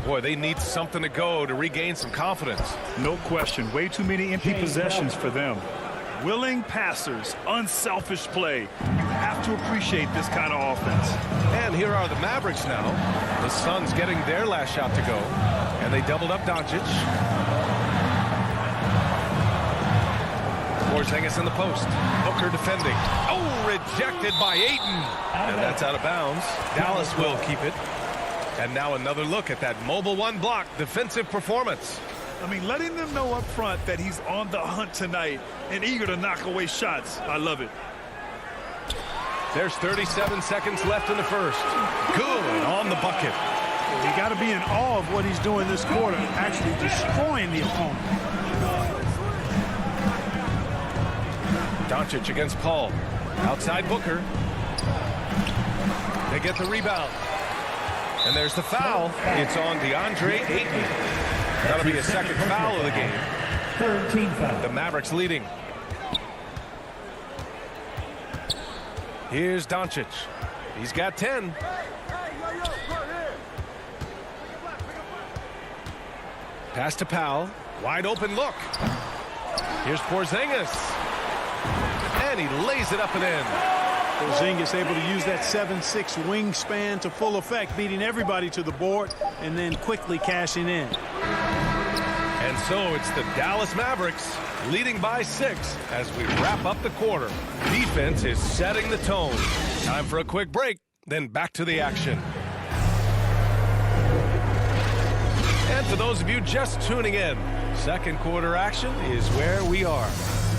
Boy, they need something to go to regain some confidence. No question. Way too many empty possessions for them. Willing passers, unselfish play. You have to appreciate this kind of offense. And here are the Mavericks now. The Suns getting their last shot to go. And they doubled up Doncic. Porzingis in the post. Booker defending. Oh, rejected by Ayton. And that's out of bounds. Dallas will keep it. And now another look at that mobile one block defensive performance. I mean, letting them know up front that he's on the hunt tonight and eager to knock away shots. I love it. There's 37 seconds left in the first. Good on the bucket. You got to be in awe of what he's doing this quarter, actually destroying the opponent. Doncic against Paul. Outside Booker. They get the rebound. And there's the foul. It's on DeAndre Ayton. That'll be a second foul of the game. 13 foul. The Mavericks leading. Here's Doncic. He's got 10. Pass to Powell. Wide open look. Here's Porzingis. And he lays it up and in. Porzingis able to use that 7'6" wingspan to full effect, beating everybody to the board and then quickly cashing in. And so it's the Dallas Mavericks leading by 6 as we wrap up the quarter. Defense is setting the tone. Time for a quick break, then back to the action. And for those of you just tuning in, second quarter action is where we are.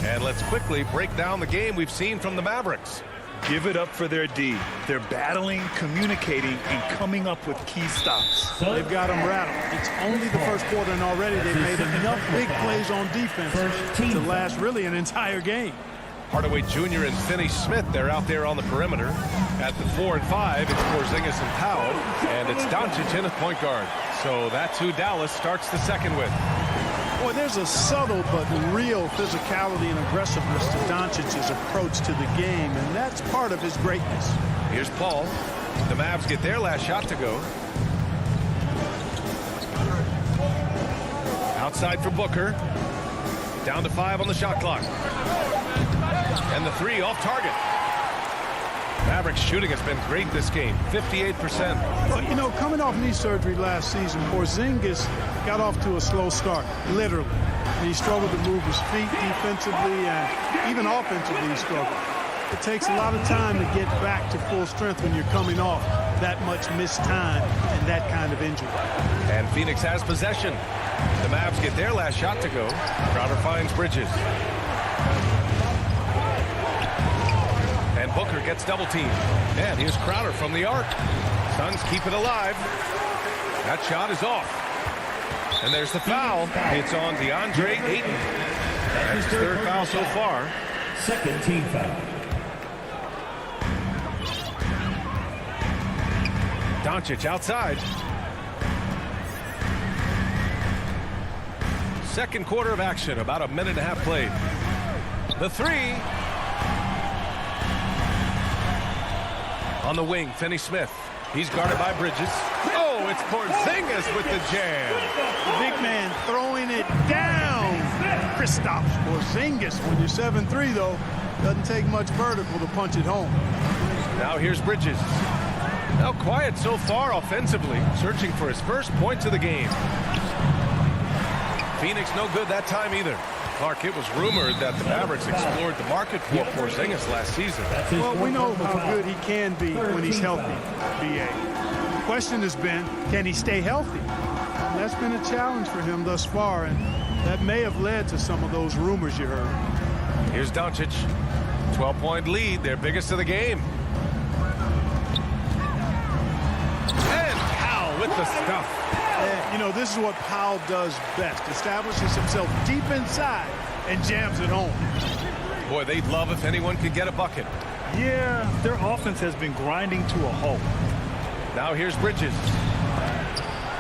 And let's quickly break down the game we've seen from the Mavericks. Give it up for their D. They're battling, communicating, and coming up with key stops. They've got them rattled. It's only the first quarter, and already they've made enough big plays on defense to last really an entire game. Hardaway Jr. and Finney-Smith, they're out there on the perimeter. At the 4 and 5, it's Porzingis and Powell, and it's Doncic in at point guard. So that's who Dallas starts the second with. Boy, there's a subtle but real physicality and aggressiveness to Doncic's approach to the game, and that's part of his greatness. Here's Paul. The Mavs get their last shot to go. Outside for Booker. Down to 5 on the shot clock. And the 3 off target. Mavericks shooting has been great this game, 58%. Well, you know, coming off knee surgery last season, Porzingis got off to a slow start, literally. And he struggled to move his feet defensively and even offensively he struggled. It takes a lot of time to get back to full strength when you're coming off that much missed time and that kind of injury. And Phoenix has possession. The Mavs get their last shot to go. Crowder finds Bridges. And Booker gets double teamed. And here's Crowder from the arc. Suns keep it alive. That shot is off. And there's the foul. It's on DeAndre Ayton. That's his third foul so far. Second team foul. Doncic outside. Second quarter of action, about a minute and a half played. The three. On the wing, Finney-Smith. He's guarded by Bridges. Oh, it's Porzingis with the jam. The big man throwing it down. Kristaps Porzingis. When you're 7'3", though, doesn't take much vertical to punch it home. Now here's Bridges. Now quiet so far offensively, searching for his first points of the game. Phoenix no good that time either. Clark, it was rumored that the Mavericks explored the market for Porzingis last season. Well, we know how good he can be when he's healthy, B.A. The question has been, can he stay healthy? And that's been a challenge for him thus far, and that may have led to some of those rumors you heard. Here's Doncic. 12-point lead, their biggest of the game. And Powell with the stuff. You know, this is what Powell does best. Establishes himself deep inside and jams it home. Boy, they'd love if anyone could get a bucket. Yeah, their offense has been grinding to a halt. Now here's Bridges.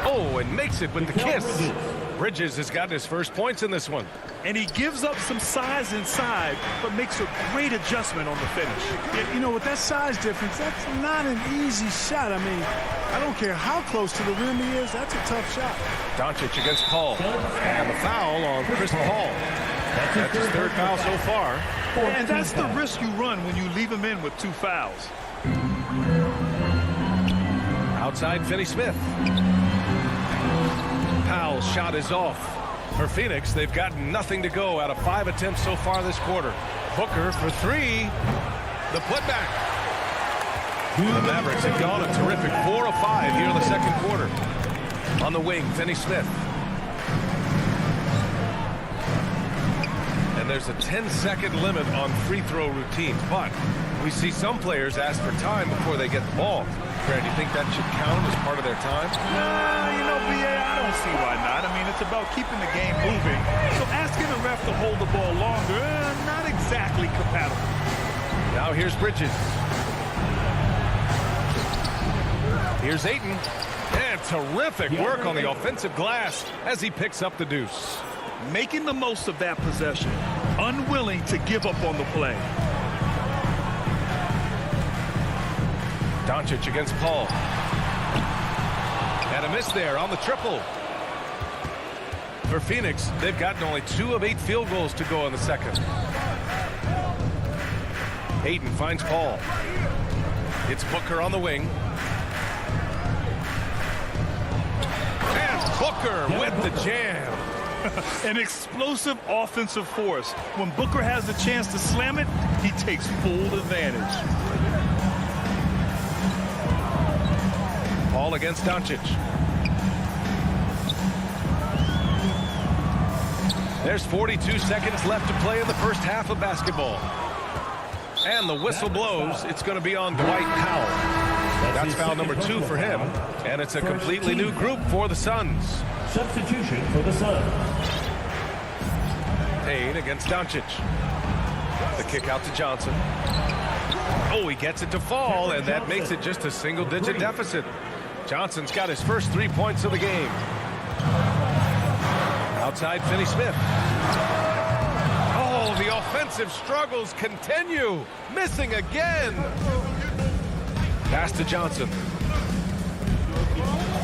Oh, and makes it with the kiss. Bridges has gotten his first points in this one. And he gives up some size inside, but makes a great adjustment on the finish. You know, with that size difference, that's not an easy shot. I mean, I don't care how close to the rim he is, that's a tough shot. Doncic against Paul. And the foul on Chris Paul. That's his third foul so far. And that's the risk you run when you leave him in with 2 fouls. Outside Finney-Smith. Powell's shot is off. For Phoenix, they've gotten nothing to go out of 5 attempts so far this quarter. Booker for 3. The putback. The Mavericks have gone a terrific 4 of 5 here in the second quarter. On the wing, Finney-Smith. And there's a 10-second limit on free throw routines, but we see some players ask for time before they get the ball. Brad, do you think that should count as part of their time? You know, B.A., I don't see why not. I mean, it's about keeping the game moving. So asking the ref to hold the ball longer, not exactly compatible. Now here's Bridges. Here's Ayton. And terrific work on the offensive glass as he picks up the deuce. Making the most of that possession. Unwilling to give up on the play. Doncic against Paul. And a miss there on the triple. For Phoenix, they've gotten only 2 of 8 field goals to go in the second. Ayton finds Paul. It's Booker on the wing. And Booker with the jam. An explosive offensive force. When Booker has the chance to slam it, he takes full advantage. Paul against Doncic. There's 42 seconds left to play in the first half of basketball. And the whistle blows. It's going to be on Dwight Powell. That's foul number 2 for him. And it's a completely new group for the Suns. Substitution for the Suns. Payne against Doncic. The kick out to Johnson. Oh, he gets it to fall, and that makes it just a single-digit deficit. Johnson's got his first 3 points of the game. Outside Finney-Smith. Oh, the offensive struggles continue. Missing again. Pass to Johnson.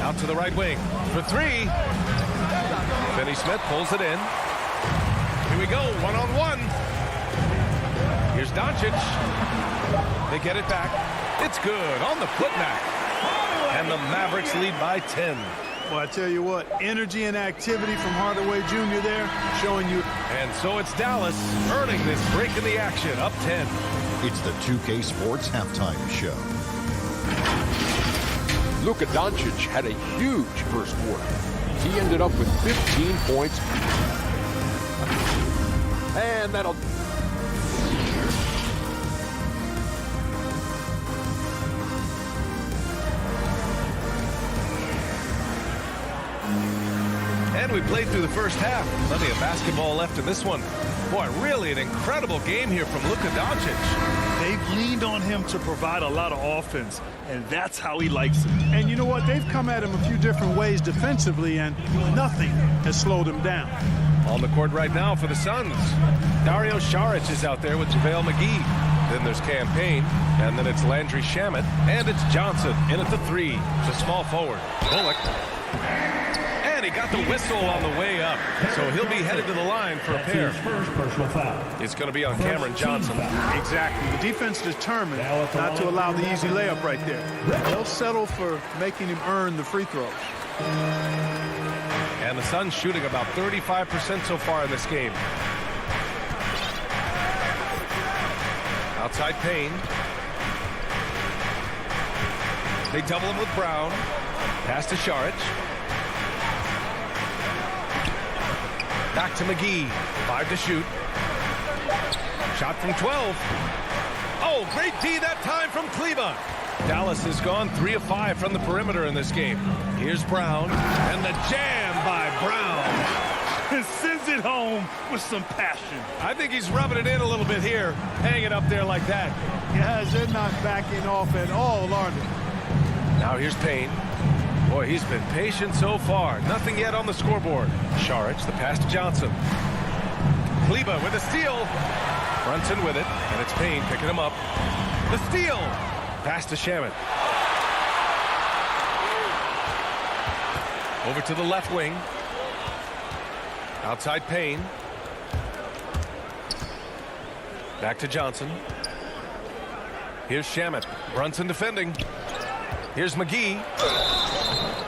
Out to the right wing for 3. Finney-Smith pulls it in. Here we go, one-on-one. Here's Doncic. They get it back. It's good on the putback. And the Mavericks lead by 10. Well, I tell you what, energy and activity from Hardaway Jr. there, showing you. And so it's Dallas earning this break in the action, up 10. It's the 2K Sports Halftime Show. Luka Doncic had a huge first quarter. He ended up with 15 points. And that'll... And we played through the first half. Plenty of basketball left in this one. Boy, really an incredible game here from Luka Doncic. They've leaned on him to provide a lot of offense, and that's how he likes it. And you know what? They've come at him a few different ways defensively, and nothing has slowed him down. On the court right now for the Suns, Dario Saric is out there with JaVale McGee. Then there's Campaign, and then it's Landry Shamet, and it's Johnson in at the 3. It's a small forward. Bullock. And he got the whistle on the way up, so he'll be headed to the line for a pair. First personal foul. It's going to be on Cameron Johnson. Exactly. The defense determined not to allow the easy layup right there. They'll settle for making him earn the free throws. And the Suns shooting about 35% so far in this game. Outside Payne. They double him with Brown. Pass to Saric. Back to McGee. 5 to shoot. Shot from 12. Oh, great D that time from Kleba. Dallas has gone 3 of 5 from the perimeter in this game. Here's Brown. And the jam by Brown. Sends it home with some passion. I think he's rubbing it in a little bit here. Hanging up there like that. Guys, they're not backing off at all, are they? Now here's Payne. Boy, he's been patient so far. Nothing yet on the scoreboard. Saric, the pass to Johnson. Kleba with a steal. Brunson with it, and it's Payne picking him up. The steal. Pass to Shamet. Over to the left wing. Outside Payne. Back to Johnson. Here's Shamet. Brunson defending. Here's McGee.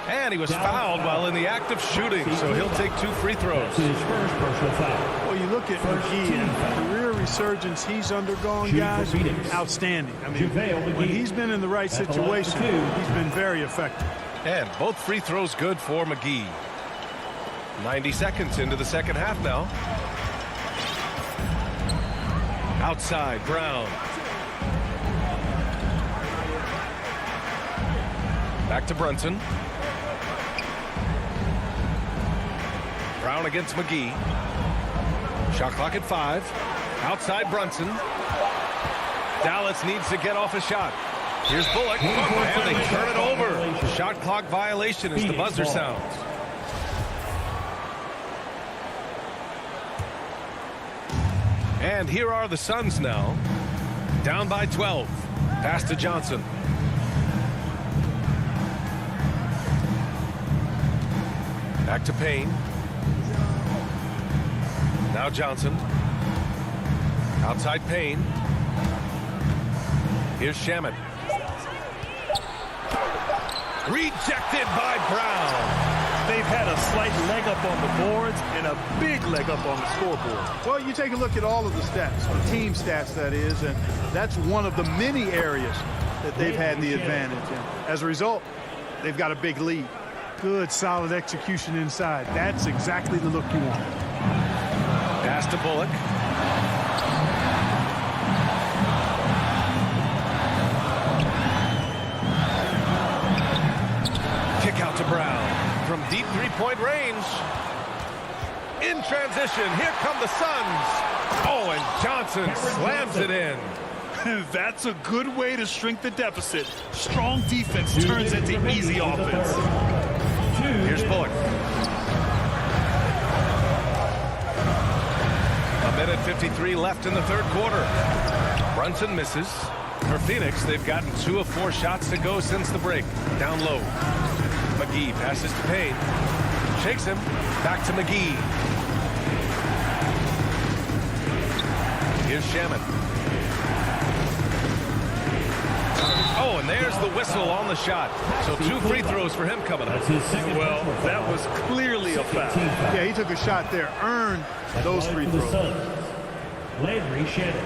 And he was fouled while in the act of shooting, so he'll take 2 free throws. His first personal foul. Well, you look at McGee and the career resurgence he's undergone, guys, outstanding. I mean, when he's been in the right situation, he's been very effective. And both free throws good for McGee. 90 seconds into the second half now. Outside, Brown. Back to Brunson. Brown against McGee. Shot clock at 5. Outside Brunson. Dallas needs to get off a shot. Here's Bullock. And they turn it over. Shot clock violation as the buzzer sounds. And here are the Suns now. Down by 12. Pass to Johnson. Back to Payne. Now Johnson. Outside Payne. Here's Shamet. Rejected by Brown. They've had a slight leg up on the boards and a big leg up on the scoreboard. Well, you take a look at all of the stats, the team stats that is, and that's one of the many areas that they've had the advantage in. As a result, they've got a big lead. Good, solid execution inside. That's exactly the look you want. Pass to Bullock. Kick out to Brown from deep three-point range. In transition, here come the Suns. Oh, and Johnson slams it in. That's a good way to shrink the deficit. Strong defense turns into easy offense. Here's Bullock. A minute 53 left in the third quarter. Brunson misses. For Phoenix, they've gotten 2 of 4 shots to go since the break. Down low. McGee passes to Payne. Shakes him. Back to McGee. Here's Shamet. Oh, and there's the whistle on the shot. So 2 free throws for him coming up. Well, that was clearly a foul. Yeah, he took a shot there, earned those free throws. Landry Shamet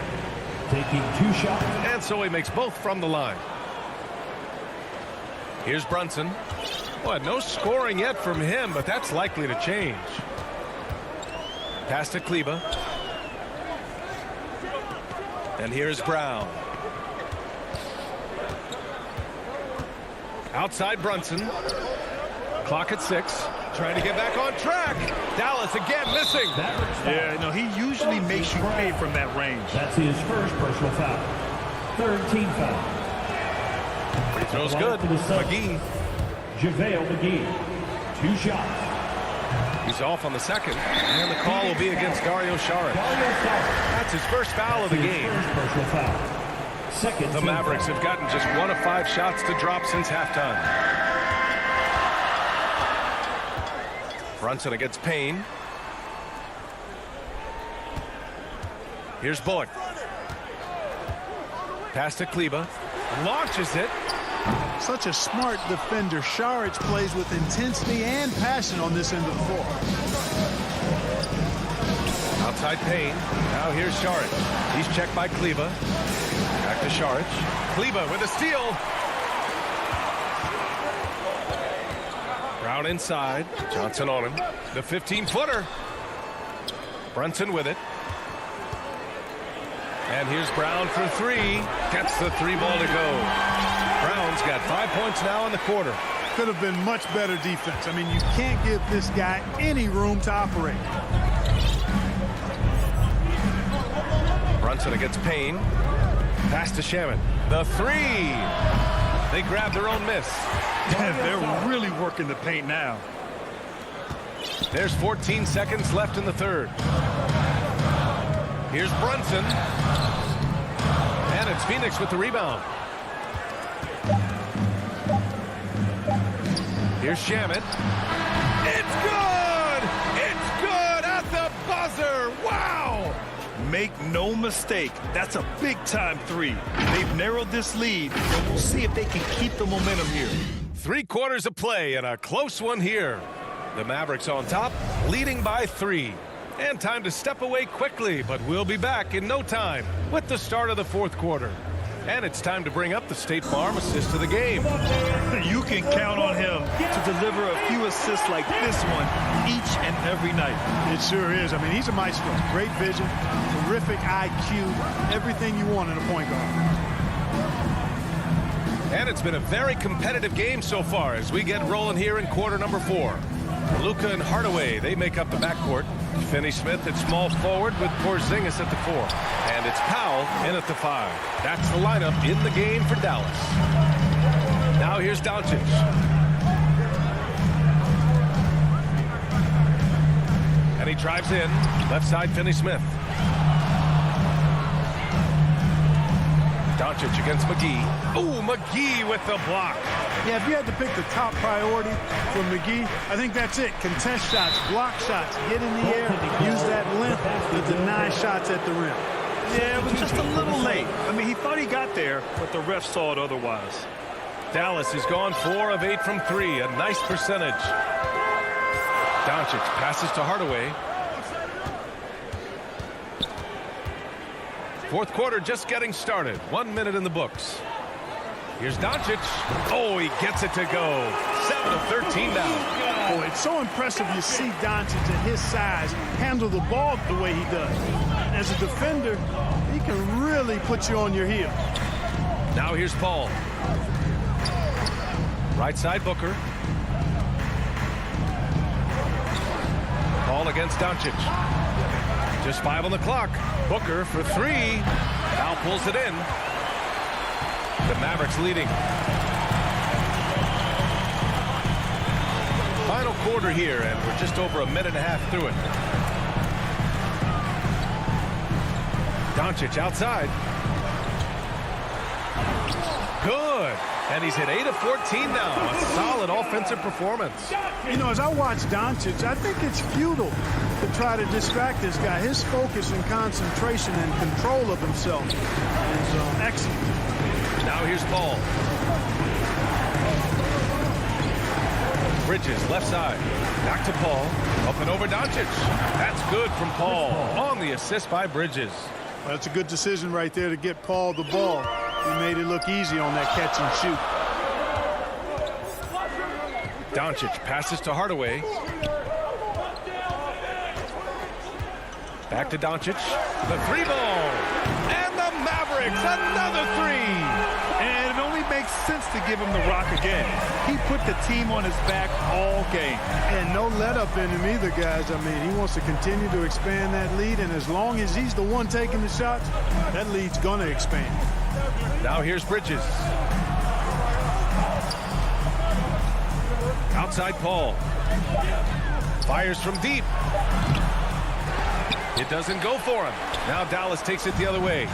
taking 2 shots. And so he makes both from the line. Here's Brunson. Well, no scoring yet from him, but that's likely to change. Pass to Kleba. And here's Brown. Outside Brunson. Clock at 6. Trying to get back on track. Dallas again missing. Yeah, no, he usually makes you pay from that range. That's his first personal foul. Third team foul. Free throw's good. McGee. JaVale McGee. 2 shots. He's off on the second, and the call will be against Dario Saric. That's his first foul of the game. The Mavericks have gotten just 1 of 5 shots to drop since halftime. Brunson against Payne. Here's Bullock. Pass to Kleba. Launches it. Such a smart defender. Saric plays with intensity and passion on this end of the floor. Outside Payne. Now here's Saric. He's checked by Kleba. Back to Saric. Kleba with a steal. Brown inside. Johnson on him. The 15-footer. Brunson with it. And here's Brown for 3. Gets the 3-ball to go. Brown's got 5 points now in the quarter. Could have been much better defense. I mean, you can't give this guy any room to operate. Brunson against Payne. Pass to Shaman. The 3. They grab their own miss. They're really working the paint now. There's 14 seconds left in the third. Here's Brunson. And it's Phoenix with the rebound. Here's Shaman. It's good! It's good at the buzzer! Wow! Make no mistake, that's a big-time 3. They've narrowed this lead, and we'll see if they can keep the momentum here. 3 quarters of play and a close one here. The Mavericks on top, leading by 3. And time to step away quickly, but we'll be back in no time with the start of the 4th quarter. And it's time to bring up the State Farm assist of the game. You can count on him to deliver a few assists like this one each and every night. It sure is. I mean, he's a maestro. Great vision, terrific IQ, everything you want in a point guard. And it's been a very competitive game so far as we get rolling here in quarter number 4. Luka and Hardaway, they make up the backcourt. Finney-Smith at small forward with Porzingis at the 4. And it's Powell in at the 5. That's the lineup in the game for Dallas. Now here's Doncic. And he drives in. Left side, Finney-Smith. Doncic against McGee. Ooh, McGee with the block. Yeah, if you had to pick the top priority for McGee, I think that's it. Contest shots, block shots, get in the air, use that length to deny shots at the rim. Yeah, it was just a little late. I mean, he thought he got there, but the ref saw it otherwise. Dallas has gone 4 of 8 from 3. A nice percentage. Doncic passes to Hardaway. 4th quarter just getting started. 1 minute in the books. Here's Doncic. Oh, he gets it to go. 7 of 13 now. Oh, it's so impressive you see Doncic at his size handle the ball the way he does. As a defender, he can really put you on your heel. Now here's Paul. Right side, Booker. Paul against Doncic. Just 5 on the clock. Booker for 3. Now pulls it in. The Mavericks leading. Final quarter here, and we're just over a minute and a half through it. Doncic outside. Good. And he's hit 8 of 14 now. A solid offensive performance. You know, as I watch Doncic, I think it's futile to try to distract this guy. His focus and concentration and control of himself is excellent. Now here's Paul. Bridges, left side. Back to Paul. Up and over Doncic. That's good from Paul. On the assist by Bridges. Well, that's a good decision right there to get Paul the ball. He made it look easy on that catch and shoot. Doncic passes to Hardaway. Back to Doncic. The 3-ball. And the Mavericks, another 3. And it only makes sense to give him the rock again. He put the team on his back all game. And no let up in him either, guys. I mean, he wants to continue to expand that lead, and as long as he's the one taking the shots, that lead's going to expand. Now here's Bridges. Outside Paul. Fires from deep. It doesn't go for him. Now Dallas takes it the other way.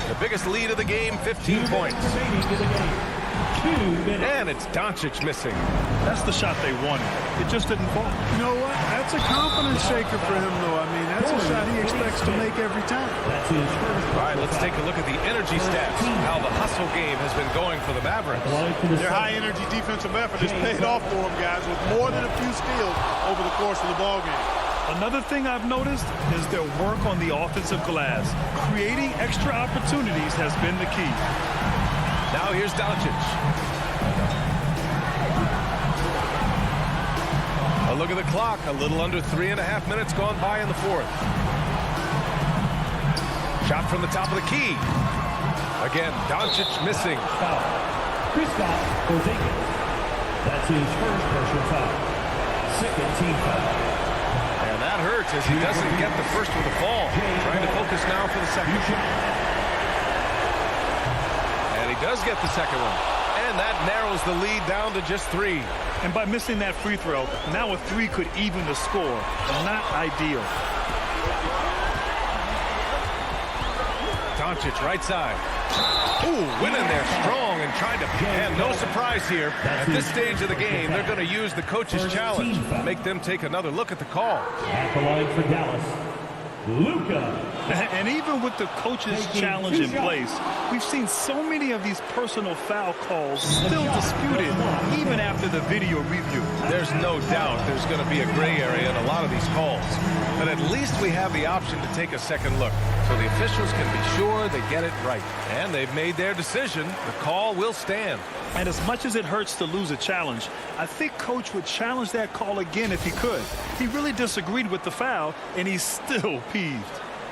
The biggest lead of the game, 15 points. And it's Doncic missing. That's the shot they wanted. It just didn't fall. You know what? That's a confidence shaker for him, though. I mean, that's a shot he expects to make every time. All right, let's take a look at the energy stats. How the hustle game has been going for the Mavericks. Their high-energy defensive effort has paid off for them, guys, with more than a few steals over the course of the ballgame. Another thing I've noticed is their work on the offensive glass. Creating extra opportunities has been the key. Now here's Doncic. A look at the clock. A little under 3.5 minutes gone by in the fourth. Shot from the top of the key. Again, Doncic missing. Foul. Kristaps Porzingis. That's his first personal foul. Second team foul. And that hurts as he doesn't get the first with the fall. Trying to focus now for the second. And he does get the second one. And that narrows the lead down to just 3. And by missing that free throw, now a 3 could even the score. Not ideal. Doncic right side. Ooh, went in there strong and tried to. And no surprise here. At this stage of the game, they're going to use the coach's challenge. Make them take another look at the call. At the line for Dallas, Luka. And even with the coach's challenge in place, we've seen so many of these personal foul calls still disputed, even after the video review. There's no doubt there's going to be a gray area in a lot of these calls. But at least we have the option to take a second look, so the officials can be sure they get it right. And they've made their decision. The call will stand. And as much as it hurts to lose a challenge, I think Coach would challenge that call again if he could. He really disagreed with the foul, and he's still peeved.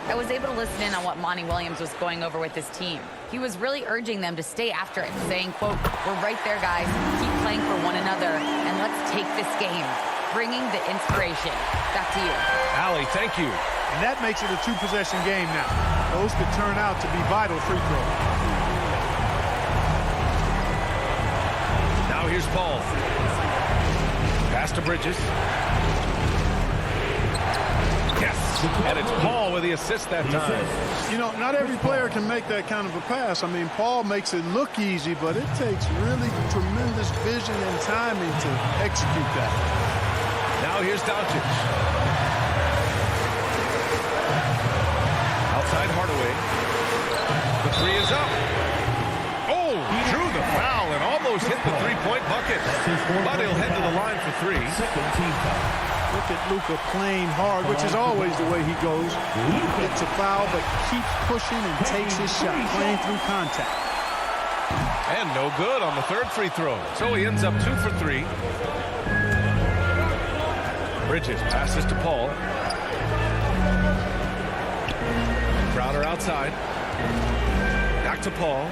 I was able to listen in on what Monty Williams was going over with his team. He was really urging them to stay after it, saying, quote, "We're right there, guys. Keep playing for one another, and let's take this game." Bringing the inspiration. Back to you. Allie, thank you. And that makes it a 2-possession game now. Those could turn out to be vital free throws. Now here's Paul. Pass to Bridges. Yes, and it's Paul with the assist that time. You know, not every player can make that kind of a pass. I mean, Paul makes it look easy, but it takes really tremendous vision and timing to execute that. Now here's Doncic. Outside Hardaway. The 3 is up. Oh, drew the foul and almost hit the three-point bucket. But he'll head to the line for 3. Second team foul. Look at Luka playing hard, which is always the way he goes. It's a foul, but keeps pushing and takes his shot, playing through contact. And no good on the third free throw. So he ends up 2 for 3. Bridges passes to Paul. Crowder outside. Back to Paul.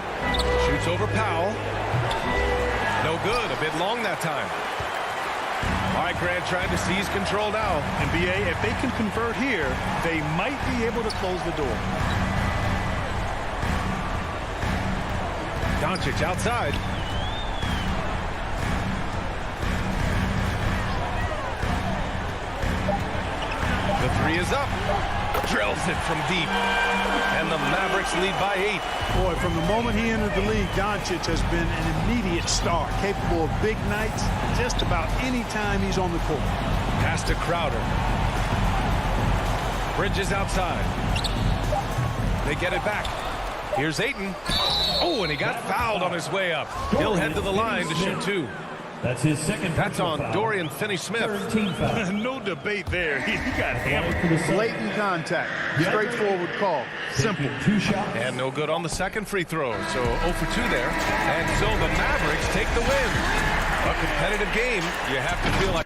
Shoots over Powell. No good. A bit long that time. All right, Grant trying to seize control now. And BA, if they can convert here, they might be able to close the door. Doncic outside. The 3 is up. Drills it from deep. And the Mavericks lead by 8. Boy, from the moment he entered the league, Doncic has been an immediate star, capable of big nights just about any time he's on the court. Pass to Crowder. Bridges outside. They get it back. Here's Ayton. Oh, and he got fouled on his way up. He'll head to the line to shoot 2. That's his second. That's on Dorian Finney-Smith. No debate there. He got hammered. Blatant contact. Straightforward call. Simple. 2 shots. And no good on the second free throw. So 0 for 2 there. And so the Mavericks take the win. A competitive game. You have to feel like...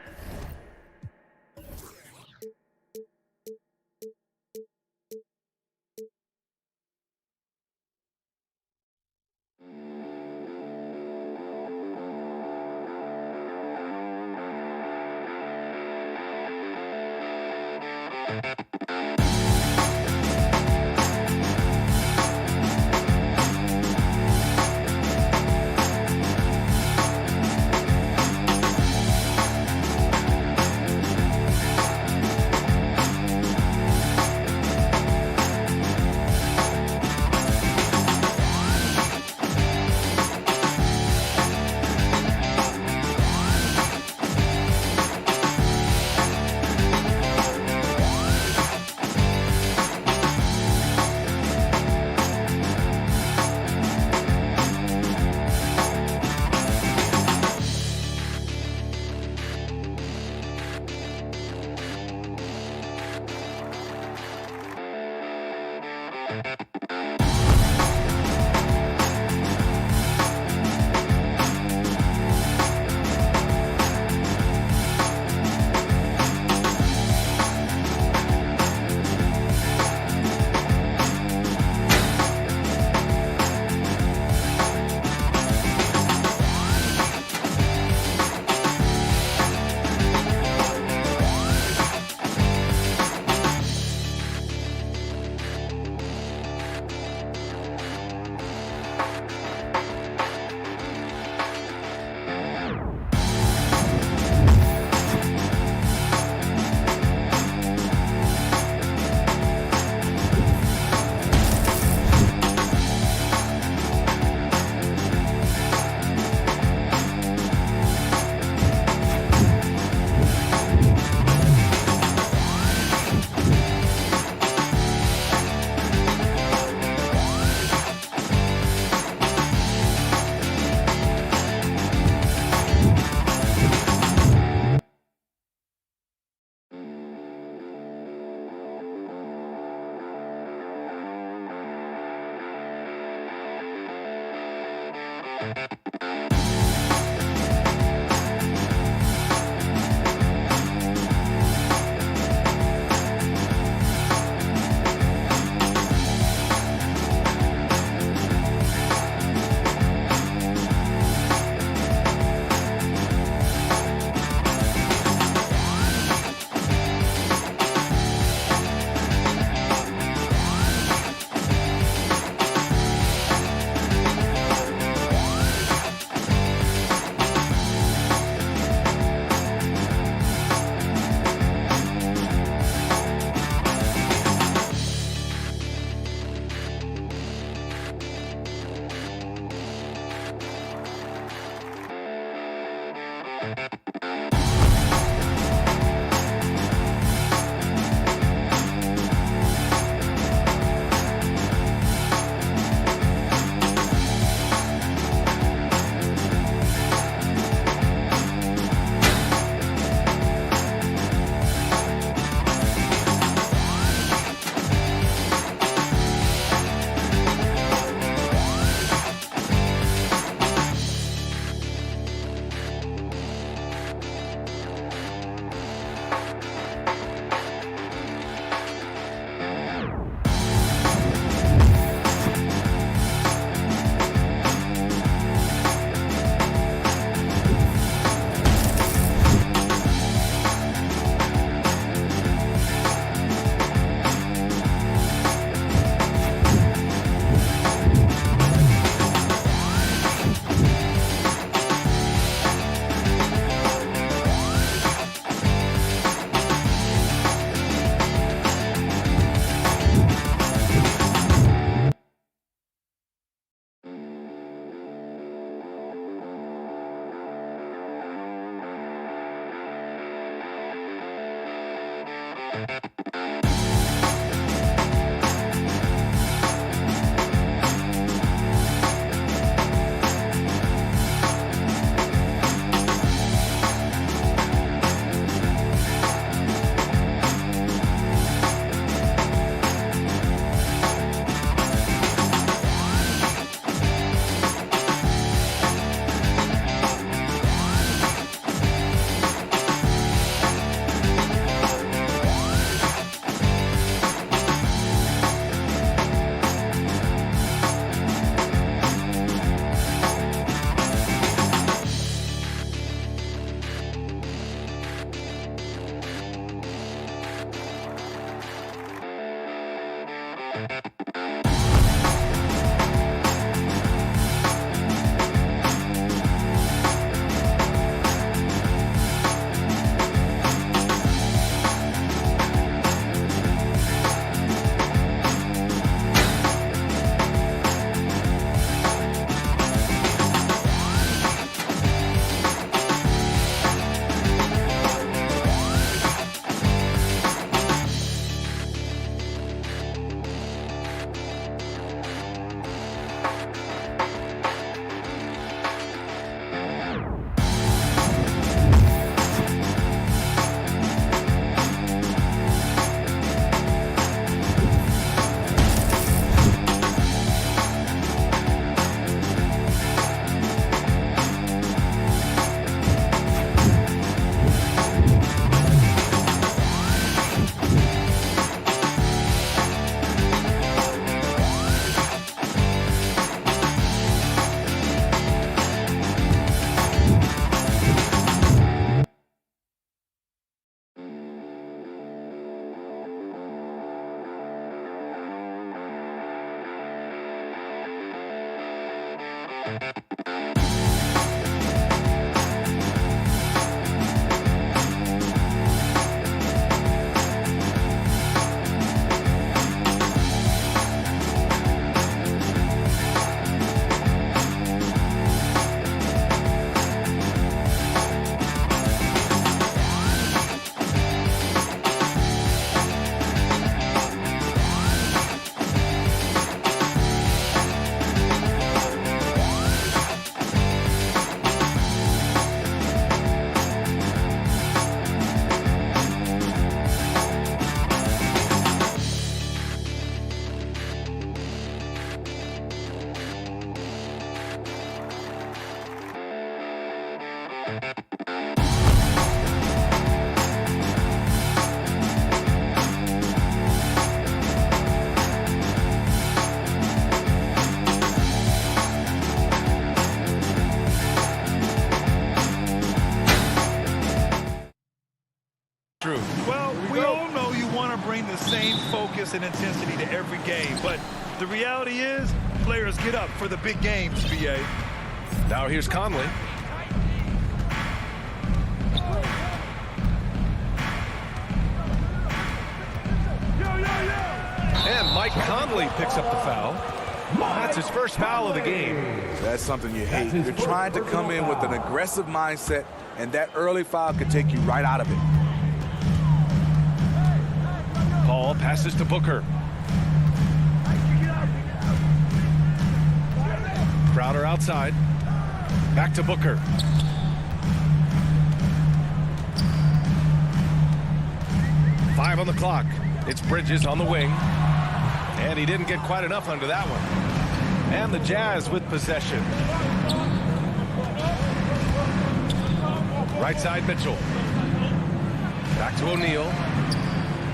And intensity to every game, but the reality is players get up for the big games, BA. Now here's Conley. And Mike Conley picks up the foul. That's his first foul of the game. That's something you hate. You're trying to come in with an aggressive mindset, and that early foul could take you right out of it. Paul passes to Booker. Crowder outside. Back to Booker. Five on the clock. It's Bridges on the wing. And he didn't get quite enough under that one. And the Jazz with possession. Right side, Mitchell. Back to O'Neal.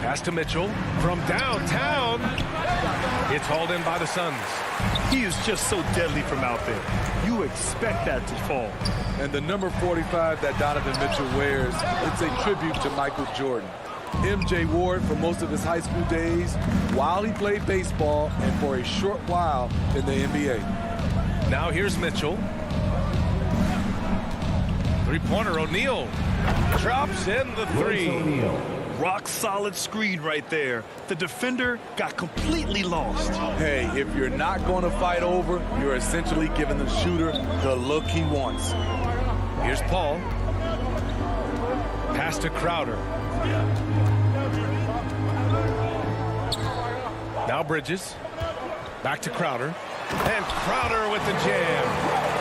Pass to Mitchell. From downtown. It's hauled in by the Suns. He is just so deadly from out there. You expect that to fall. And the number 45 that Donovan Mitchell wears, it's a tribute to Michael Jordan. MJ wore it for most of his high school days while he played baseball and for a short while in the NBA. Now here's Mitchell. Three-pointer, O'Neal. Drops in the three. Rock solid screen right there. The defender got completely lost. Hey, if you're not going to fight over, you're essentially giving the shooter the look he wants. Here's Paul. Pass to Crowder. Now Bridges. Back to Crowder. And Crowder with the jam.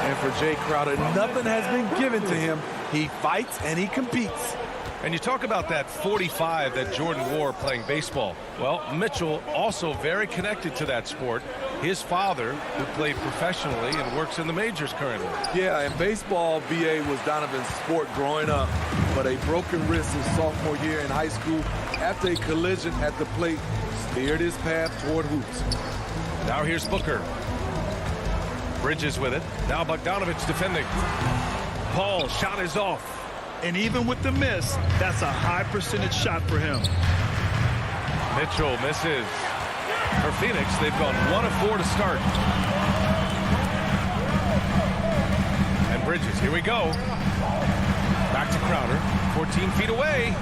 And for Jay Crowder, nothing has been given to him. He fights and he competes. And you talk about that 45 that Jordan wore playing baseball. Well, Mitchell also very connected to that sport. His father, who played professionally and works in the majors currently. Yeah, in baseball, BA was Donovan's sport growing up. But a broken wrist his sophomore year in high school after a collision at the plate steered his path toward hoops. Now here's Booker. Bridges with it. Now Bogdanovich defending. Paul, shot is off. And even with the miss, that's a high percentage shot for him. Mitchell misses. For Phoenix, they've gone 1 of 4 to start. And Bridges, here we go. Back to Crowder, 14 feet away.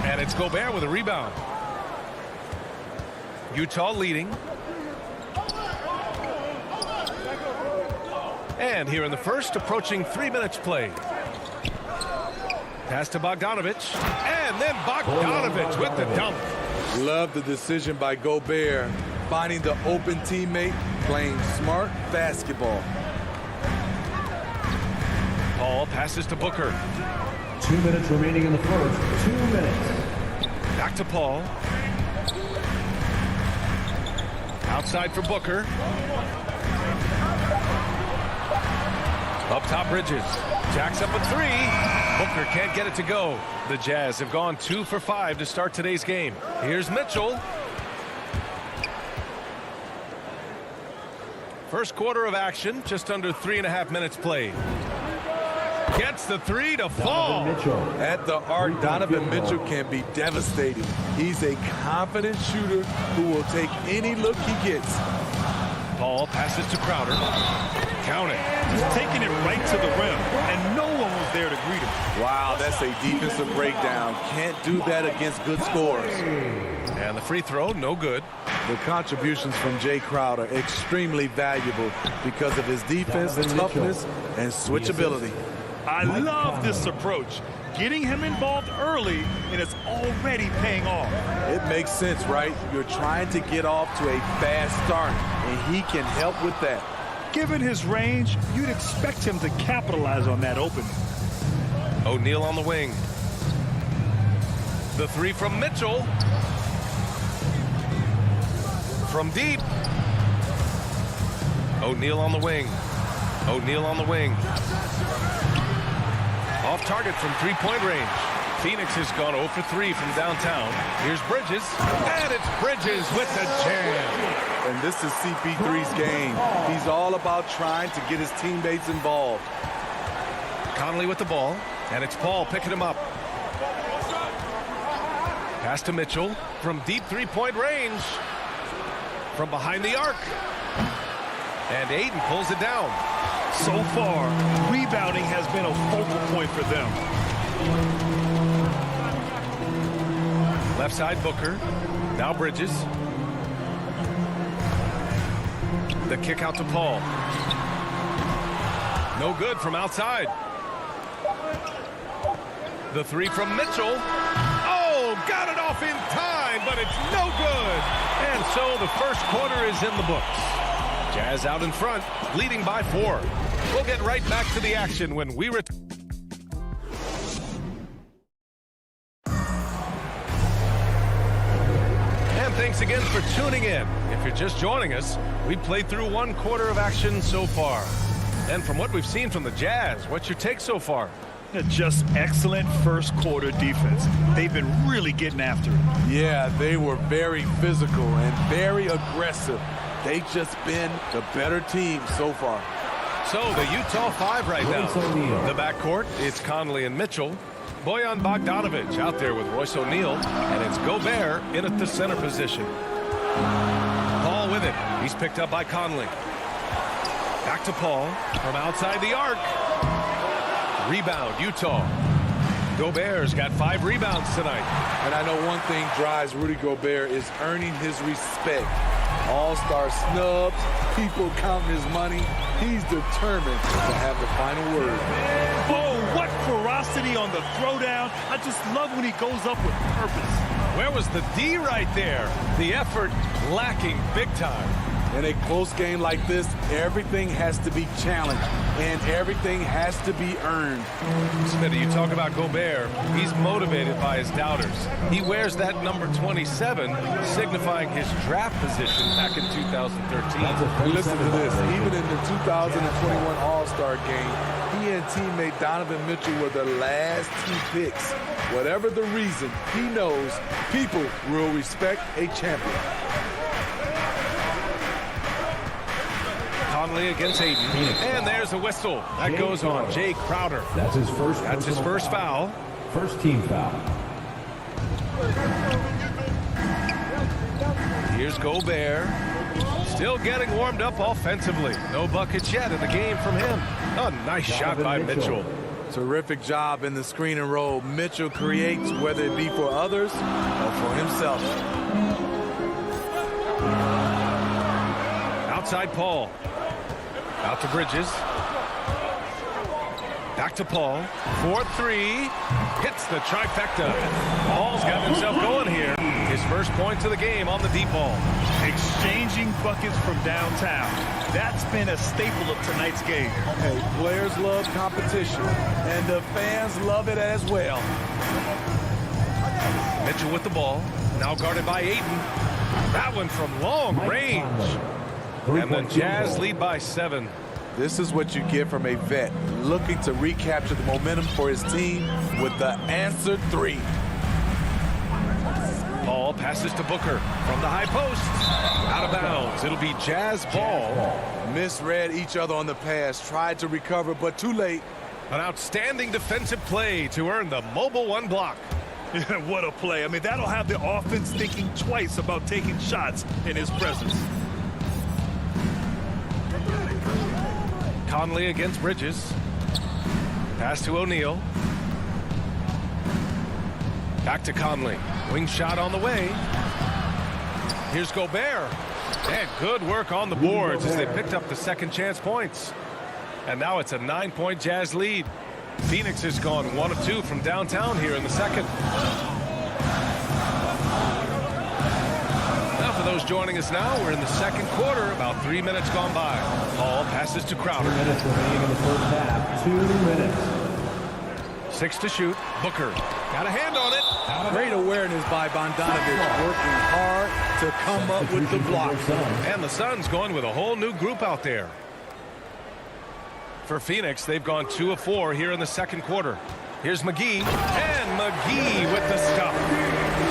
And it's Gobert with a rebound. Utah leading. And here in the first, approaching 3 minutes played. Pass to Bogdanovich. And then Bogdanovich with the dunk. Love the decision by Gobert, finding the open teammate, playing smart basketball. Paul passes to Booker. 2 minutes remaining in the first. 2 minutes. Back to Paul. Outside for Booker. Up top, Bridges. Jacks up a three. Booker can't get it to go. The Jazz have gone 2 for 5 to start today's game. Here's Mitchell. First quarter of action, just under 3.5 minutes played. Gets the three to fall. At the arc, Donovan Mitchell can be devastating. He's a confident shooter who will take any look he gets. Paul passes to Crowder. Count it. He's taking it right to the rim, and no one was there to greet him. Wow, that's a defensive breakdown. Can't do that against good scorers. And the free throw, no good. The contributions from Jay Crowder, extremely valuable because of his defense, toughness, and switchability. I love this approach. Getting him involved early, and it's already paying off. It makes sense, right? You're trying to get off to a fast start, and he can help with that. Given his range, you'd expect him to capitalize on that opening. O'Neal on the wing. The three from Mitchell. From deep. O'Neal on the wing. O'Neal on the wing. Off target from three-point range. Phoenix has gone 0 for 3 from downtown. Here's Bridges. And it's Bridges with the jam. And this is CP3's game. He's all about trying to get his teammates involved. Conley with the ball. And it's Paul picking him up. Pass to Mitchell from deep three-point range. From behind the arc. And Aiden pulls it down. So far, rebounding has been a focal point for them. Left side, Booker. Now Bridges. The kick out to Paul. No good from outside. The three from Mitchell. Oh, got it off in time, but it's no good. And so the first quarter is in the books. Jazz out in front, leading by 4. We'll get right back to the action when we return. And thanks again for tuning in. If you're just joining us, we've played through 1 quarter of action so far. And from what we've seen from the Jazz, what's your take so far? Just excellent first quarter defense. They've been really getting after it. Yeah, they were very physical and very aggressive. They've just been the better team so far. So the Utah 5 right now. The backcourt, it's Conley and Mitchell. Bojan Bogdanovic out there with Royce O'Neal. And it's Gobert in at the center position. Paul with it. He's picked up by Conley. Back to Paul from outside the arc. Rebound, Utah. Gobert's got 5 rebounds tonight. And I know one thing drives Rudy Gobert is earning his respect. All-star snubs, people counting his money. He's determined to have the final word. Oh, what ferocity on the throwdown. I just love when he goes up with purpose. Where was the D right there? The effort lacking big time. In a close game like this, everything has to be challenged, and everything has to be earned. Smitty, you talk about Gobert. He's motivated by his doubters. He wears that number 27, signifying his draft position back in 2013. And listen to this. Even in the 2021 All-Star game, he and teammate Donovan Mitchell were the last 2 picks. Whatever the reason, he knows people will respect a champion. Conley against Ayton. And there's a whistle. That goes on Jay Crowder. That's his first foul. First team foul. Here's Gobert. Still getting warmed up offensively. No buckets yet in the game from him. A nice shot by Mitchell. Terrific job in the screen and roll. Mitchell creates, whether it be for others or for himself. Outside Paul. Out to Bridges. Back to Paul. 4-3. Hits the trifecta. Paul's got himself going here. His first points of the game on the deep ball. Exchanging buckets from downtown. That's been a staple of tonight's game. Hey, players love competition, and the fans love it as well. Mitchell with the ball. Now guarded by Ayton. That one from long range. And the Jazz lead by 7. This is what you get from a vet looking to recapture the momentum for his team with the answered 3. Paul passes to Booker from the high post. Out of bounds. It'll be Jazz ball. Misread each other on the pass. Tried to recover, but too late. An outstanding defensive play to earn the mobile 1 block. What a play. I mean, that'll have the offense thinking twice about taking shots in his presence. Conley against Bridges. Pass to O'Neal. Back to Conley. Wing shot on the way. Here's Gobert. And good work on the boards as they picked up the second chance points. And now it's a 9-point Jazz lead. Phoenix has gone 1 of 2 from downtown here in the second. Now for those joining us now, we're in the second quarter, about 3 minutes gone by. Paul passes to Crowder. 2 minutes remaining in the first half. 2 minutes. 6 to shoot. Booker got a hand on it. Great awareness by Bogdanovic, working hard to come up with the block. And the Suns going with a whole new group out there. For Phoenix, they've gone 2 of 4 here in the second quarter. Here's McGee, and McGee with the stuff.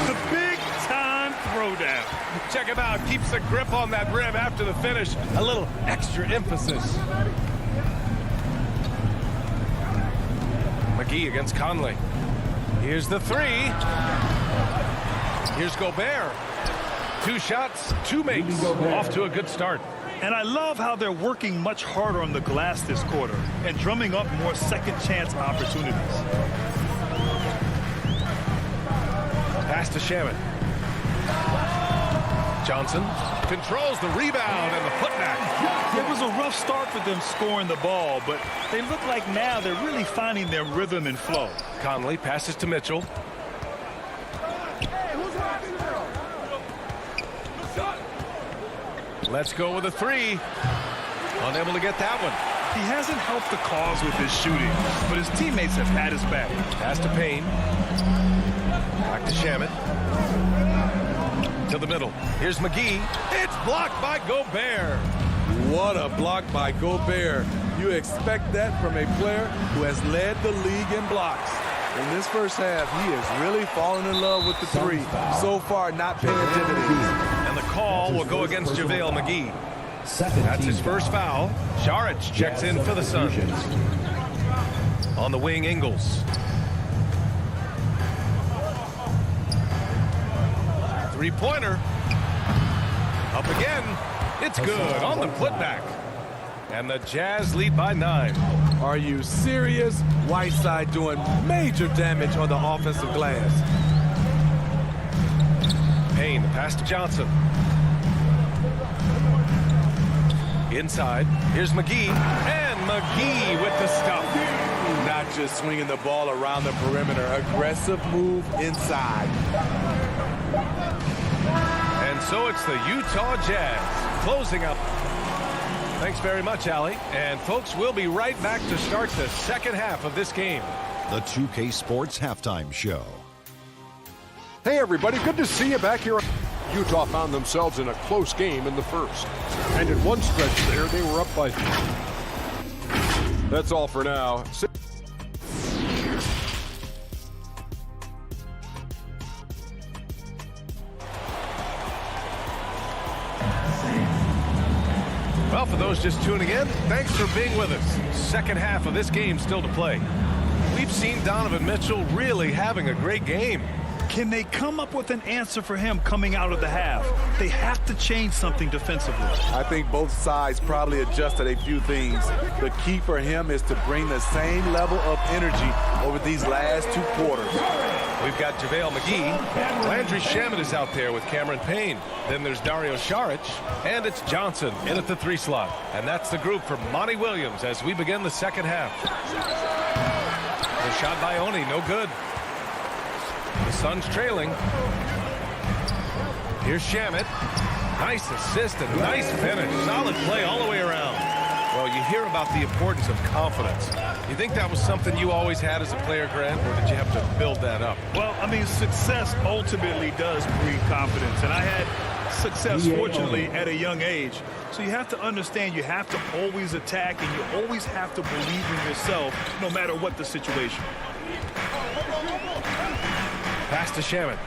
The big-time throwdown. Check him out. Keeps the grip on that rim after the finish. A little extra emphasis. McGee against Conley. Here's the 3. Here's Gobert. 2 shots, 2 makes. Off to a good start. And I love how they're working much harder on the glass this quarter and drumming up more second chance opportunities. Pass to Shaman. Johnson controls the rebound and the putback. It was a rough start for them scoring the ball, but they look like now they're really finding their rhythm and flow. Conley passes to Mitchell. Let's go with a three. Unable to get that one. He hasn't helped the cause with his shooting, but his teammates have had his back. Pass to Payne. Back to Shamet. To the middle. Here's McGee. It's blocked by Gobert. What a block by Gobert. You expect that from a player who has led the league in blocks. In this first half, he has really fallen in love with the three. So far, not paying attention to these. And the call will go against JaVale McGee. That's his first foul. Saric checks in for the Suns. On the wing, Ingles. Three-pointer. Up again. It's good on the putback. And the Jazz lead by 9. Are you serious? Whiteside doing major damage on the offensive glass. Payne, the pass to Johnson. Inside, here's McGee, and McGee with the stuff. Not just swinging the ball around the perimeter, aggressive move inside. And so it's the Utah Jazz closing up. Thanks very much, Allie. And folks, we'll be right back to start the second half of this game. The 2K Sports Halftime Show. Hey, everybody. Good to see you back here. Utah found themselves in a close game in the first. And in one stretch there, they were up by... That's all for now. Well, for those just tuning in, thanks for being with us. Second half of this game still to play. We've seen Donovan Mitchell really having a great game. Can they come up with an answer for him coming out of the half? They have to change something defensively. I think both sides probably adjusted a few things. The key for him is to bring the same level of energy over these last 2 quarters. We've got JaVale McGee. Landry Shamet is out there with Cameron Payne. Then there's Dario Saric. And it's Johnson in at the 3 slot. And that's the group for Monty Williams as we begin the second half. The shot by Oni, no good. The Suns trailing. Here's Shamet. Nice assist and nice finish. Solid play all the way around. Well, you hear about the importance of confidence. You think that was something you always had as a player, Grant, or did you have to build that up? Well, I mean, success ultimately does breed confidence. And I had success, fortunately, at a young age. So you have to understand you have to always attack and you always have to believe in yourself no matter what the situation. Pass to Shamet.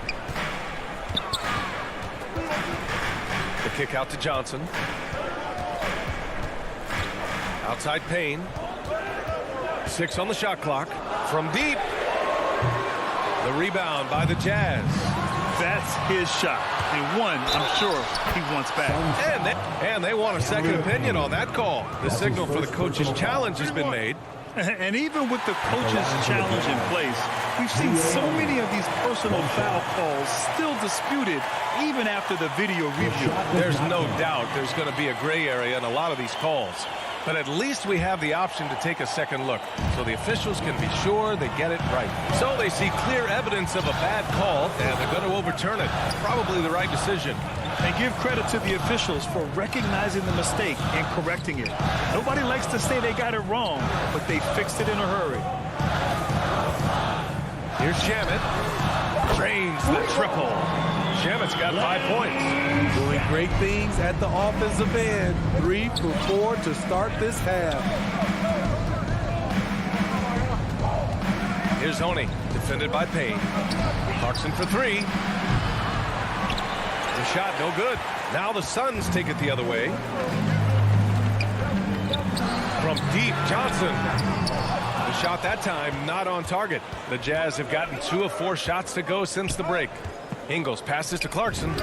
The kick out to Johnson. Outside Payne. 6 on the shot clock. From deep. The rebound by the Jazz. That's his shot. And one, I'm sure he wants back. And they want a second opinion on that call. The signal for the coach's challenge has been made. And even with the coach's challenge in place, we've seen so many of these personal foul calls still disputed even after the video review. There's no doubt there's going to be a gray area in a lot of these calls. But at least we have the option to take a second look so the officials can be sure they get it right. So they see clear evidence of a bad call, and they're going to overturn it. Probably the right decision. And give credit to the officials for recognizing the mistake and correcting it. Nobody likes to say they got it wrong, but they fixed it in a hurry. Here's Shamet. Drains the triple. Shamet's got 5 points. Doing great things at the offensive end. 3 for 4 to start this half. Here's Oni, defended by Payne. Clarkson for 3. The shot no good. Now the Suns take it the other way. From deep, Johnson. The shot that time not on target. The Jazz have gotten 2 of 4 shots to go since the break. Ingles passes to Clarkson.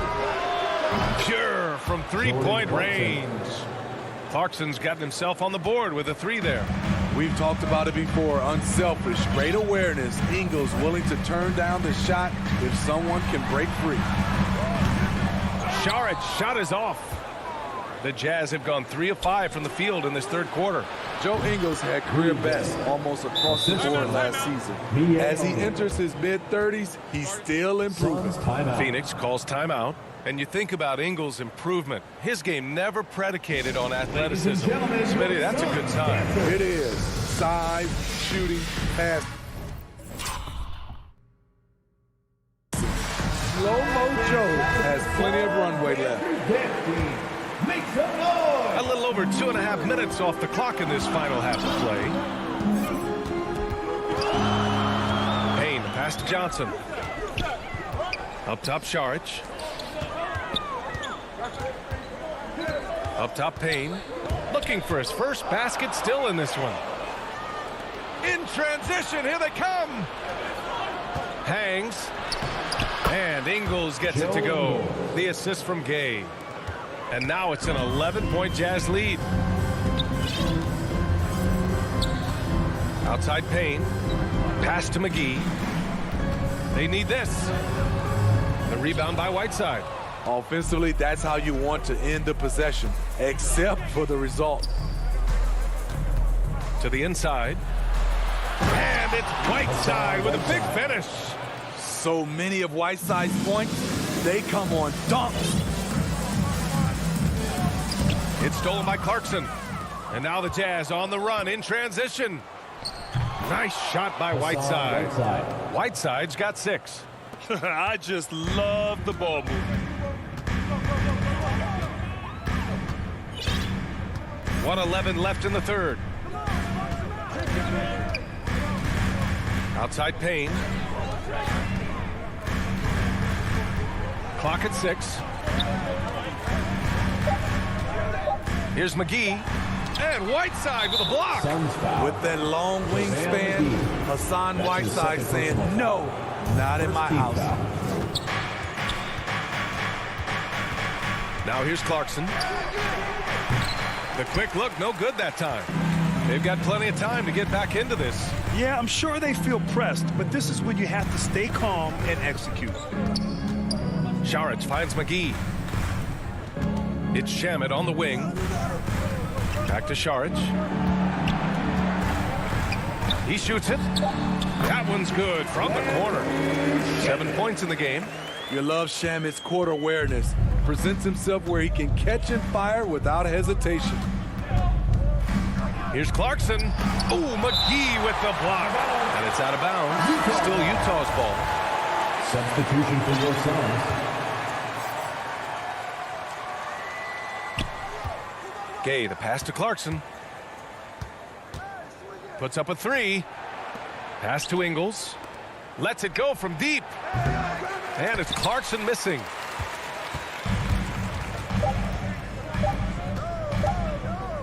Pure from 3-point range. Clarkson's gotten himself on the board with a 3 there. We've talked about it before. Unselfish, great awareness. Ingles willing to turn down the shot if someone can break free. Sharic's shot is off. The Jazz have gone 3 of 5 from the field in this third quarter. Joe Ingles had career best almost across the board last season. As he enters his mid-30s, he's still improving. Phoenix calls timeout. And you think about Ingles' improvement. His game never predicated on athleticism. Smitty, that's a good sign. It is. Size, shooting, pass. Slow-mo Joe has plenty of runway left. A little over 2.5 minutes off the clock in this final half of play. Payne, pass to Johnson. Up top, Saric. Up top, Payne. Looking for his first basket, still in this one. In transition, here they come. Hangs. And Ingles gets it to go. The assist from Gay. And now it's an 11-point Jazz lead. Outside Payne. Pass to McGee. They need this. The rebound by Whiteside. Offensively, that's how you want to end the possession, except for the result. To the inside. And it's Whiteside with a big finish. So many of Whiteside's points, they come on dunks. It's stolen by Clarkson. And now the Jazz on the run in transition. Nice shot by Whiteside. Whiteside's got 6. I just love the ball movement. 1:11 left in the third. Outside Payne. Clock at 6. Here's McGee. And Whiteside with a block. With that long wingspan, Hassan Whiteside saying, no, not in my house. Now here's Clarkson. The quick look, no good that time. They've got plenty of time to get back into this. Yeah, I'm sure they feel pressed, but this is when you have to stay calm and execute. Saric finds McGee. It's Shamet on the wing. Back to Saric. He shoots it. That one's good from the corner. 7 points in the game. You love Shamet's court awareness. Presents himself where he can catch and fire without hesitation. Here's Clarkson. Oh, McGee with the block. And it's out of bounds. Still Utah's ball. Substitution for your Suns. Gay, the pass to Clarkson. Puts up a 3. Pass to Ingles. Lets it go from deep. And it's Clarkson missing.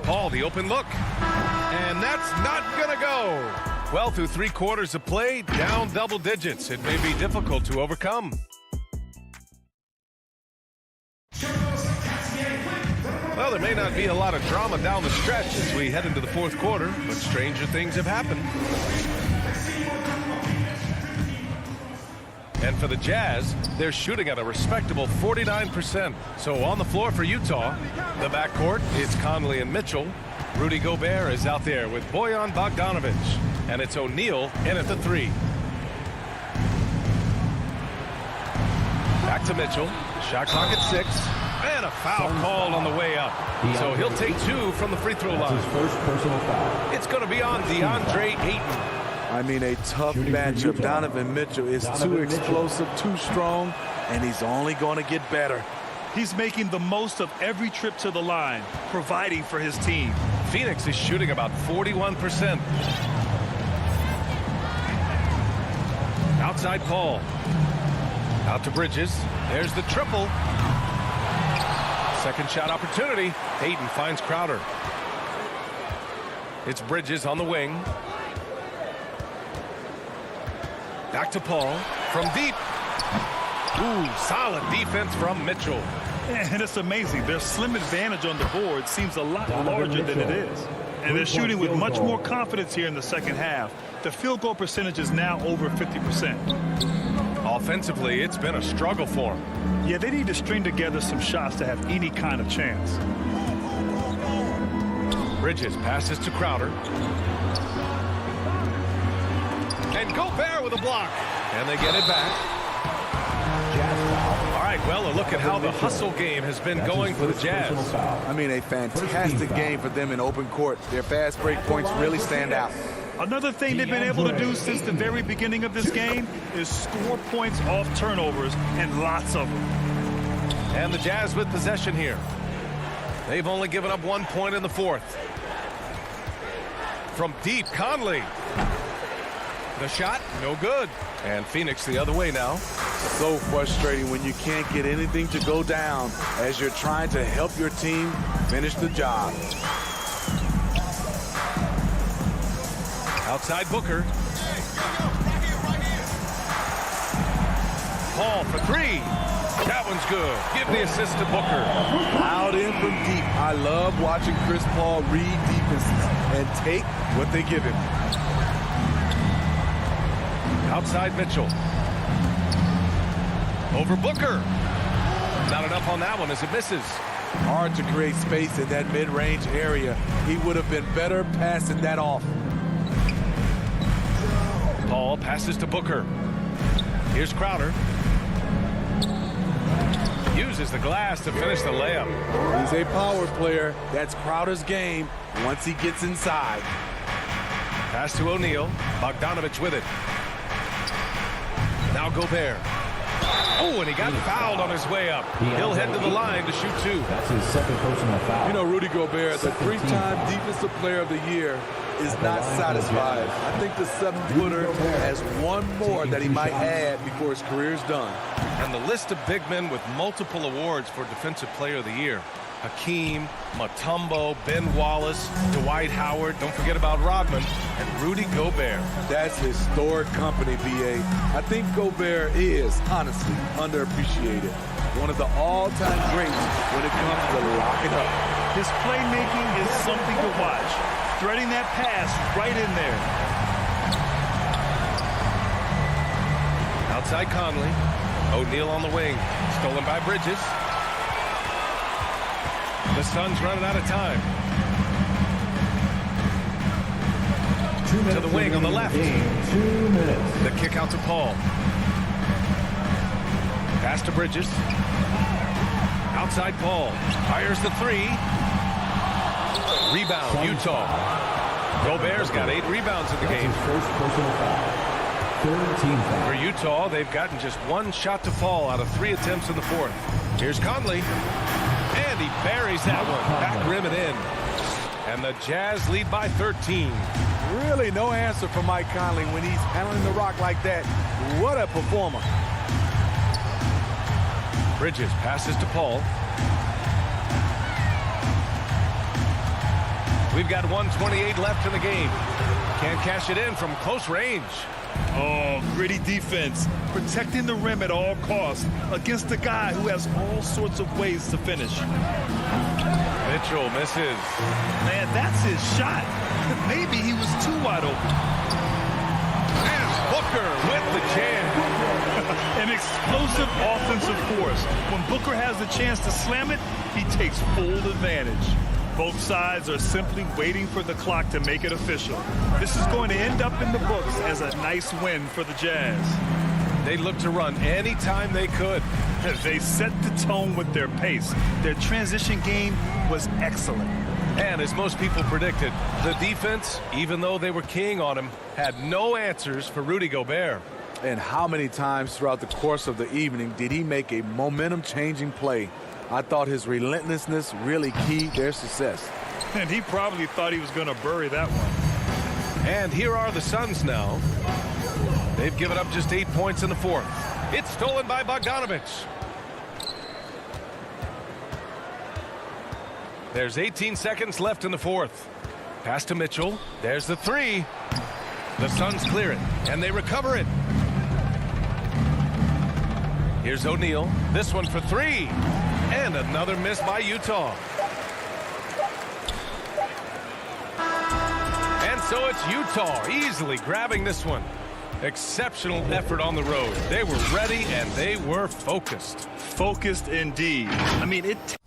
Paul, the open look. And that's not going to go. Well, through 3 quarters of play, down double digits. It may be difficult to overcome. Well, there may not be a lot of drama down the stretch as we head into the fourth quarter, but stranger things have happened. And for the Jazz, they're shooting at a respectable 49%. So on the floor for Utah, the backcourt is Conley and Mitchell. Rudy Gobert is out there with Bojan Bogdanovic. And it's O'Neal in at the 3. Back to Mitchell. Shot clock at 6. And a foul called on the way up. So he'll take 2 from the free throw line. His first personal foul. It's going to be on DeAndre Ayton. I mean, a tough matchup. Donovan Mitchell is too explosive, too strong, and he's only going to get better. He's making the most of every trip to the line, providing for his team. Phoenix is shooting about 41%. Outside Paul. Out to Bridges. There's the triple. Second shot opportunity. Ayton finds Crowder. It's Bridges on the wing. Back to Paul from deep. Ooh, solid defense from Mitchell. And it's amazing. Their slim advantage on the board seems a lot larger than it is. And they're shooting with much more confidence here in the second half. The field goal percentage is now over 50%. Offensively, it's been a struggle for them. Yeah, they need to string together some shots to have any kind of chance. Bridges passes to Crowder. And Gobert with a block. And they get it back. All right, well, a look at how the hustle game has been going for the Jazz. I mean, a fantastic game for them in open court. Their fast break points really stand out. Another thing they've been able to do since the very beginning of this game is score points off turnovers, and lots of them. And the Jazz with possession here. They've only given up 1 point in the fourth. From deep, Conley. The shot, no good. And Phoenix the other way now. So frustrating when you can't get anything to go down as you're trying to help your team finish the job. Outside Booker. Paul for three. That one's good. Give the assist to Booker. Out in from deep. I love watching Chris Paul read defenses and take what they give him. Outside Mitchell. Over Booker. Not enough on that one as it misses. Hard to create space in that mid-range area. He would have been better passing that off. Paul passes to Booker. Here's Crowder. Uses the glass to finish the layup. He's a power player. That's Crowder's game once he gets inside. Pass to O'Neal. Bogdanovich with it. Now Gobert. Oh, and he got fouled on his way up. He'll head to the line to shoot two. That's his second personal foul. You know, Rudy Gobert, the three-time Defensive Player of the Year, is not satisfied. I think the 7-footer has one more that he might add before his career's done. And the list of big men with multiple awards for Defensive Player of the Year. Hakeem, Mutombo, Ben Wallace, Dwight Howard, don't forget about Rodman, and Rudy Gobert. That's historic company, B.A. I think Gobert is, honestly, underappreciated. One of the all-time greats when it comes to locking up. His playmaking is something to watch. Threading that pass right in there. Outside Conley. O'Neal on the wing. Stolen by Bridges. The Suns running out of time. To the wing on the left. 2 minutes. The kick out to Paul. Pass to Bridges. Outside Paul. Fires the three. Rebound, Utah. Gobert's got 8 rebounds in the game. First personal foul. Third team foul. For Utah, they've gotten just 1 shot to fall out of 3 attempts in the fourth. Here's Conley. And he buries that one. Back rim and in. And the Jazz lead by 13. Really no answer for Mike Conley when he's handling the rock like that. What a performer. Bridges passes to Paul. We've got 1:28 left in the game. Can't cash it in from close range. Oh, gritty defense. Protecting the rim at all costs against a guy who has all sorts of ways to finish. Mitchell misses. Man, that's his shot. Maybe he was too wide open. And Booker with the jam. An explosive offensive force. When Booker has the chance to slam it, he takes full advantage. Both sides are simply waiting for the clock to make it official. This is going to end up in the books as a nice win for the Jazz. They looked to run anytime they could. They set the tone with their pace. Their transition game was excellent. And as most people predicted, the defense, even though they were keying on him, had no answers for Rudy Gobert. And how many times throughout the course of the evening did he make a momentum-changing play? I thought his relentlessness really keyed their success. And he probably thought he was going to bury that one. And here are the Suns now. They've given up just 8 points in the fourth. It's stolen by Bogdanovich. There's 18 seconds left in the fourth. Pass to Mitchell. There's the three. The Suns clear it, and they recover it. Here's O'Neal. This one for three. And another miss by Utah. And so it's Utah easily grabbing this one. Exceptional effort on the road. They were ready and they were focused. Focused indeed. I mean, it.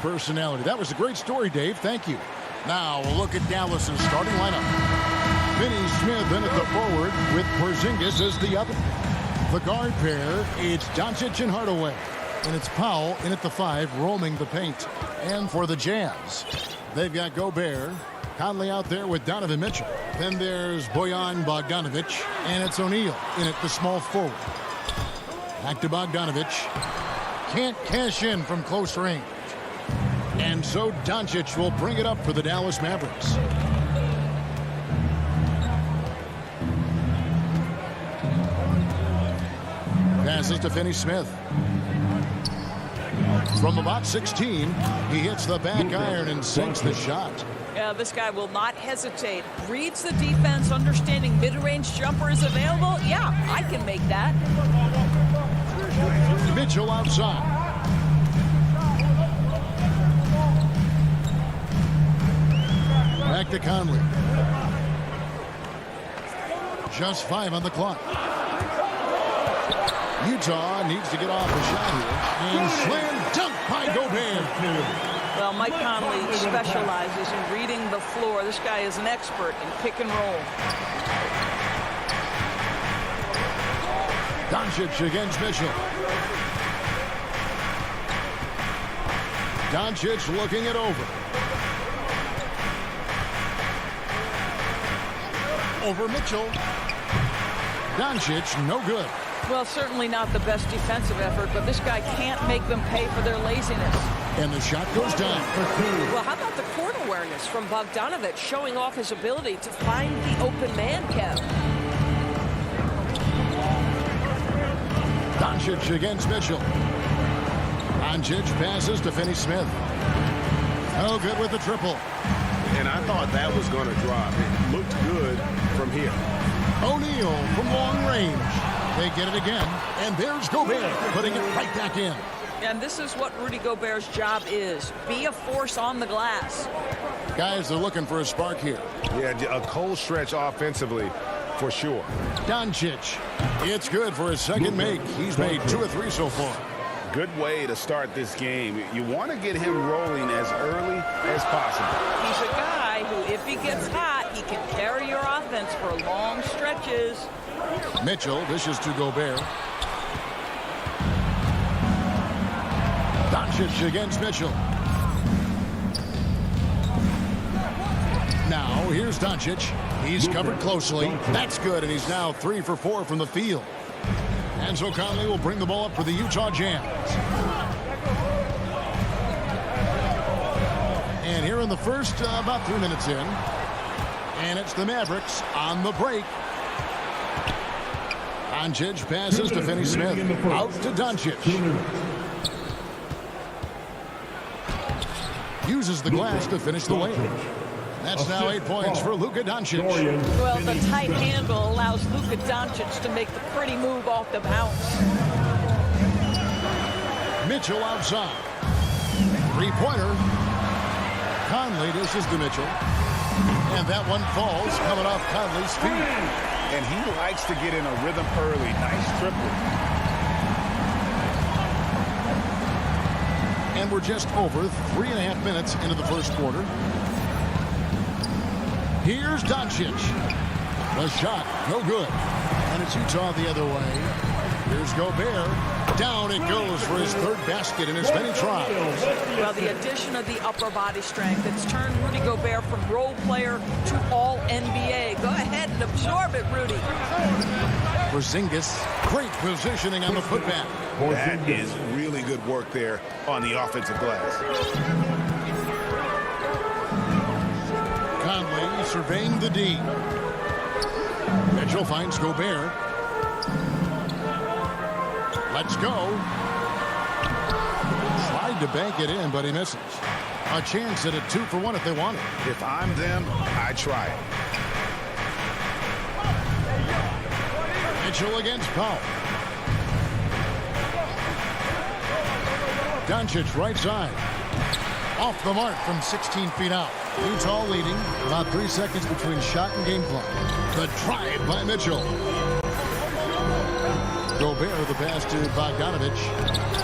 Personality. That was a great story, Dave. Thank you. Now we'll look at Dallas's starting lineup. Finney Smith in at the forward with Porzingis as the other. The guard pair, it's Doncic and Hardaway. And it's Powell in at the 5, roaming the paint. And for the Jazz, they've got Gobert. Conley out there with Donovan Mitchell. Then there's Bojan Bogdanovic. And it's O'Neal in at the small forward. Back to Bogdanovic. Can't cash in from close range. And so Doncic will bring it up for the Dallas Mavericks. Passes to Finney Smith. From about 16, he hits the back iron and sinks the shot. Yeah, this guy will not hesitate. Reads the defense, understanding mid-range jumper is available. Yeah, I can make that. Mitchell outside. Back to Conley. Just 5 on the clock. Utah needs to get off a shot here. And slam dunk by Gobert. Well, Mike Conley specializes in reading the floor. This guy is an expert in pick and roll. Doncic against Mitchell. Doncic looking it over. Over Mitchell. Doncic, no good. Well, certainly not the best defensive effort, but this guy can't make them pay for their laziness. And the shot goes down. Well, how about the court awareness from Bogdanovic, showing off his ability to find the open man, Kev? Doncic against Mitchell. Doncic passes to Finney-Smith. No good with the triple. And I thought that was going to drop. It looked good from here. O'Neal from long range. They get it again, and there's Gobert putting it right back in. And this is what Rudy Gobert's job is. Be a force on the glass. Guys, they're looking for a spark here. Yeah, a cold stretch offensively for sure. Doncic. It's good for his second make. He's made 2 or 3 so far. Good way to start this game. You want to get him rolling as early as possible. He's a guy who, if he gets hot, he can carry your offense for long stretches. Mitchell dishes to Gobert. Doncic against Mitchell. Now, here's Doncic. He's covered closely. That's good, and he's now 3 for 4 from the field. And so Conley will bring the ball up for the Utah Jazz. And here in the first, about 3 minutes in. And it's the Mavericks on the break. Doncic passes to Finney-Smith. Out to Doncic. Uses the glass to finish the layup. That's now 8 points for Luka Doncic. Well, the tight handle allows Luka Doncic to make the pretty move off the bounce. Mitchell outside. 3-pointer. Conley dishes to Mitchell. And that one falls coming off Conley's feet. And he likes to get in a rhythm early. Nice triple. And we're just over 3.5 minutes into the first quarter. Here's Doncic. The shot, no good. And it's Utah the other way. Here's Gobert. Down it goes for his 3rd basket in as many tries. Well, the addition of the upper body strength, it's turned Rudy Gobert from role player to all NBA. Go ahead and absorb it, Rudy. Porzingis, great positioning on the putback. That is really good work there on the offensive glass. Conley surveying the D. Mitchell finds Gobert. Let's go. Tried to bank it in, but he misses. A chance at a 2 for 1 if they want it. If I'm them, I try it. Mitchell against Powell. Doncic right side. Off the mark from 16 feet out. Utah leading. About 3 seconds between shot and game clock. The drive by Mitchell. Gobert the pass to Bogdanovic.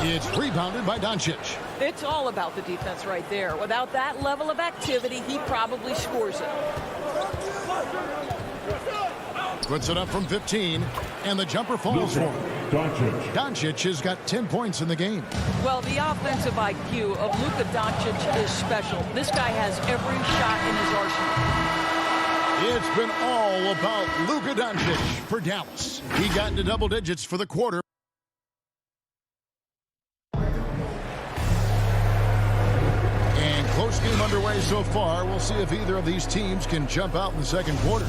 It's rebounded by Doncic. It's all about the defense right there. Without that level of activity, he probably scores it. Puts it up from 15, and the jumper falls for him. Doncic has got 10 points in the game. Well, the offensive IQ of Luka Doncic is special. This guy has every shot in his arsenal. It's been all about Luka Doncic for Dallas. He got into double digits for the quarter. And close game underway so far. We'll see if either of these teams can jump out in the second quarter.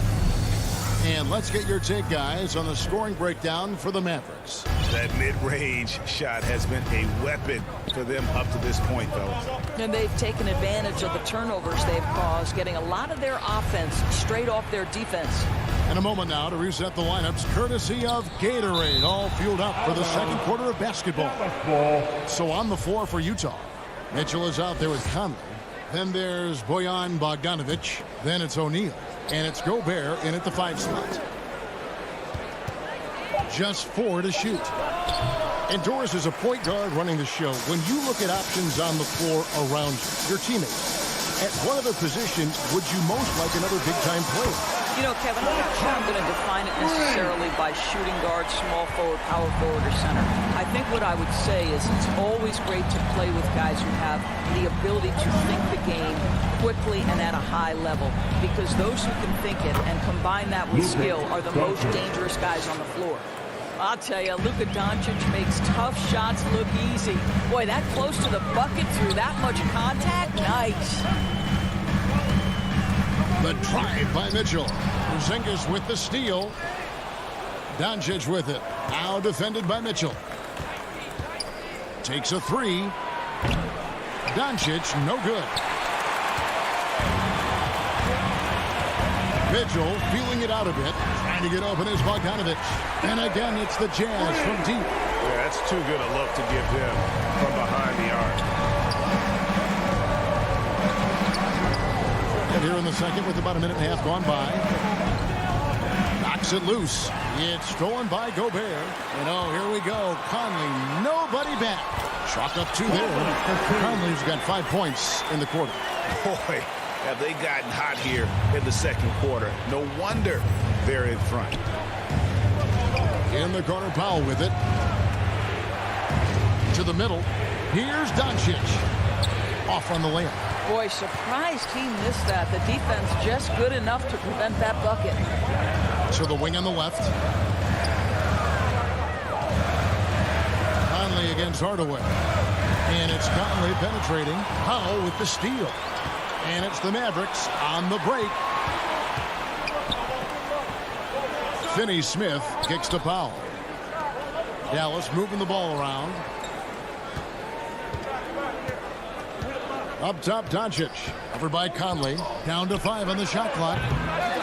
And let's get your take, guys, on the scoring breakdown for the Mavericks. That mid-range shot has been a weapon for them up to this point, fellas. And they've taken advantage of the turnovers they've caused, getting a lot of their offense straight off their defense. In a moment now to reset the lineups, courtesy of Gatorade, all fueled up for the second quarter of basketball. So on the floor for Utah, Mitchell is out there with Conley. Then there's Bojan Bogdanovic. Then it's O'Neal. And it's Gobert in at the 5 slot. Just 4 to shoot. And Doris is a point guard running the show. When you look at options on the floor around your teammates, at what other position would you most like another big-time player? You know, Kevin, I'm not sure I'm going to define it necessarily by shooting guard, small forward, power forward, or center. I think what I would say is it's always great to play with guys who have the ability to think the game quickly and at a high level, because those who can think it and combine that with skill are the most dangerous guys on the floor. I'll tell you, Luka Doncic makes tough shots look easy. Boy, that close to the bucket through that much contact, nice. The drive by Mitchell. Porzingis with the steal. Doncic with it. Now defended by Mitchell. Takes a 3. Doncic, no good. Mitchell feeling it out a bit. Trying to get open is Bogdanovic. And again, it's the Jazz from deep. Yeah, that's too good a look to give them from behind the arc. Here in the second with about a minute and a half gone by. Knocks it loose. It's stolen by Gobert. And oh, here we go. Conley, nobody back. Chalk up 2 there. Conley's got 5 points in the quarter. Boy, have they gotten hot here in the second quarter. No wonder they're in front. In the corner, Powell with it. To the middle. Here's Doncic. Off on the layup. Boy, surprised he missed that. The defense just good enough to prevent that bucket. To the wing on the left. Conley against Hardaway. And it's Conley penetrating. Powell with the steal. And it's the Mavericks on the break. Finney-Smith kicks to Powell. Dallas moving the ball around. Up top, Doncic. Covered by Conley. Down to 5 on the shot clock.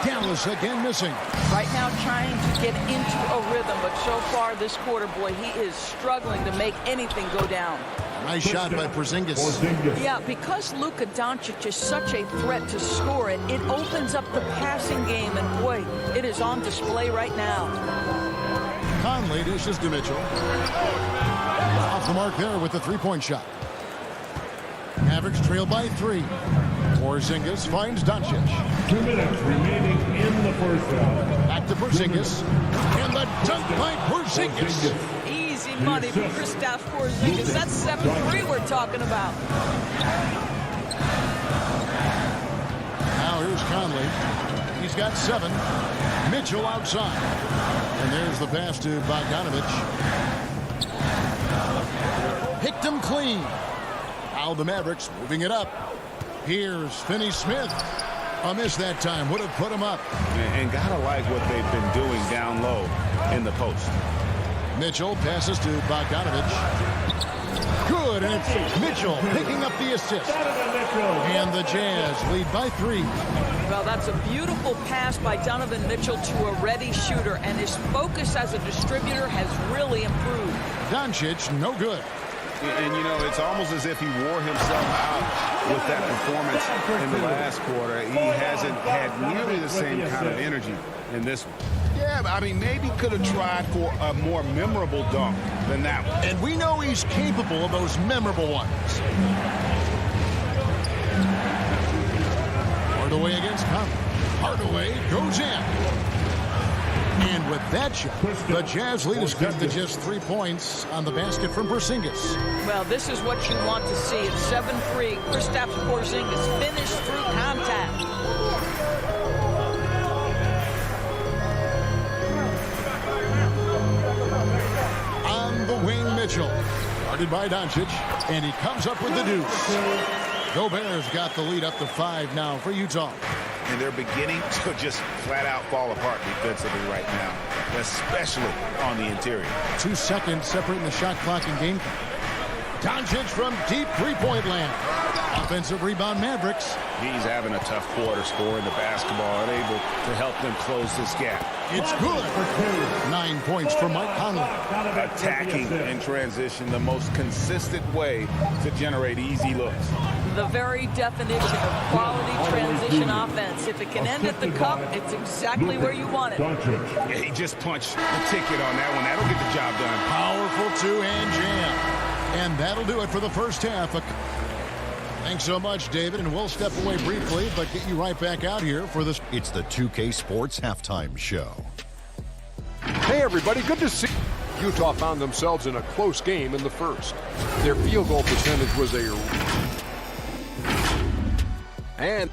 Dallas again missing. Right now trying to get into a rhythm, but so far this quarter, boy, he is struggling to make anything go down. Nice shot by Porzingis. Yeah, because Luka Doncic is such a threat to score it, it opens up the passing game, and boy, it is on display right now. Conley dishes to Mitchell. Off the mark there with the 3-point shot. Mavericks trail by 3. Porzingis finds Doncic. 2 minutes remaining in the first half. Back to Porzingis. And the dunk by Porzingis. Easy money for Kristaps Porzingis. That's 7-3 we're talking about. Now here's Conley. He's got 7. Mitchell outside. And there's the pass to Bogdanovic. Picked him clean. Now the Mavericks moving it up. Here's Finney-Smith. A miss that time. Would have put him up. And gotta like what they've been doing down low in the post. Mitchell passes to Bogdanovic. Good, and it's Mitchell picking up the assist. And the Jazz lead by 3. Well, that's a beautiful pass by Donovan Mitchell to a ready shooter, and his focus as a distributor has really improved. Doncic, no good. And, you know, it's almost as if he wore himself out with that performance in the last quarter. He hasn't had nearly the same kind of energy in this one. Yeah, I mean, maybe could have tried for a more memorable dunk than that one. And we know he's capable of those memorable ones. Hardaway against Conley. Hardaway goes in. And with that shot, the Jazz lead is cut to just 3 points on the basket from Porzingis. Well, this is what you want to see. It's 7-3. Kristaps Porzingis finished through contact. On the wing, Mitchell. Guarded by Doncic. And he comes up with the deuce. Gobert's got the lead up to 5 now for Utah. and they're beginning to just flat out fall apart defensively right now, especially on the interior. 2 seconds separating the shot clock and game clock. Doncic from deep three-point land. Offensive rebound, Mavericks. He's having a tough quarter scoring the basketball, unable to help them close this gap. It's good. 9 points for Mike Conley. Attacking in transition, the most consistent way to generate easy looks. The very definition of quality transition offense. If it can end at the cup, it's exactly where you want it. Yeah, he just punched the ticket on that one. That'll get the job done. Powerful two-hand jam. And that'll do it for the first half. Thanks so much, David, and we'll step away briefly, but get you right back out here for this. It's the 2K Sports Halftime Show. Hey, everybody, good to see you. Utah found themselves in a close game in the first. Their field goal percentage was And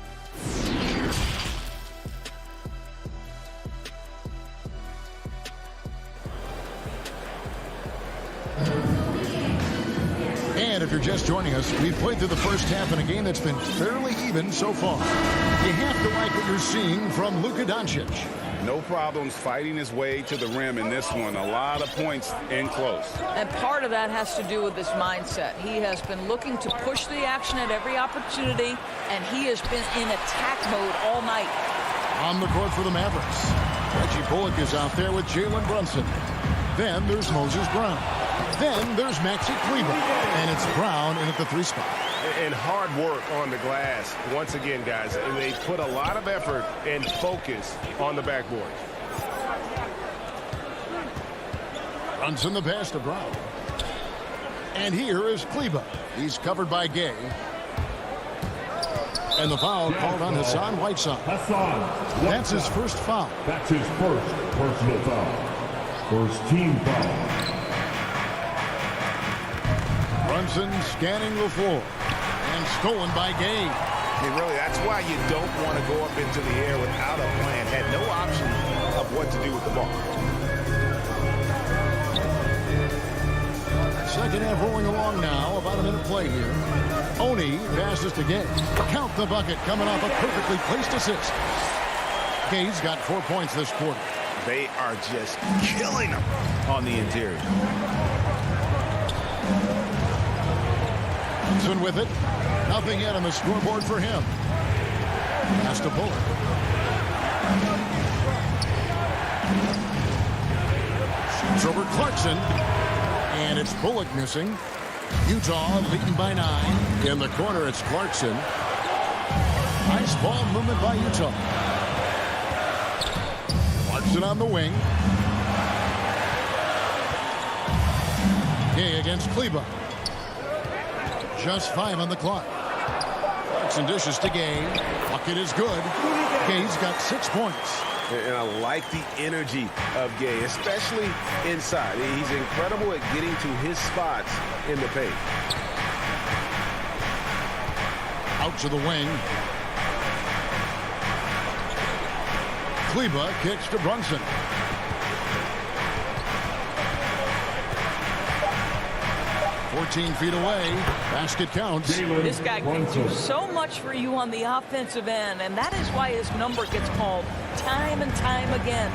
if you're just joining us, we've played through the first half in a game that's been fairly even so far. You have to like what you're seeing from Luka Doncic. No problems fighting his way to the rim in this one. A lot of points in close. And part of that has to do with his mindset. He has been looking to push the action at every opportunity, and he has been in attack mode all night. On the court for the Mavericks, Reggie Bullock is out there with Jalen Brunson. Then there's Moses Brown. Then there's Maxi Kleber. And it's Brown in at the 3 spot. And hard work on the glass. Once again, guys, they put a lot of effort and focus on the backboard. Brunson the pass to Brown. And here is Kleber. He's covered by Gay. And the foul called on Hassan Whiteside. That's his first foul. That's his first personal foul. First team foul. Brunson scanning the floor. And stolen by Gay. Really, that's why you don't want to go up into the air without a plan. Had no option of what to do with the ball. Second half rolling along now. About a minute play here. Oni passes to Gay. Count the bucket coming off a perfectly placed assist. Gay's got 4 points this quarter. They are just killing them on the interior. Brunson with it. Nothing yet on the scoreboard for him. Pass to Bullock. Shoots over Clarkson. And it's Bullock missing. Utah leading by 9. In the corner, it's Clarkson. Nice ball movement by Utah. Clarkson on the wing. Gay against Kleber. Just 5 on the clock. Clarkson dishes to Gay. Bucket is good. Gay's got 6 points. And I like the energy of Gay, especially inside. He's incredible at getting to his spots in the paint. Out to the wing. Kleber kicks to Brunson. "14 feet away. Basket counts." This guy can do so much for you on the offensive end, and that is why his number gets called time and time again.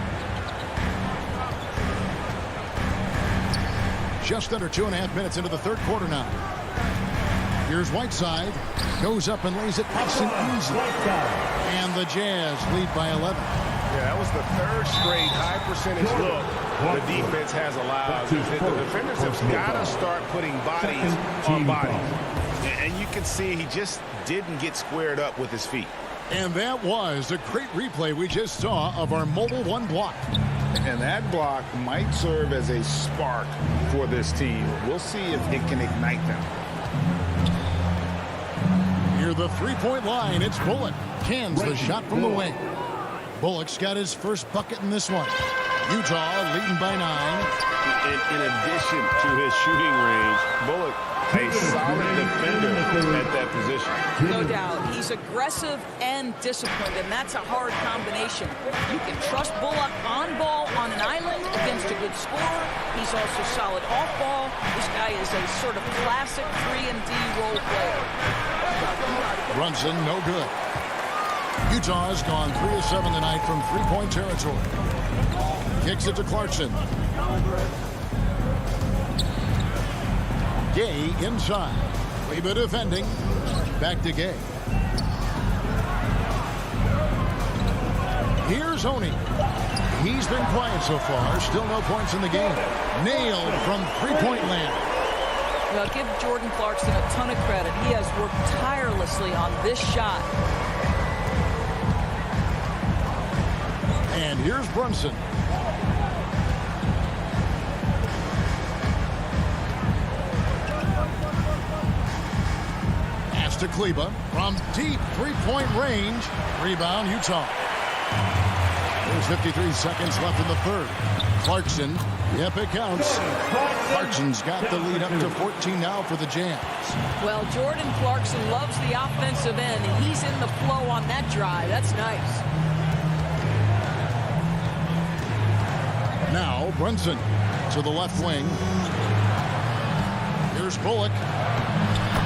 Just under 2.5 minutes into the third quarter now. Here's Whiteside. Goes up and lays it nice and easy. And the Jazz lead by 11. Yeah, that was the third straight high percentage look the defense has allowed. The defenders have got to start putting bodies on bodies. And you can see he just didn't get squared up with his feet. And that was a great replay we just saw of our Mobile One block. And that block might serve as a spark for this team. We'll see if it can ignite them. Near the three-point line, it's Bullock. Cans the shot from the wing. Bullock's got his first bucket in this one. Utah leading by 9. In addition to his shooting range, Bullock, a solid defender at that position. No doubt. He's aggressive and disciplined, and that's a hard combination. You can trust Bullock on ball on an island against a good scorer. He's also solid off ball. This guy is a sort of classic 3-and-D role player. Brunson, no good. Utah's gone 3 of 7 tonight from three-point territory. Kicks it to Clarkson. Gay inside. Kleba defending. Back to Gay. Here's Oni. He's been quiet so far. Still no points in the game. Nailed from three-point land. Well, give Jordan Clarkson a ton of credit. He has worked tirelessly on this shot. And here's Brunson. Pass to Kleba from deep three-point range. Rebound, Utah. There's 53 seconds left in the third. Clarkson, yep, it counts. Clarkson's got the lead up to 14 now for the Jazz. Well, Jordan Clarkson loves the offensive end, and he's in the flow on that drive. That's nice. Now Brunson to the left wing. Here's Bullock.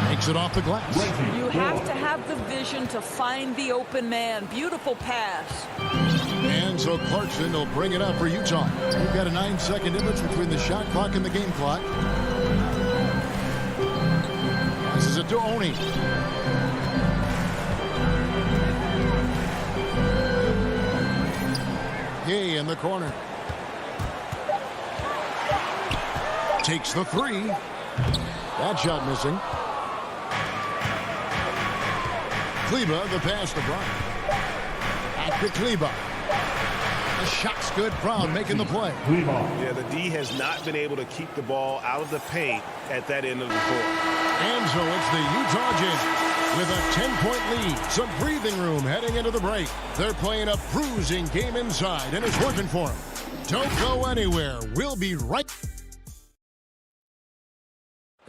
Makes it off the glass. You have to have the vision to find the open man. Beautiful pass. And so Clarkson will bring it up for Utah. We've got a 9-second difference between the shot clock and the game clock. This is it to Oni. Gay in the corner. Takes the three. That shot missing. Kleba, the pass to Bryant. Back to Kleba. The shot's good. Brown making the play. Yeah, the D has not been able to keep the ball out of the paint at that end of the court. And so it's the Utah Jazz with a 10-point lead. Some breathing room heading into the break. They're playing a bruising game inside, and it's working for them. Don't go anywhere. We'll be right.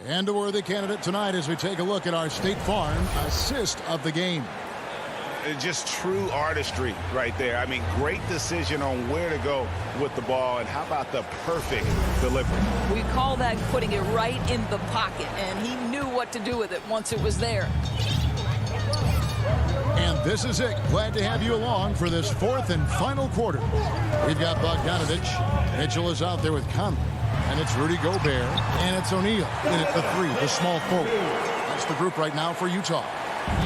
And a worthy candidate tonight as we take a look at our State Farm assist of the game. It's just true artistry right there. I mean, great decision on where to go with the ball, and how about the perfect delivery? We call that putting it right in the pocket, and he knew what to do with it once it was there. And this is it. Glad to have you along for this fourth and final quarter. We've got Bogdanovich. Mitchell is out there with Conley. And it's Rudy Gobert. And it's O'Neal in at the three, the small forward. That's the group right now for Utah.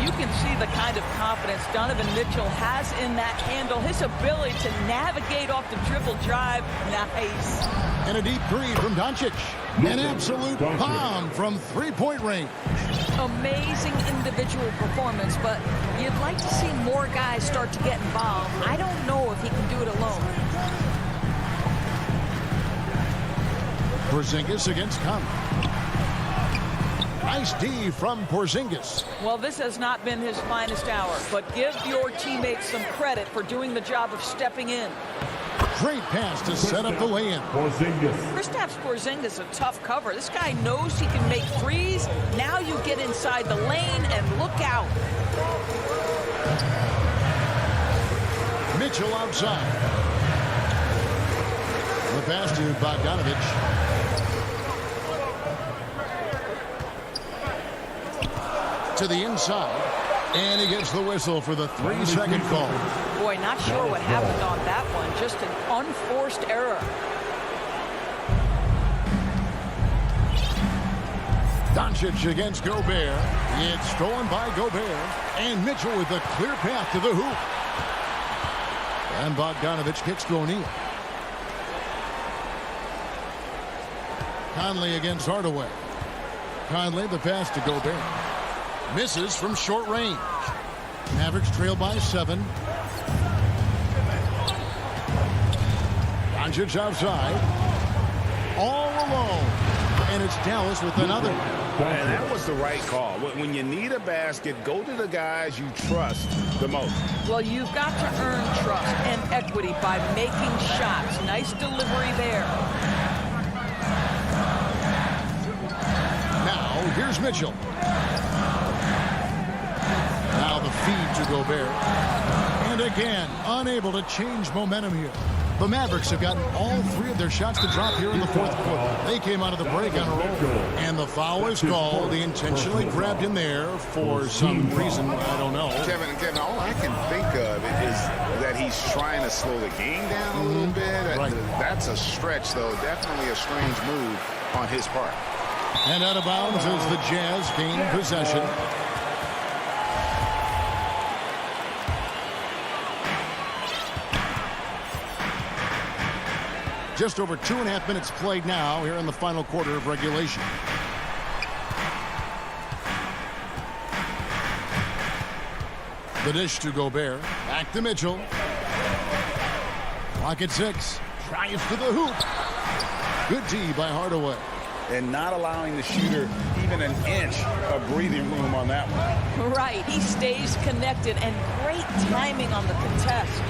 You can see the kind of confidence Donovan Mitchell has in that handle. His ability to navigate off the dribble drive. Nice. And a deep three from Doncic. An absolute bomb from three-point range. Amazing individual performance, but you'd like to see more guys start to get involved. I don't know if he can do it alone. Porzingis against Conley. Nice D from Porzingis. Well, this has not been his finest hour, but give your teammates some credit for doing the job of stepping in. Great pass to set up the lay-in. Kristaps Porzingis a tough cover. This guy knows he can make threes. Now you get inside the lane and look out. Mitchell outside. The pass to Bogdanovich. To the inside, and he gets the whistle for the 3-second call. Boy, not sure what happened on that one. Just an unforced error. Doncic against Gobert. It's stolen by Gobert, and Mitchell with a clear path to the hoop. And Bogdanovich kicks to O'Neal. Conley against Hardaway. Conley, the pass to Gobert. Misses from short range. Mavericks trail by 7. Doncic outside. All alone. And it's Dallas with another. And that was the right call. When you need a basket, go to the guys you trust the most. Well, you've got to earn trust and equity by making shots. Nice delivery there. Now, here's Mitchell. Now the feed to Gobert. And again, unable to change momentum here. The Mavericks have gotten all 3 of their shots to drop here in the fourth quarter. They came out of the break on a roll. And the foul is called. He intentionally grabbed him there for some reason. I don't know. Kevin, all I can think of is that he's trying to slow the game down a little bit. Right. That's a stretch, though. Definitely a strange move on his part. And out of bounds as the Jazz gain possession. Just over 2.5 minutes played now here in the final quarter of regulation. The dish to Gobert. Back to Mitchell. Clock at 6. Drives to the hoop. Good D by Hardaway. And not allowing the shooter even an inch of breathing room on that one. Right. He stays connected, and great timing on the contest.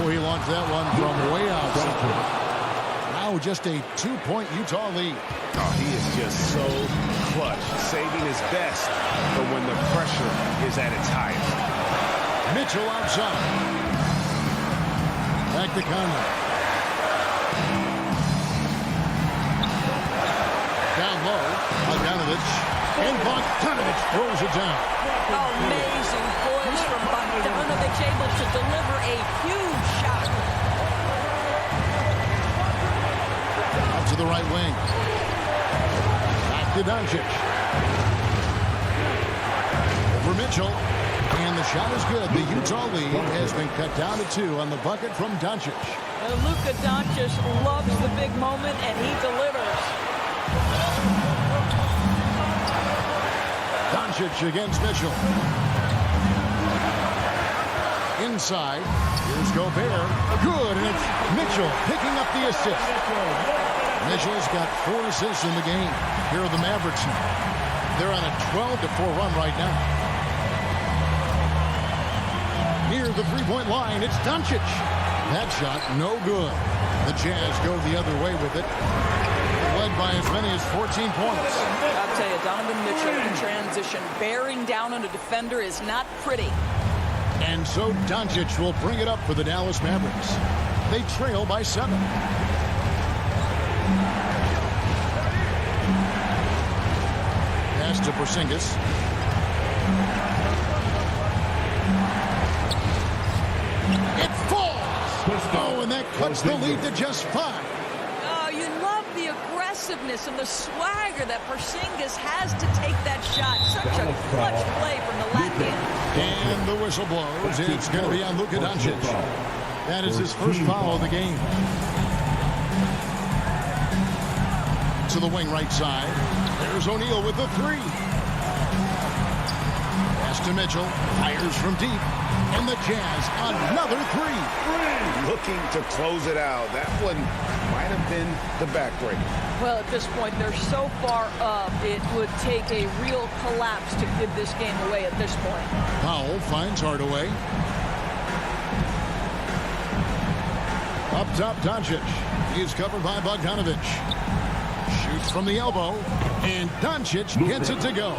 Oh, he launched that one from way outside. Now just a 2-point Utah lead. Oh, he is just so clutch, saving his best for when the pressure is at its highest. Mitchell outside. Back to Conley. Down low, Bogdanovich. And Bogdanovich throws it down. Amazing poise from Bogdanovich, able to deliver a huge shot. Out to the right wing. Back to Doncic. Over Mitchell. And the shot is good. The Utah lead has been cut down to 2 on the bucket from Doncic. Luka Doncic loves the big moment, and he delivers. Doncic against Mitchell. Inside. Here's Gobert. Good, and it's Mitchell picking up the assist. Mitchell's got 4 assists in the game. Here are the Mavericks now. They're on a 12-4 run right now. Near the three-point line, it's Doncic. That shot, no good. The Jazz go the other way with it. Led by as many as 14 points. I'll tell you, Donovan Mitchell in transition, bearing down on a defender is not pretty. And so Doncic will bring it up for the Dallas Mavericks. They trail by 7. Pass to Porzingis. It falls! Oh, and that cuts the lead to just 5. Oh, you love the aggressiveness and the swagger that Porzingis has to take that shot. Such a clutch play from the Latvian. And the whistle blows. It's going to be on Luka Doncic. That is his first foul of the game. To the wing right side. There's O'Neal with the 3. Pass to Mitchell. Fires from deep. And the Jazz, another 3. Looking to close it out. That one might have been the backbreaker. Well, at this point, they're so far up, it would take a real collapse to give this game away at this point. Powell finds Hardaway. Up top, Doncic. He's covered by Bogdanovich. Shoots from the elbow, and Doncic gets it to go.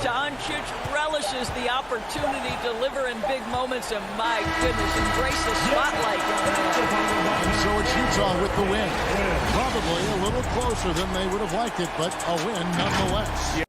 Doncic relishes the opportunity to deliver in big moments, and my goodness, embrace the spotlight. So it's Utah with the win. Probably a little closer than they would have liked it, but a win nonetheless. Yeah.